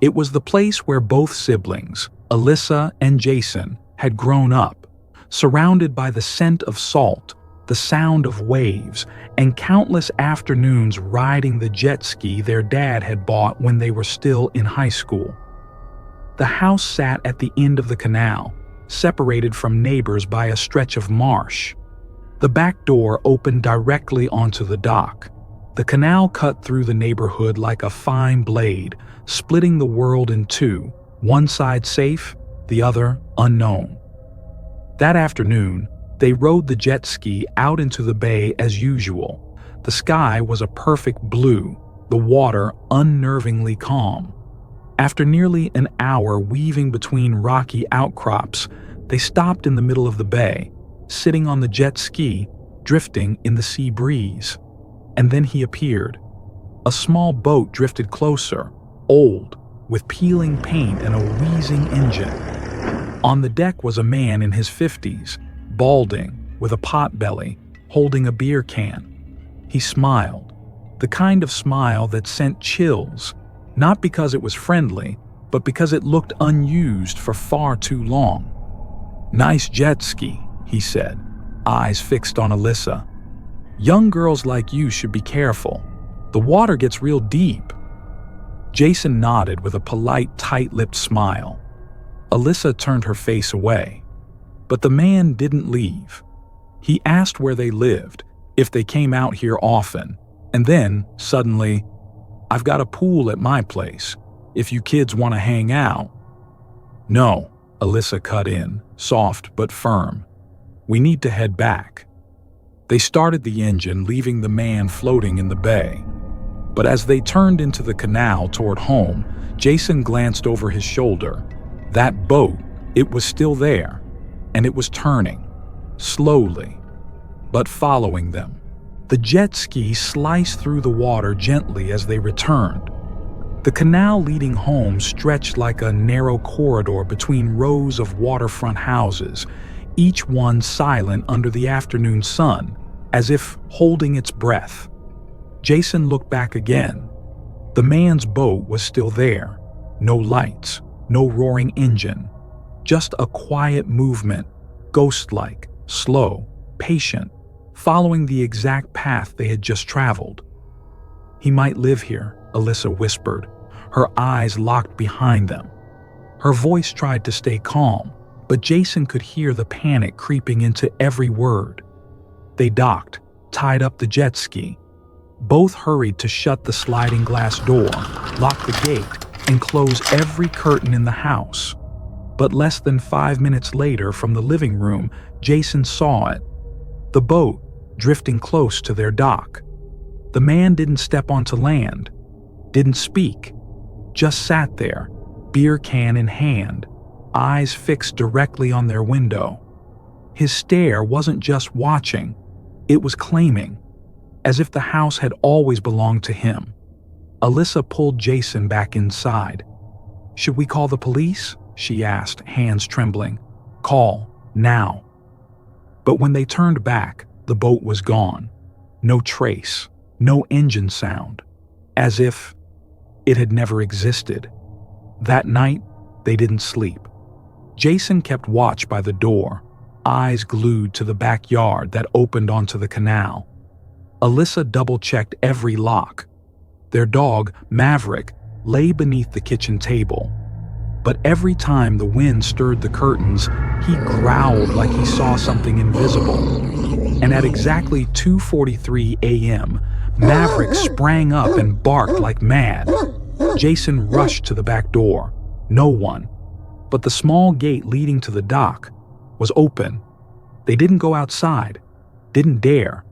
It was the place where both siblings, Alyssa and Jason, had grown up, surrounded by the scent of salt, the sound of waves, and countless afternoons riding the jet ski their dad had bought when they were still in high school. The house sat at the end of the canal, separated from neighbors by a stretch of marsh. The back door opened directly onto the dock. The canal cut through the neighborhood like a fine blade, splitting the world in two, one side safe, the other unknown. That afternoon, they rode the jet ski out into the bay as usual. The sky was a perfect blue, the water unnervingly calm. After nearly an hour weaving between rocky outcrops, they stopped in the middle of the bay, sitting on the jet ski, drifting in the sea breeze. And then he appeared. A small boat drifted closer, old, with peeling paint and a wheezing engine. On the deck was a man in his 50s, balding, with a pot belly, holding a beer can. He smiled, the kind of smile that sent chills, not because it was friendly, but because it looked unused for far too long. "Nice jet ski," he said, eyes fixed on Alyssa. "Young girls like you should be careful. The water gets real deep." Jason nodded with a polite, tight-lipped smile. Alyssa turned her face away. But the man didn't leave. He asked where they lived, if they came out here often, and then, suddenly, "I've got a pool at my place, if you kids want to hang out." "No," Alyssa cut in, soft but firm. "We need to head back." They started the engine, leaving the man floating in the bay. But as they turned into the canal toward home, Jason glanced over his shoulder. That boat, it was still there, and it was turning, slowly, but following them. The jet ski sliced through the water gently as they returned. The canal leading home stretched like a narrow corridor between rows of waterfront houses, each one silent under the afternoon sun, as if holding its breath. Jason looked back again. The man's boat was still there. No lights, no roaring engine. Just a quiet movement, ghost-like, slow, patient, following the exact path they had just traveled. "He might live here," Alyssa whispered, her eyes locked behind them. Her voice tried to stay calm, but Jason could hear the panic creeping into every word. They docked, tied up the jet ski. Both hurried to shut the sliding glass door, lock the gate, and close every curtain in the house. But less than 5 minutes later, from the living room, Jason saw it. The boat, drifting close to their dock. The man didn't step onto land, didn't speak, just sat there, beer can in hand, eyes fixed directly on their window. His stare wasn't just watching, it was claiming, as if the house had always belonged to him. Alyssa pulled Jason back inside. "Should we call the police?" she asked, hands trembling. "Call, now." But when they turned back, the boat was gone. No trace, no engine sound, as if it had never existed. That night, they didn't sleep. Jason kept watch by the door, eyes glued to the backyard that opened onto the canal. Alyssa double-checked every lock. Their dog, Maverick, lay beneath the kitchen table. But every time the wind stirred the curtains, he growled like he saw something invisible. And at exactly 2:43 a.m., Maverick sprang up and barked like mad. Jason rushed to the back door. No one. But the small gate leading to the dock was open. They didn't go outside. Didn't dare.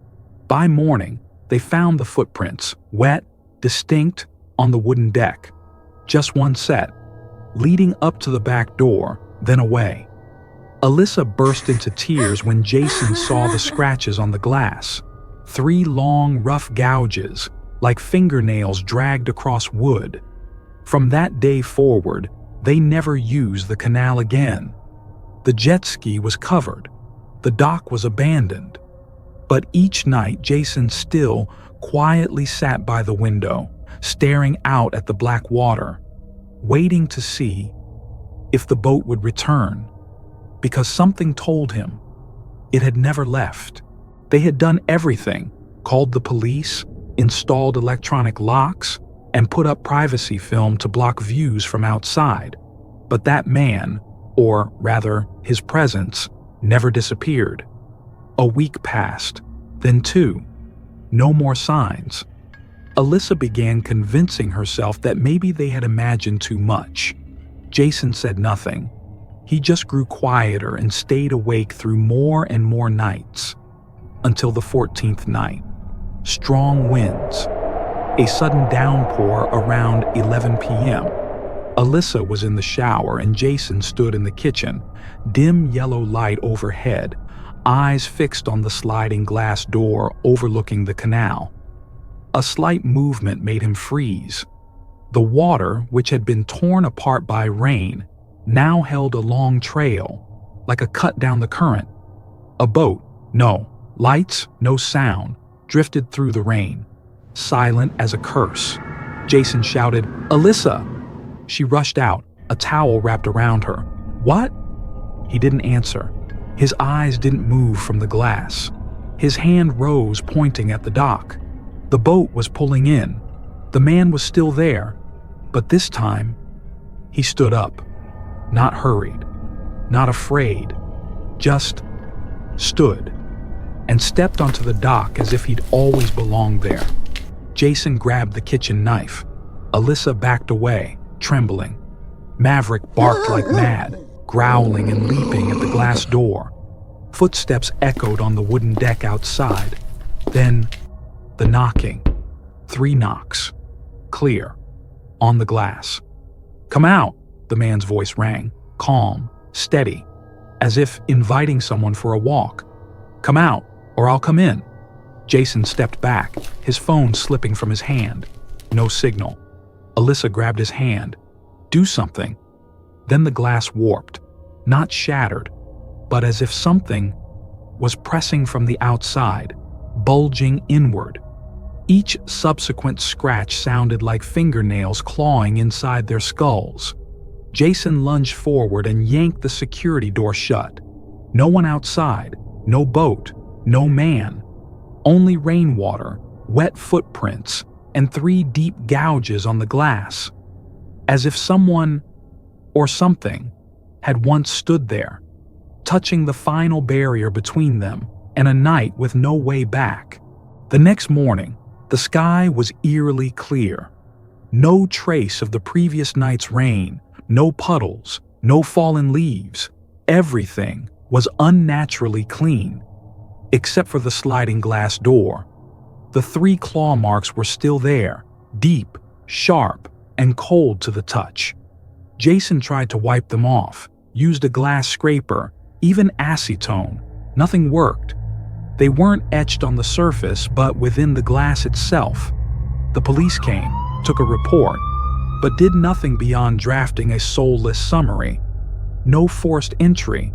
By morning, they found the footprints, wet, distinct, on the wooden deck. Just one set, leading up to the back door, then away. Alyssa burst into tears when Jason saw the scratches on the glass. 3 long, rough gouges, like fingernails dragged across wood. From that day forward, they never used the canal again. The jet ski was covered. The dock was abandoned. But each night, Jason still quietly sat by the window, staring out at the black water, waiting to see if the boat would return, because something told him it had never left. They had done everything, called the police, installed electronic locks, and put up privacy film to block views from outside. But that man, or rather his presence, never disappeared. A week passed, then 2. No more signs. Alyssa began convincing herself that maybe they had imagined too much. Jason said nothing. He just grew quieter and stayed awake through more and more nights. Until the 14th night. Strong winds. A sudden downpour around 11 p.m. Alyssa was in the shower and Jason stood in the kitchen, dim yellow light overhead, eyes fixed on the sliding glass door overlooking the canal. A slight movement made him freeze. The water, which had been torn apart by rain, now held a long trail, like a cut down the current. A boat, no. Lights, no sound, drifted through the rain, silent as a curse. Jason shouted, "Alyssa!" She rushed out, a towel wrapped around her. "What?" He didn't answer. His eyes didn't move from the glass. His hand rose, pointing at the dock. The boat was pulling in. The man was still there, but this time, he stood up. Not hurried, not afraid, just stood, and stepped onto the dock as if he'd always belonged there. Jason grabbed the kitchen knife. Alyssa backed away, trembling. Maverick barked like mad, growling and leaping at the glass door. Footsteps echoed on the wooden deck outside. Then, the knocking. 3 knocks. Clear. On the glass. "Come out," the man's voice rang, calm, steady, as if inviting someone for a walk. "Come out, or I'll come in." Jason stepped back, his phone slipping from his hand. No signal. Alyssa grabbed his hand. "Do something." Then the glass warped, not shattered, but as if something was pressing from the outside, bulging inward. Each subsequent scratch sounded like fingernails clawing inside their skulls. Jason lunged forward and yanked the security door shut. No one outside, no boat, no man. Only rainwater, wet footprints, and 3 deep gouges on the glass. As if someone, or something, had once stood there, touching the final barrier between them and a night with no way back. The next morning, the sky was eerily clear. No trace of the previous night's rain, no puddles, no fallen leaves. Everything was unnaturally clean, except for the sliding glass door. The 3 claw marks were still there, deep, sharp, and cold to the touch. Jason tried to wipe them off, used a glass scraper, even acetone. Nothing worked. They weren't etched on the surface, but within the glass itself. The police came, took a report, but did nothing beyond drafting a soulless summary. No forced entry,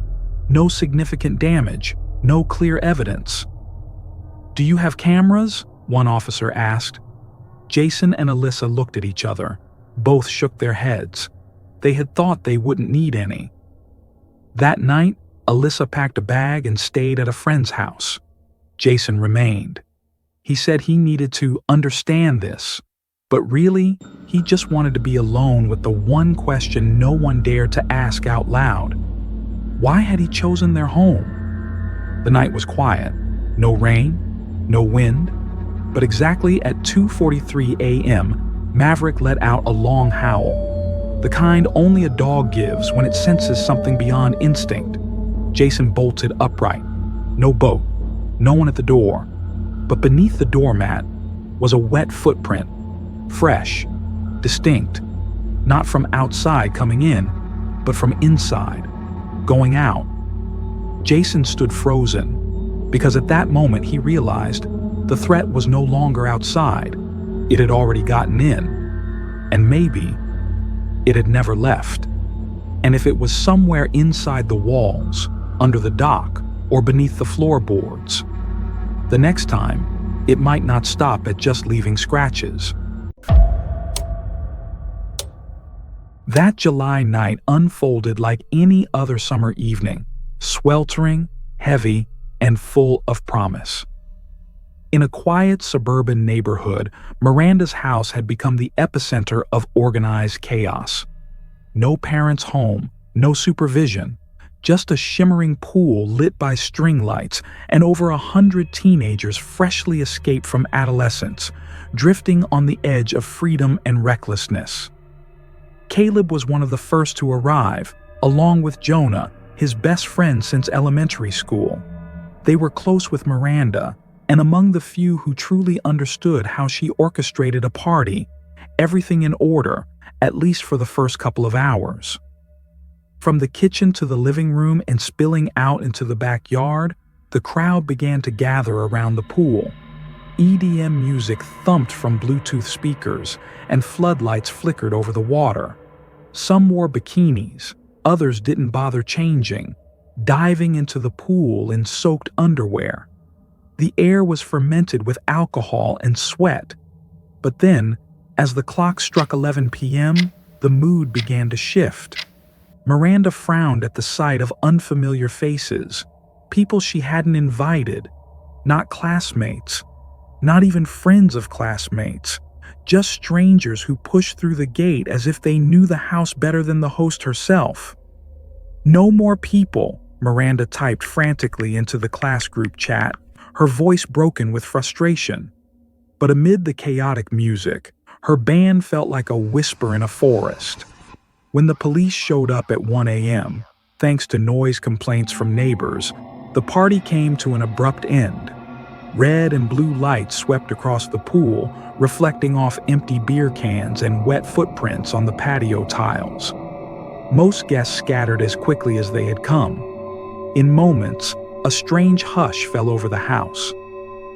no significant damage, no clear evidence. "Do you have cameras?" one officer asked. Jason and Alyssa looked at each other. Both shook their heads. They had thought they wouldn't need any. That night, Alyssa packed a bag and stayed at a friend's house. Jason remained. He said he needed to understand this, but really, he just wanted to be alone with the one question no one dared to ask out loud. Why had he chosen their home? The night was quiet. No rain, no wind, but exactly at 2:43 a.m., Maverick let out a long howl, the kind only a dog gives when it senses something beyond instinct. Jason bolted upright. No boat, no one at the door, but beneath the doormat was a wet footprint, fresh, distinct, not from outside coming in, but from inside, going out. Jason stood frozen, because at that moment he realized the threat was no longer outside. It had already gotten in, and maybe it had never left. And if it was somewhere inside the walls, under the dock, or beneath the floorboards, the next time, it might not stop at just leaving scratches. That July night unfolded like any other summer evening, sweltering, heavy, and full of promise. In a quiet suburban neighborhood, Miranda's house had become the epicenter of organized chaos. No parents home, no supervision, just a shimmering pool lit by string lights and over 100 teenagers freshly escaped from adolescence, drifting on the edge of freedom and recklessness. Caleb was one of the first to arrive, along with Jonah, his best friend since elementary school. They were close with Miranda, and among the few who truly understood how she orchestrated a party, everything in order, at least for the first couple of hours. From the kitchen to the living room and spilling out into the backyard, the crowd began to gather around the pool. EDM music thumped from Bluetooth speakers, and floodlights flickered over the water. Some wore bikinis, others didn't bother changing, diving into the pool in soaked underwear. The air was fermented with alcohol and sweat. But then, as the clock struck 11 p.m., the mood began to shift. Miranda frowned at the sight of unfamiliar faces, people she hadn't invited, not classmates, not even friends of classmates, just strangers who pushed through the gate as if they knew the house better than the host herself. "No more people," Miranda typed frantically into the class group chat, her voice broken with frustration. But amid the chaotic music, her band felt like a whisper in a forest. When the police showed up at 1 a.m., thanks to noise complaints from neighbors, the party came to an abrupt end. Red and blue lights swept across the pool, reflecting off empty beer cans and wet footprints on the patio tiles. Most guests scattered as quickly as they had come. In moments, a strange hush fell over the house.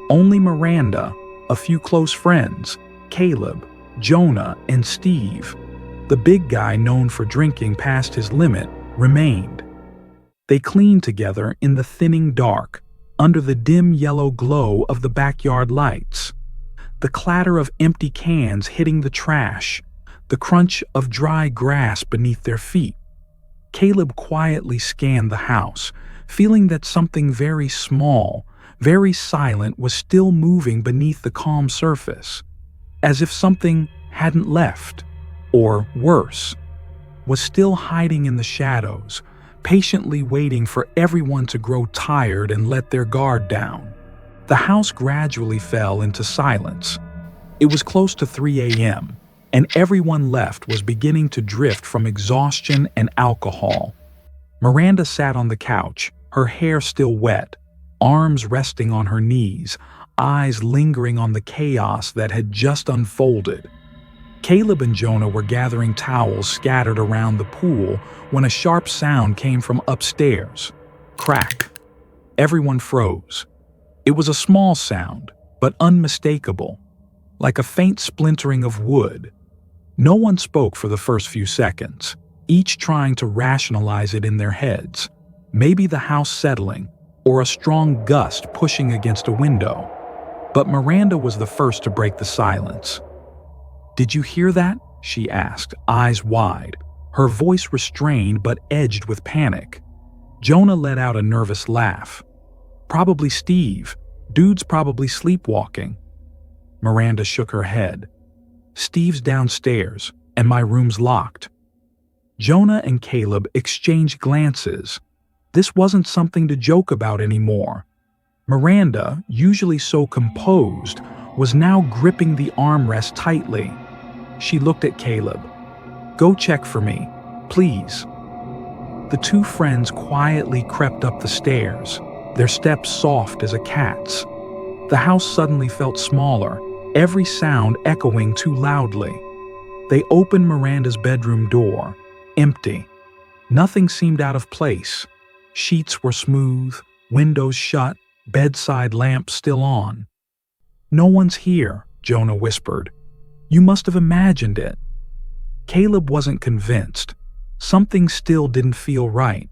Only Miranda, a few close friends, Caleb, Jonah, and Steve, the big guy known for drinking past his limit, remained. They cleaned together in the thinning dark, under the dim yellow glow of the backyard lights. The clatter of empty cans hitting the trash, the crunch of dry grass beneath their feet. Caleb quietly scanned the house, feeling that something very small, very silent was still moving beneath the calm surface, as if something hadn't left, or worse, was still hiding in the shadows, patiently waiting for everyone to grow tired and let their guard down. The house gradually fell into silence. It was close to 3 a.m., and everyone left was beginning to drift from exhaustion and alcohol. Miranda sat on the couch, her hair still wet, arms resting on her knees, eyes lingering on the chaos that had just unfolded. Caleb and Jonah were gathering towels scattered around the pool when a sharp sound came from upstairs. Crack. Everyone froze. It was a small sound, but unmistakable, like a faint splintering of wood. No one spoke for the first few seconds, each trying to rationalize it in their heads. Maybe the house settling, or a strong gust pushing against a window. But Miranda was the first to break the silence. "Did you hear that?" she asked, eyes wide, her voice restrained but edged with panic. Jonah let out a nervous laugh. "Probably Steve. Dude's probably sleepwalking." Miranda shook her head. "Steve's downstairs, and my room's locked." Jonah and Caleb exchanged glances. This wasn't something to joke about anymore. Miranda, usually so composed, was now gripping the armrest tightly. She looked at Caleb. "Go check for me, please." The two friends quietly crept up the stairs, their steps soft as a cat's. The house suddenly felt smaller, every sound echoing too loudly. They opened Miranda's bedroom door. Empty. Nothing seemed out of place. Sheets were smooth, windows shut, bedside lamp still on. "No one's here," Jonah whispered. "You must have imagined it." Caleb wasn't convinced. Something still didn't feel right.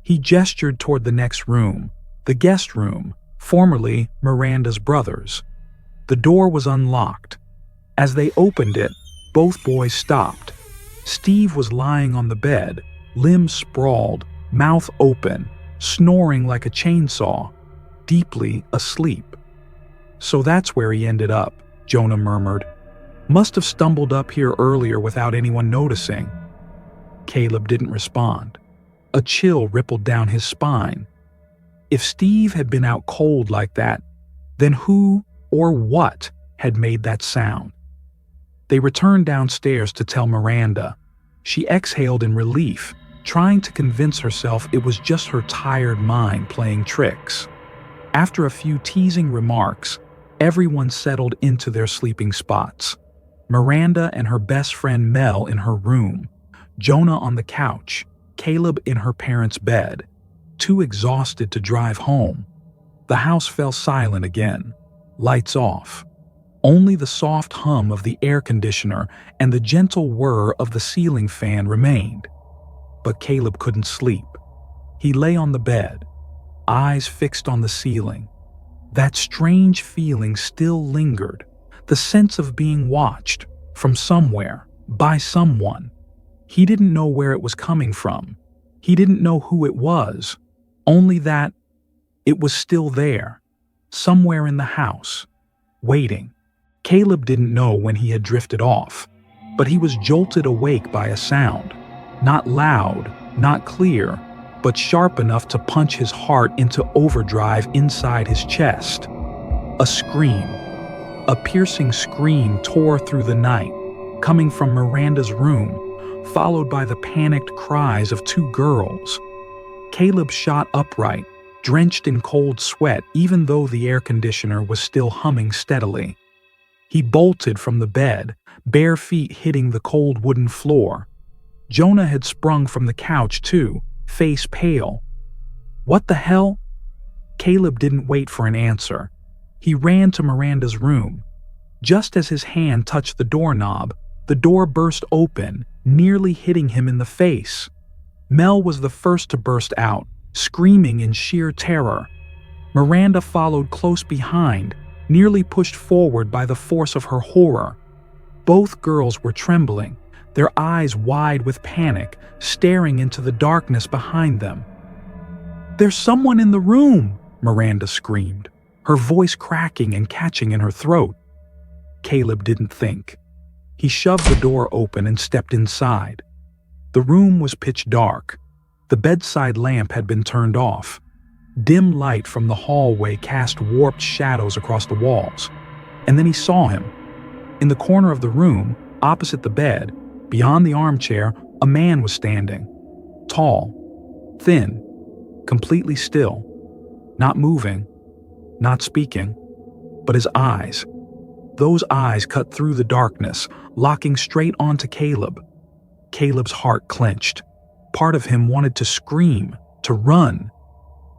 He gestured toward the next room, the guest room, formerly Miranda's brother's. The door was unlocked. As they opened it, both boys stopped. Steve was lying on the bed, limbs sprawled, mouth open, snoring like a chainsaw, deeply asleep. "So that's where he ended up," Jonah murmured. "Must have stumbled up here earlier without anyone noticing." Caleb didn't respond. A chill rippled down his spine. If Steve had been out cold like that, then who or what had made that sound? They returned downstairs to tell Miranda. She exhaled in relief, trying to convince herself it was just her tired mind playing tricks. After a few teasing remarks, everyone settled into their sleeping spots. Miranda and her best friend Mel in her room, Jonah on the couch, Caleb in her parents' bed, too exhausted to drive home. The house fell silent again, lights off. Only the soft hum of the air conditioner and the gentle whir of the ceiling fan remained. But Caleb couldn't sleep. He lay on the bed, eyes fixed on the ceiling. That strange feeling still lingered, the sense of being watched, from somewhere, by someone. He didn't know where it was coming from. He didn't know who it was, only that it was still there, somewhere in the house, waiting. Caleb didn't know when he had drifted off, but he was jolted awake by a sound, not loud, not clear, but sharp enough to punch his heart into overdrive inside his chest. A scream. A piercing scream tore through the night, coming from Miranda's room, followed by the panicked cries of two girls. Caleb shot upright, drenched in cold sweat even though the air conditioner was still humming steadily. He bolted from the bed, bare feet hitting the cold wooden floor. Jonah had sprung from the couch too, face pale. "What the hell?" Caleb didn't wait for an answer. He ran to Miranda's room. Just as his hand touched the doorknob, the door burst open, nearly hitting him in the face. Mel was the first to burst out, screaming in sheer terror. Miranda followed close behind, nearly pushed forward by the force of her horror. Both girls were trembling, their eyes wide with panic, staring into the darkness behind them. "There's someone in the room!" Miranda screamed, her voice cracking and catching in her throat. Caleb didn't think. He shoved the door open and stepped inside. The room was pitch dark. The bedside lamp had been turned off. Dim light from the hallway cast warped shadows across the walls. And then he saw him. In the corner of the room, opposite the bed, beyond the armchair, a man was standing. Tall, thin, completely still. Not moving, not speaking, but his eyes. Those eyes cut through the darkness, locking straight onto Caleb. Caleb's heart clenched. Part of him wanted to scream, to run.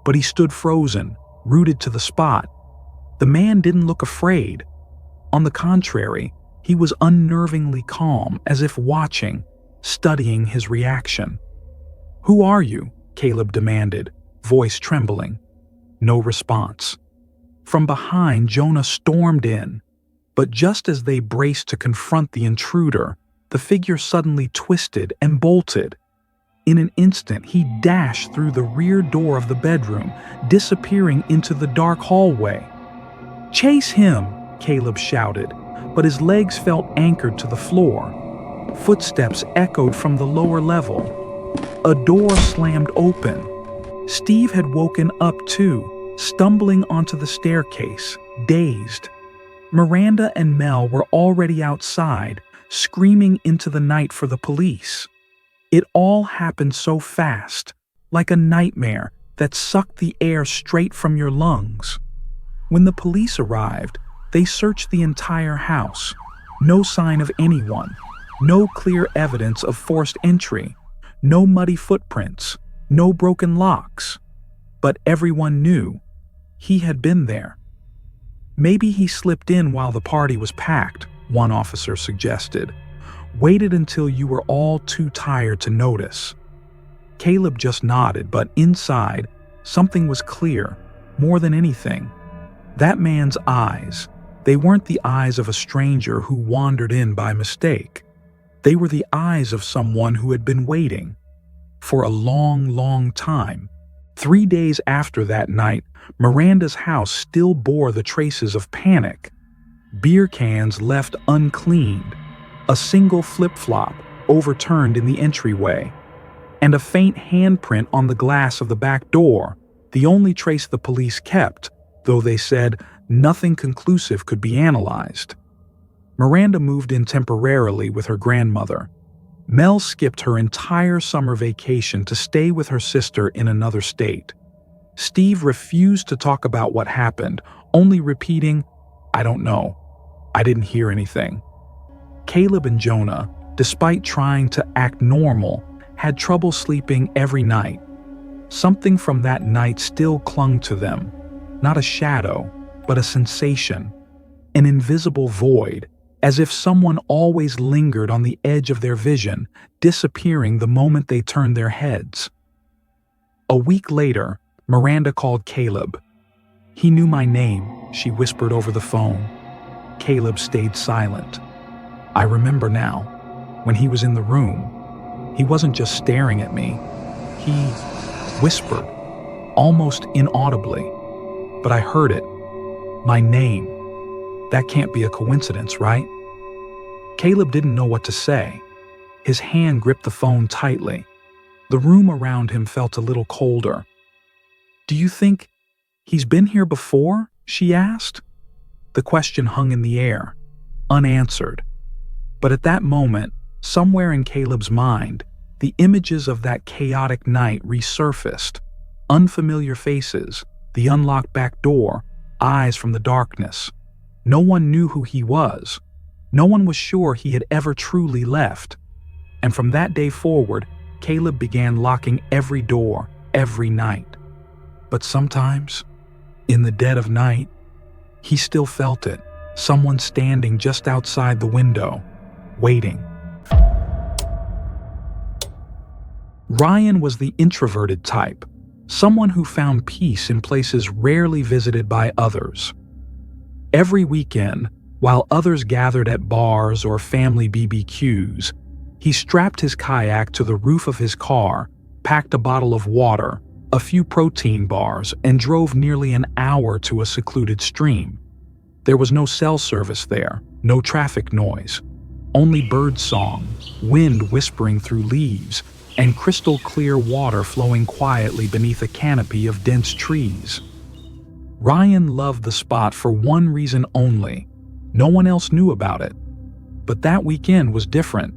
But he stood frozen, rooted to the spot. The man didn't look afraid. On the contrary, he was unnervingly calm, as if watching, studying his reaction. "Who are you?" Caleb demanded, voice trembling. No response. From behind, Jonah stormed in. But just as they braced to confront the intruder, the figure suddenly twisted and bolted. In an instant, he dashed through the rear door of the bedroom, disappearing into the dark hallway. "Chase him!" Caleb shouted, but his legs felt anchored to the floor. Footsteps echoed from the lower level. A door slammed open. Steve had woken up too, stumbling onto the staircase, dazed. Miranda and Mel were already outside, screaming into the night for the police. It all happened so fast, like a nightmare that sucked the air straight from your lungs. When the police arrived, they searched the entire house. No sign of anyone, no clear evidence of forced entry, no muddy footprints, no broken locks. But everyone knew he had been there. "Maybe he slipped in while the party was packed," one officer suggested. "Waited until you were all too tired to notice." Caleb just nodded, but inside, something was clear, more than anything. That man's eyes, they weren't the eyes of a stranger who wandered in by mistake. They were the eyes of someone who had been waiting for a long, long time. 3 days after that night, Miranda's house still bore the traces of panic. Beer cans left uncleaned, a single flip-flop overturned in the entryway, and a faint handprint on the glass of the back door, the only trace the police kept, though they said nothing conclusive could be analyzed. Miranda moved in temporarily with her grandmother. Mel skipped her entire summer vacation to stay with her sister in another state. Steve refused to talk about what happened, only repeating, "I don't know. I didn't hear anything." Caleb and Jonah, despite trying to act normal, had trouble sleeping every night. Something from that night still clung to them. Not a shadow, but a sensation. An invisible void, as if someone always lingered on the edge of their vision, disappearing the moment they turned their heads. A week later, Miranda called Caleb. "He knew my name," she whispered over the phone. Caleb stayed silent. "I remember now. When he was in the room, he wasn't just staring at me. He whispered, almost inaudibly. But I heard it. My name. That can't be a coincidence, right?" Caleb didn't know what to say. His hand gripped the phone tightly. The room around him felt a little colder. "Do you think he's been here before?" she asked. The question hung in the air, unanswered. But at that moment, somewhere in Caleb's mind, the images of that chaotic night resurfaced. Unfamiliar faces, the unlocked back door, eyes from the darkness. No one knew who he was. No one was sure he had ever truly left. And from that day forward, Caleb began locking every door, every night. But sometimes, in the dead of night, he still felt it. Someone standing just outside the window, waiting. Ryan was the introverted type, someone who found peace in places rarely visited by others. Every weekend, while others gathered at bars or family BBQs, he strapped his kayak to the roof of his car, packed a bottle of water, a few protein bars, and drove nearly an hour to a secluded stream. There was no cell service there, no traffic noise, only bird song, wind whispering through leaves, and crystal clear water flowing quietly beneath a canopy of dense trees. Ryan loved the spot for one reason only. No one else knew about it. But that weekend was different.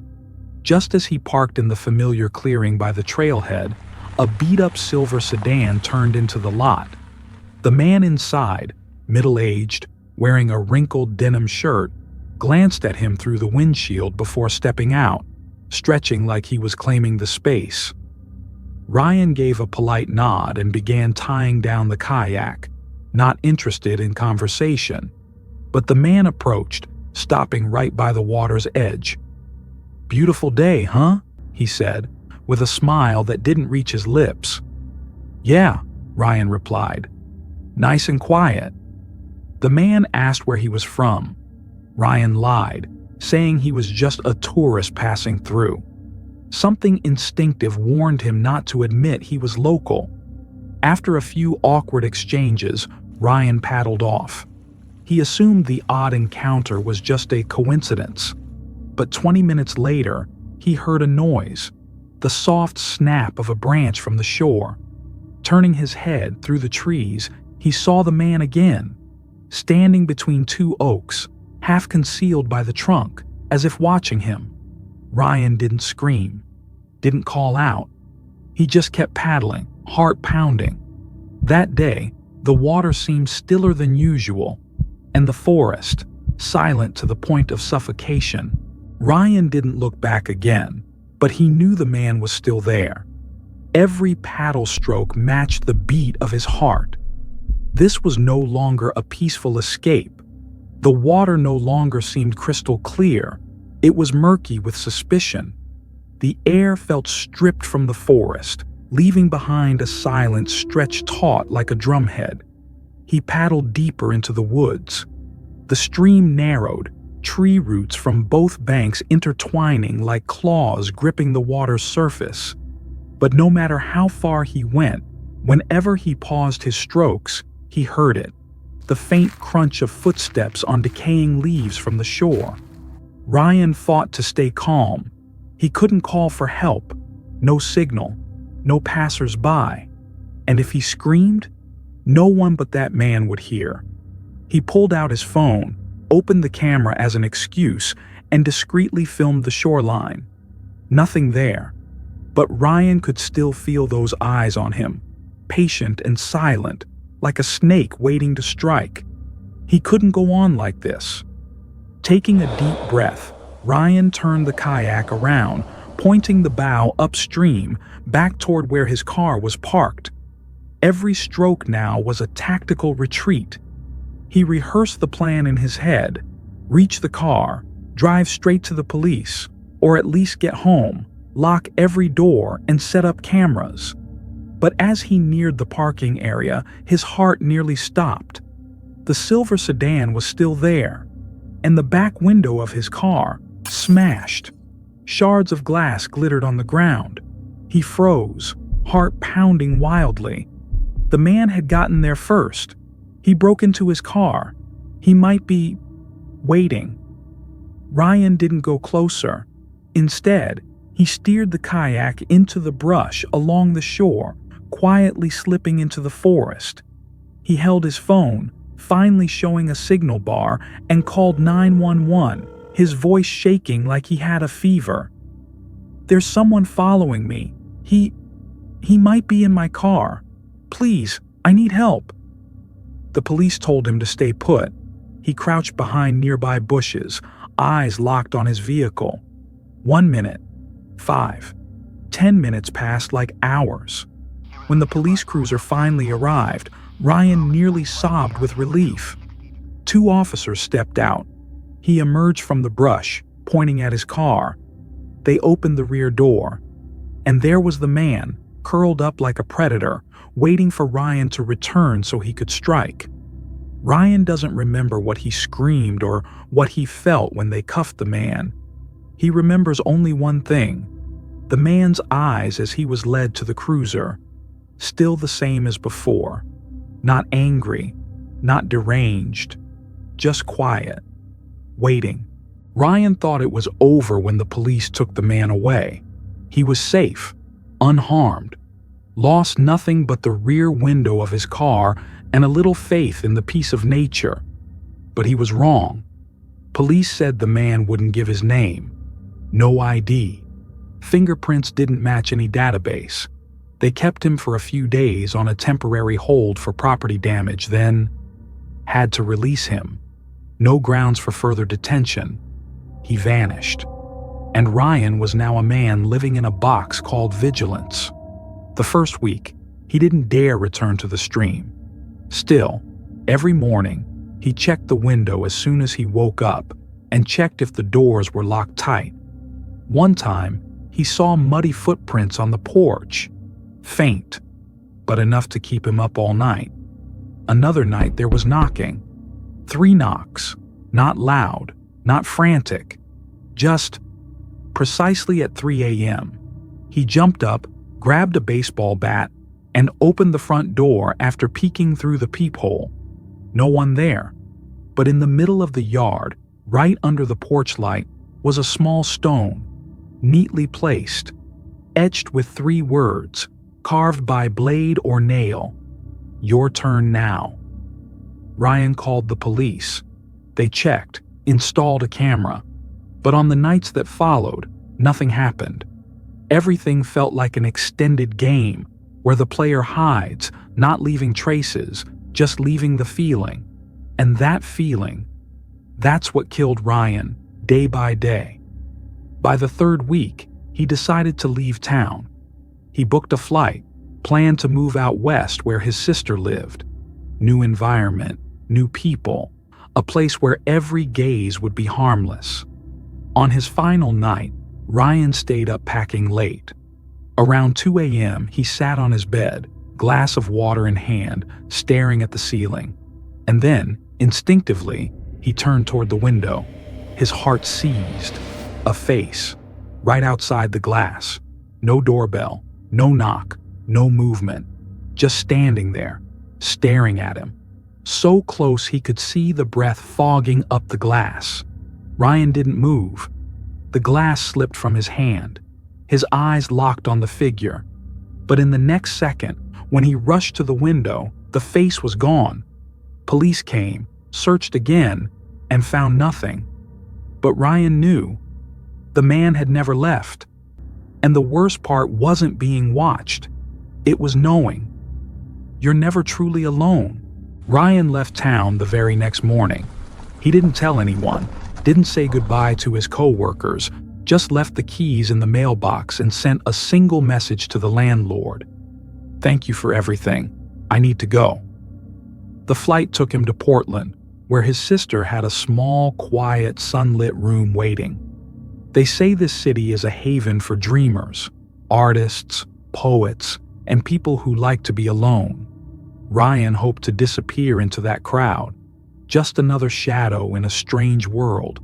Just as he parked in the familiar clearing by the trailhead, a beat-up silver sedan turned into the lot. The man inside, middle-aged, wearing a wrinkled denim shirt, glanced at him through the windshield before stepping out, stretching like he was claiming the space. Ryan gave a polite nod and began tying down the kayak, not interested in conversation. But the man approached, stopping right by the water's edge. "Beautiful day, huh?" he said, with a smile that didn't reach his lips. "Yeah," Ryan replied. "Nice and quiet." The man asked where he was from. Ryan lied, saying he was just a tourist passing through. Something instinctive warned him not to admit he was local. After a few awkward exchanges, Ryan paddled off. He assumed the odd encounter was just a coincidence. But 20 minutes later, he heard a noise, the soft snap of a branch from the shore. Turning his head through the trees, he saw the man again, standing between two oaks, half concealed by the trunk, as if watching him. Ryan didn't scream, didn't call out. He just kept paddling, heart pounding. That day, the water seemed stiller than usual, and the forest, silent to the point of suffocation. Ryan didn't look back again, but he knew the man was still there. Every paddle stroke matched the beat of his heart. This was no longer a peaceful escape. The water no longer seemed crystal clear. It was murky with suspicion. The air felt stripped from the forest, leaving behind a silence stretched taut like a drumhead. He paddled deeper into the woods. The stream narrowed, tree roots from both banks intertwining like claws gripping the water's surface. But no matter how far he went, whenever he paused his strokes, he heard it, the faint crunch of footsteps on decaying leaves from the shore. Ryan fought to stay calm. He couldn't call for help, no signal, no passers-by. And if he screamed, no one but that man would hear. He pulled out his phone, opened the camera as an excuse, and discreetly filmed the shoreline. Nothing there. But Ryan could still feel those eyes on him, patient and silent, like a snake waiting to strike. He couldn't go on like this. Taking a deep breath, Ryan turned the kayak around, pointing the bow upstream, back toward where his car was parked. Every stroke now was a tactical retreat. He rehearsed the plan in his head: reach the car, drive straight to the police, or at least get home, lock every door, and set up cameras. But as he neared the parking area, his heart nearly stopped. The silver sedan was still there, and the back window of his car, smashed. Shards of glass glittered on the ground. He froze, heart pounding wildly. The man had gotten there first. He broke into his car. He might be waiting. Ryan didn't go closer. Instead, he steered the kayak into the brush along the shore, quietly slipping into the forest. He held his phone, finally showing a signal bar, and called 911, his voice shaking like he had a fever. "There's someone following me. He might be in my car. Please, I need help." The police told him to stay put. He crouched behind nearby bushes, eyes locked on his vehicle. 1 minute, 5, 10 minutes passed like hours. When the police cruiser finally arrived, Ryan nearly sobbed with relief. 2 officers stepped out. He emerged from the brush, pointing at his car. They opened the rear door, and there was the man, curled up like a predator, waiting for Ryan to return so he could strike. Ryan doesn't remember what he screamed or what he felt when they cuffed the man. He remembers only one thing: the man's eyes as he was led to the cruiser. Still the same as before. Not angry, not deranged, just quiet, waiting. Ryan thought it was over when the police took the man away. He was safe, unharmed, lost nothing but the rear window of his car and a little faith in the peace of nature. But he was wrong. Police said the man wouldn't give his name. No ID. Fingerprints didn't match any database. They kept him for a few days on a temporary hold for property damage, then had to release him. No grounds for further detention. He vanished. And Ryan was now a man living in a box called vigilance. The first week, he didn't dare return to the stream. Still, every morning, he checked the window as soon as he woke up and checked if the doors were locked tight. One time, he saw muddy footprints on the porch. Faint, but enough to keep him up all night. Another night there was knocking. 3 knocks, not loud, not frantic, just precisely at 3 a.m. He jumped up, grabbed a baseball bat, and opened the front door after peeking through the peephole. No one there, but in the middle of the yard, right under the porch light, was a small stone, neatly placed, etched with 3 words, carved by blade or nail: "Your turn now." Ryan called the police. They checked, installed a camera, but on the nights that followed, nothing happened. Everything felt like an extended game where the player hides, not leaving traces, just leaving the feeling. And that feeling, that's what killed Ryan day by day. By the 3rd week, he decided to leave town. He booked a flight, planned to move out west where his sister lived. New environment, new people, a place where every gaze would be harmless. On his final night, Ryan stayed up packing late. Around 2 a.m., he sat on his bed, glass of water in hand, staring at the ceiling. And then, instinctively, he turned toward the window. His heart seized. A face, right outside the glass. No doorbell, no knock, no movement. Just standing there, staring at him. So close he could see the breath fogging up the glass. Ryan didn't move. The glass slipped from his hand. His eyes locked on the figure. But in the next second, when he rushed to the window, the face was gone. Police came, searched again, and found nothing. But Ryan knew. The man had never left. And the worst part wasn't being watched. It was knowing. You're never truly alone. Ryan left town the very next morning. He didn't tell anyone, didn't say goodbye to his co-workers, just left the keys in the mailbox and sent a single message to the landlord. "Thank you for everything. I need to go." The flight took him to Portland, where his sister had a small, quiet, sunlit room waiting. They say this city is a haven for dreamers, artists, poets, and people who like to be alone. Ryan hoped to disappear into that crowd, just another shadow in a strange world.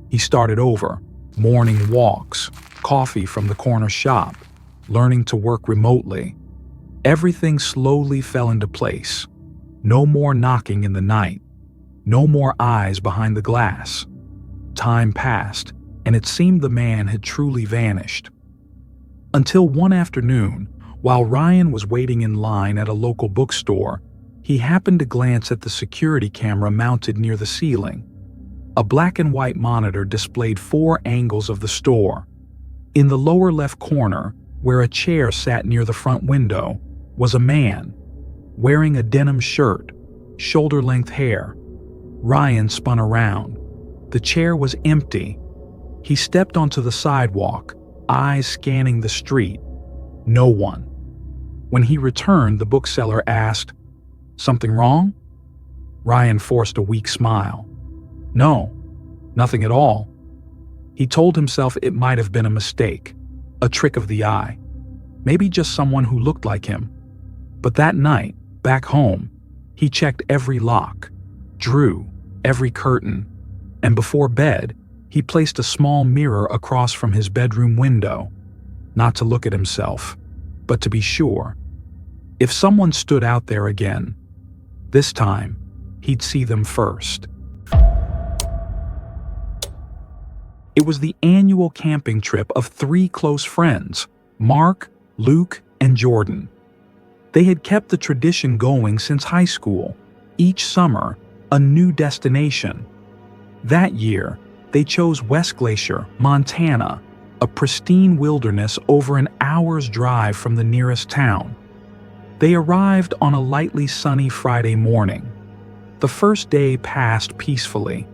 He started over, morning walks, coffee from the corner shop, learning to work remotely. Everything slowly fell into place. No more knocking in the night. No more eyes behind the glass. Time passed, and it seemed the man had truly vanished. Until one afternoon, while Ryan was waiting in line at a local bookstore, he happened to glance at the security camera mounted near the ceiling. A black and white monitor displayed 4 angles of the store. In the lower left corner, where a chair sat near the front window, was a man, wearing a denim shirt, shoulder-length hair. Ryan spun around. The chair was empty. He stepped onto the sidewalk, eyes scanning the street. No one. When he returned, the bookseller asked, "Something wrong?" Ryan forced a weak smile. "No, nothing at all." He told himself it might have been a mistake, a trick of the eye, maybe just someone who looked like him. But that night, back home, he checked every lock, drew every curtain, and before bed, he placed a small mirror across from his bedroom window, not to look at himself, but to be sure. If someone stood out there again, this time, he'd see them first. It was the annual camping trip of 3 close friends, Mark, Luke, and Jordan. They had kept the tradition going since high school, each summer, a new destination. That year, they chose West Glacier, Montana, a pristine wilderness over an hour's drive from the nearest town. They arrived on a lightly sunny Friday morning. The first day passed peacefully,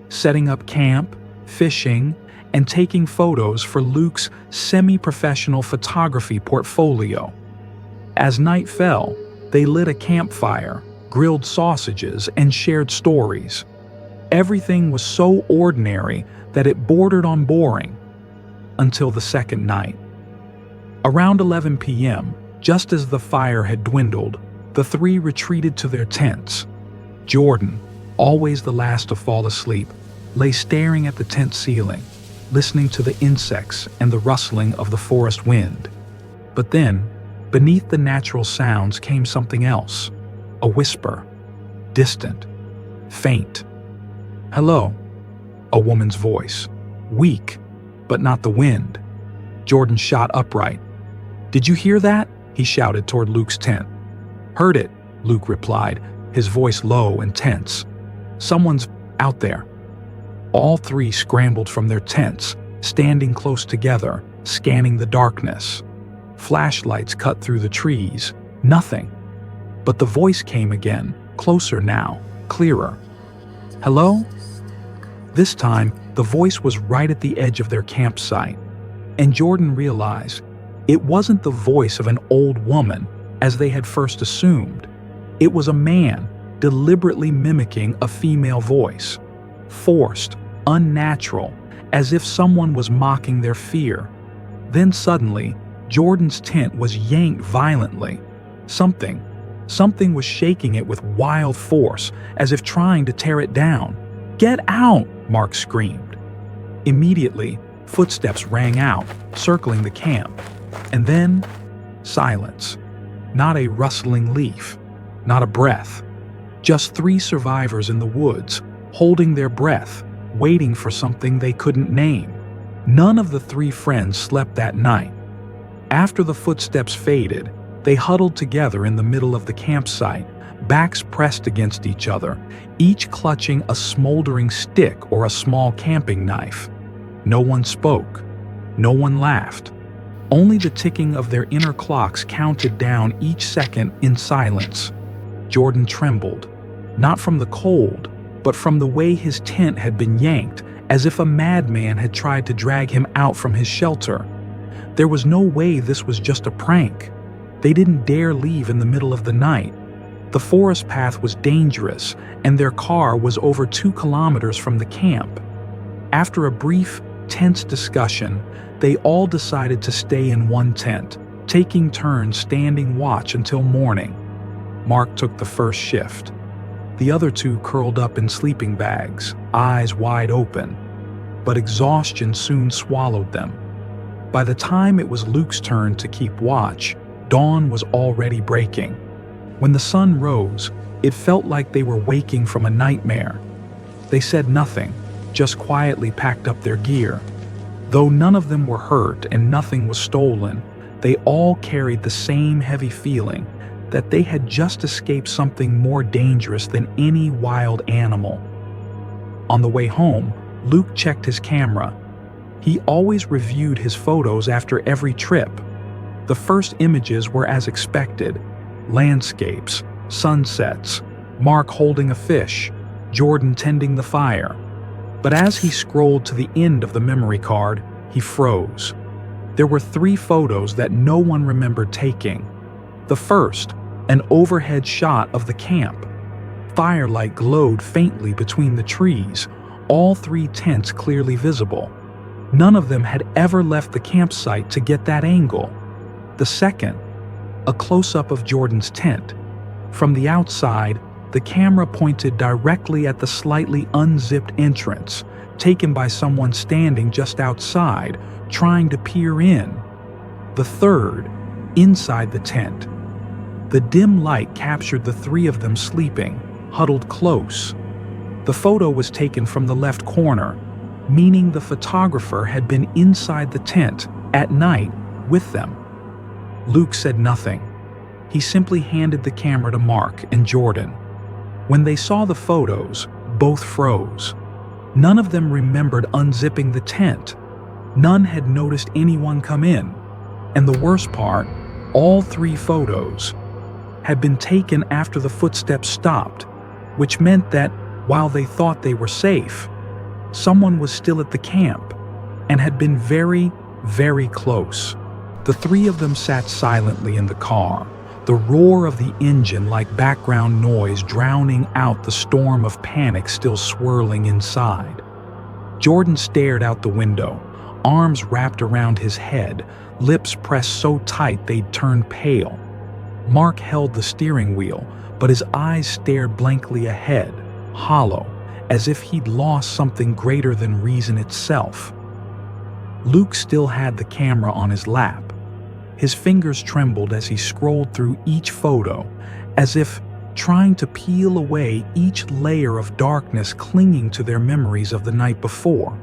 setting up camp, fishing, and taking photos for Luke's semi-professional photography portfolio. As night fell, they lit a campfire, grilled sausages, and shared stories. Everything was so ordinary that it bordered on boring, until the second night. Around 11 p.m., just as the fire had dwindled, the 3 retreated to their tents. Jordan, always the last to fall asleep, lay staring at the tent ceiling. listening to the insects and the rustling of the forest wind. But then, beneath the natural sounds came something else, a whisper, distant, faint. "Hello," a woman's voice, weak, but not the wind. Jordan shot upright. "Did you hear that?" he shouted toward Luke's tent. "Heard it," Luke replied, his voice low and tense. "Someone's out there." All three scrambled from their tents, standing close together, scanning the darkness. Flashlights cut through the trees. Nothing. But the voice came again, closer now, clearer. "Hello?" This time, the voice was right at the edge of their campsite, and Jordan realized it wasn't the voice of an old woman, as they had first assumed. It was a man, deliberately mimicking a female voice. Forced, unnatural, as if someone was mocking their fear. Then suddenly, Jordan's tent was yanked violently. Something was shaking it with wild force, as if trying to tear it down. "Get out!" Mark screamed. Immediately, footsteps rang out, circling the camp. And then, silence. Not a rustling leaf, not a breath. Just three survivors in the woods, holding their breath, waiting for something they couldn't name. None of the three friends slept that night. After the footsteps faded, they huddled together in the middle of the campsite, backs pressed against each other, each clutching a smoldering stick or a small camping knife. No one spoke. No one laughed. Only the ticking of their inner clocks counted down each second in silence. Jordan trembled, not from the cold, but from the way his tent had been yanked, as if a madman had tried to drag him out from his shelter. There was no way this was just a prank. They didn't dare leave in the middle of the night. The forest path was dangerous, and their car was over 2 kilometers from the camp. After a brief, tense discussion, they all decided to stay in one tent, taking turns standing watch until morning. Mark took the first shift. The other two curled up in sleeping bags, eyes wide open. But exhaustion soon swallowed them. By the time it was Luke's turn to keep watch, dawn was already breaking. When the sun rose, it felt like they were waking from a nightmare. They said nothing, just quietly packed up their gear. Though none of them were hurt and nothing was stolen, they all carried the same heavy feeling that they had just escaped something more dangerous than any wild animal. On the way home, Luke checked his camera. He always reviewed his photos after every trip. The first images were as expected: landscapes, sunsets, Mark holding a fish, Jordan tending the fire. But as he scrolled to the end of the memory card, he froze. There were 3 photos that no one remembered taking. The first, an overhead shot of the camp. Firelight glowed faintly between the trees, all 3 tents clearly visible. None of them had ever left the campsite to get that angle. The second, a close-up of Jordan's tent. From the outside, the camera pointed directly at the slightly unzipped entrance, taken by someone standing just outside, trying to peer in. The third, inside the tent. The dim light captured the 3 of them sleeping, huddled close. The photo was taken from the left corner, meaning the photographer had been inside the tent, at night, with them. Luke said nothing. He simply handed the camera to Mark and Jordan. When they saw the photos, both froze. None of them remembered unzipping the tent. None had noticed anyone come in. And the worst part, all 3 photos had been taken after the footsteps stopped, which meant that while they thought they were safe, someone was still at the camp and had been very, very close. The 3 of them sat silently in the car, the roar of the engine like background noise drowning out the storm of panic still swirling inside. Jordan stared out the window, arms wrapped around his head, lips pressed so tight they'd turned pale. Mark held the steering wheel, but his eyes stared blankly ahead, hollow, as if he'd lost something greater than reason itself. Luke still had the camera on his lap. His fingers trembled as he scrolled through each photo, as if trying to peel away each layer of darkness clinging to their memories of the night before.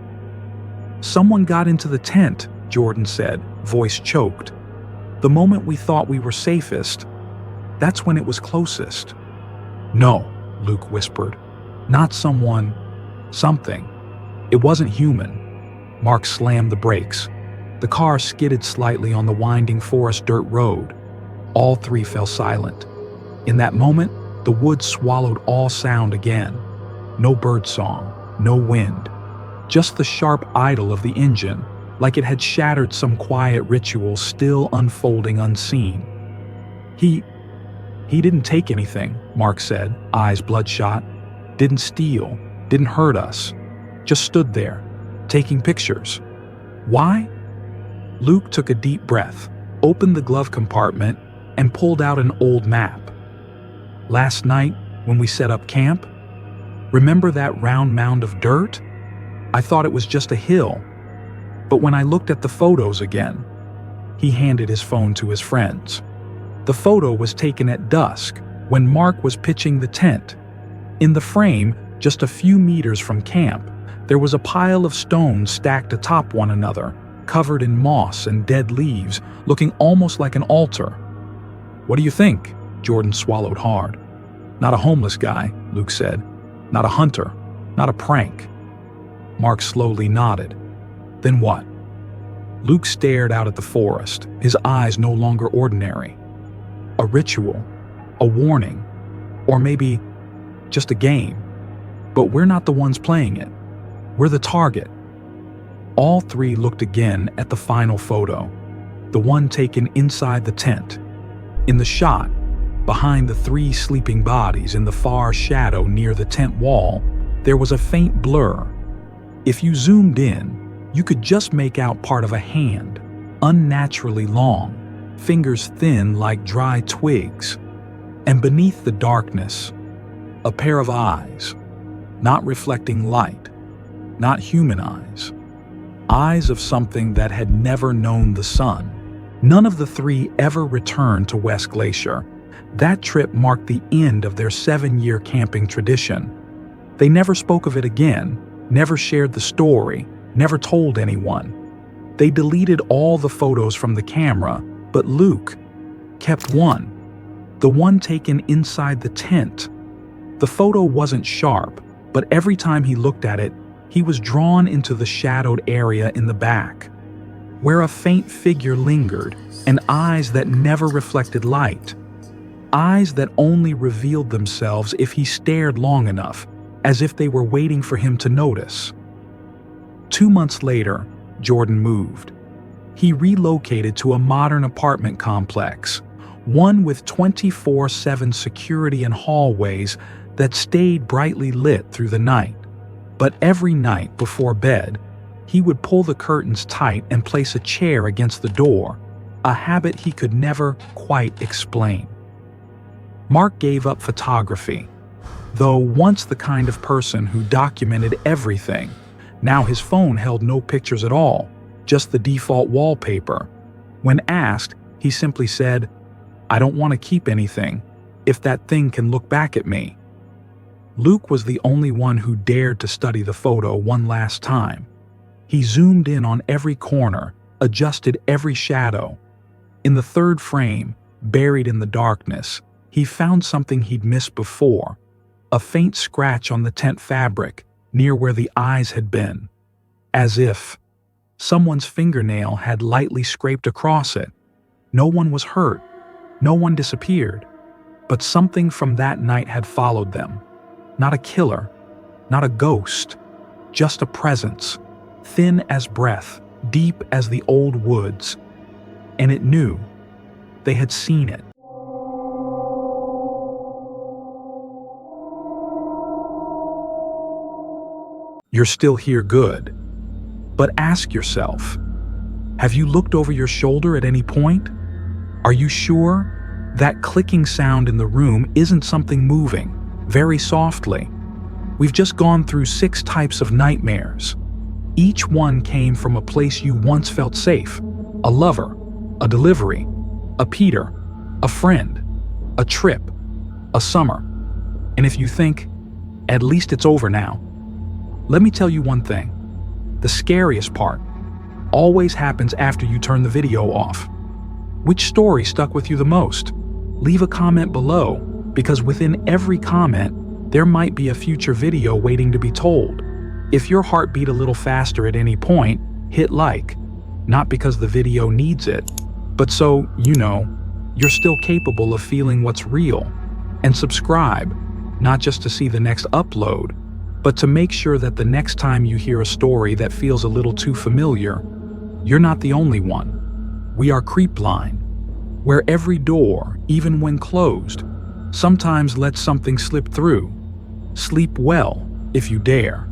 "Someone got into the tent," Jordan said, voice choked. "The moment we thought we were safest, that's when it was closest." "No," Luke whispered. "Not someone, something. It wasn't human." Mark slammed the brakes. The car skidded slightly on the winding forest dirt road. All three fell silent. In that moment, the woods swallowed all sound again. No birdsong, no wind. Just the sharp idle of the engine, like it had shattered some quiet ritual still unfolding unseen. He didn't take anything," Mark said, eyes bloodshot. "Didn't steal, didn't hurt us. Just stood there, taking pictures. Why?" Luke took a deep breath, opened the glove compartment, and pulled out an old map. "Last night, when we set up camp, remember that round mound of dirt? I thought it was just a hill. But when I looked at the photos again," he handed his phone to his friends. "The photo was taken at dusk, when Mark was pitching the tent. In the frame, just a few meters from camp, there was a pile of stones stacked atop one another, covered in moss and dead leaves, looking almost like an altar." "What do you think?" Jordan swallowed hard. "Not a homeless guy," Luke said. "Not a hunter. Not a prank." Mark slowly nodded. "Then what?" Luke stared out at the forest, his eyes no longer ordinary. "A ritual, a warning, or maybe just a game. But we're not the ones playing it. We're the target." All three looked again at the final photo, the one taken inside the tent. In the shot, behind the three sleeping bodies in the far shadow near the tent wall, there was a faint blur. If you zoomed in, you could just make out part of a hand, unnaturally long, fingers thin like dry twigs. And beneath the darkness, a pair of eyes, not reflecting light, not human eyes. Eyes of something that had never known the sun. None of the three ever returned to West Glacier. That trip marked the end of their 7-year camping tradition. They never spoke of it again, never shared the story, never told anyone. They deleted all the photos from the camera, but Luke kept one. The one taken inside the tent. The photo wasn't sharp, but every time he looked at it, he was drawn into the shadowed area in the back, where a faint figure lingered and eyes that never reflected light. Eyes that only revealed themselves if he stared long enough, as if they were waiting for him to notice. 2 months later, Jordan moved. He relocated to a modern apartment complex, one with 24/7 security and hallways that stayed brightly lit through the night. But every night before bed, he would pull the curtains tight and place a chair against the door, a habit he could never quite explain. Mark gave up photography, though once the kind of person who documented everything. Now his phone held no pictures at all, just the default wallpaper. When asked, he simply said, "I don't want to keep anything, if that thing can look back at me." Luke was the only one who dared to study the photo one last time. He zoomed in on every corner, adjusted every shadow. In the third frame, buried in the darkness, he found something he'd missed before, a faint scratch on the tent fabric, near where the eyes had been, as if someone's fingernail had lightly scraped across it. No one was hurt, no one disappeared, but something from that night had followed them. Not a killer, not a ghost, just a presence, thin as breath, deep as the old woods. And it knew. They had seen it. You're still here, good. But ask yourself, have you looked over your shoulder at any point? Are you sure that clicking sound in the room isn't something moving, very softly? We've just gone through 6 types of nightmares. Each one came from a place you once felt safe. A lover, a delivery, a Peter, a friend, a trip, a summer. And if you think, at least it's over now, let me tell you one thing. The scariest part always happens after you turn the video off. Which story stuck with you the most? Leave a comment below, because within every comment, there might be a future video waiting to be told. If your heart beat a little faster at any point, hit like. Not because the video needs it, but so, you're still capable of feeling what's real. And subscribe, not just to see the next upload, but to make sure that the next time you hear a story that feels a little too familiar, you're not the only one. We are Creepline, where every door, even when closed, sometimes lets something slip through. Sleep well, if you dare.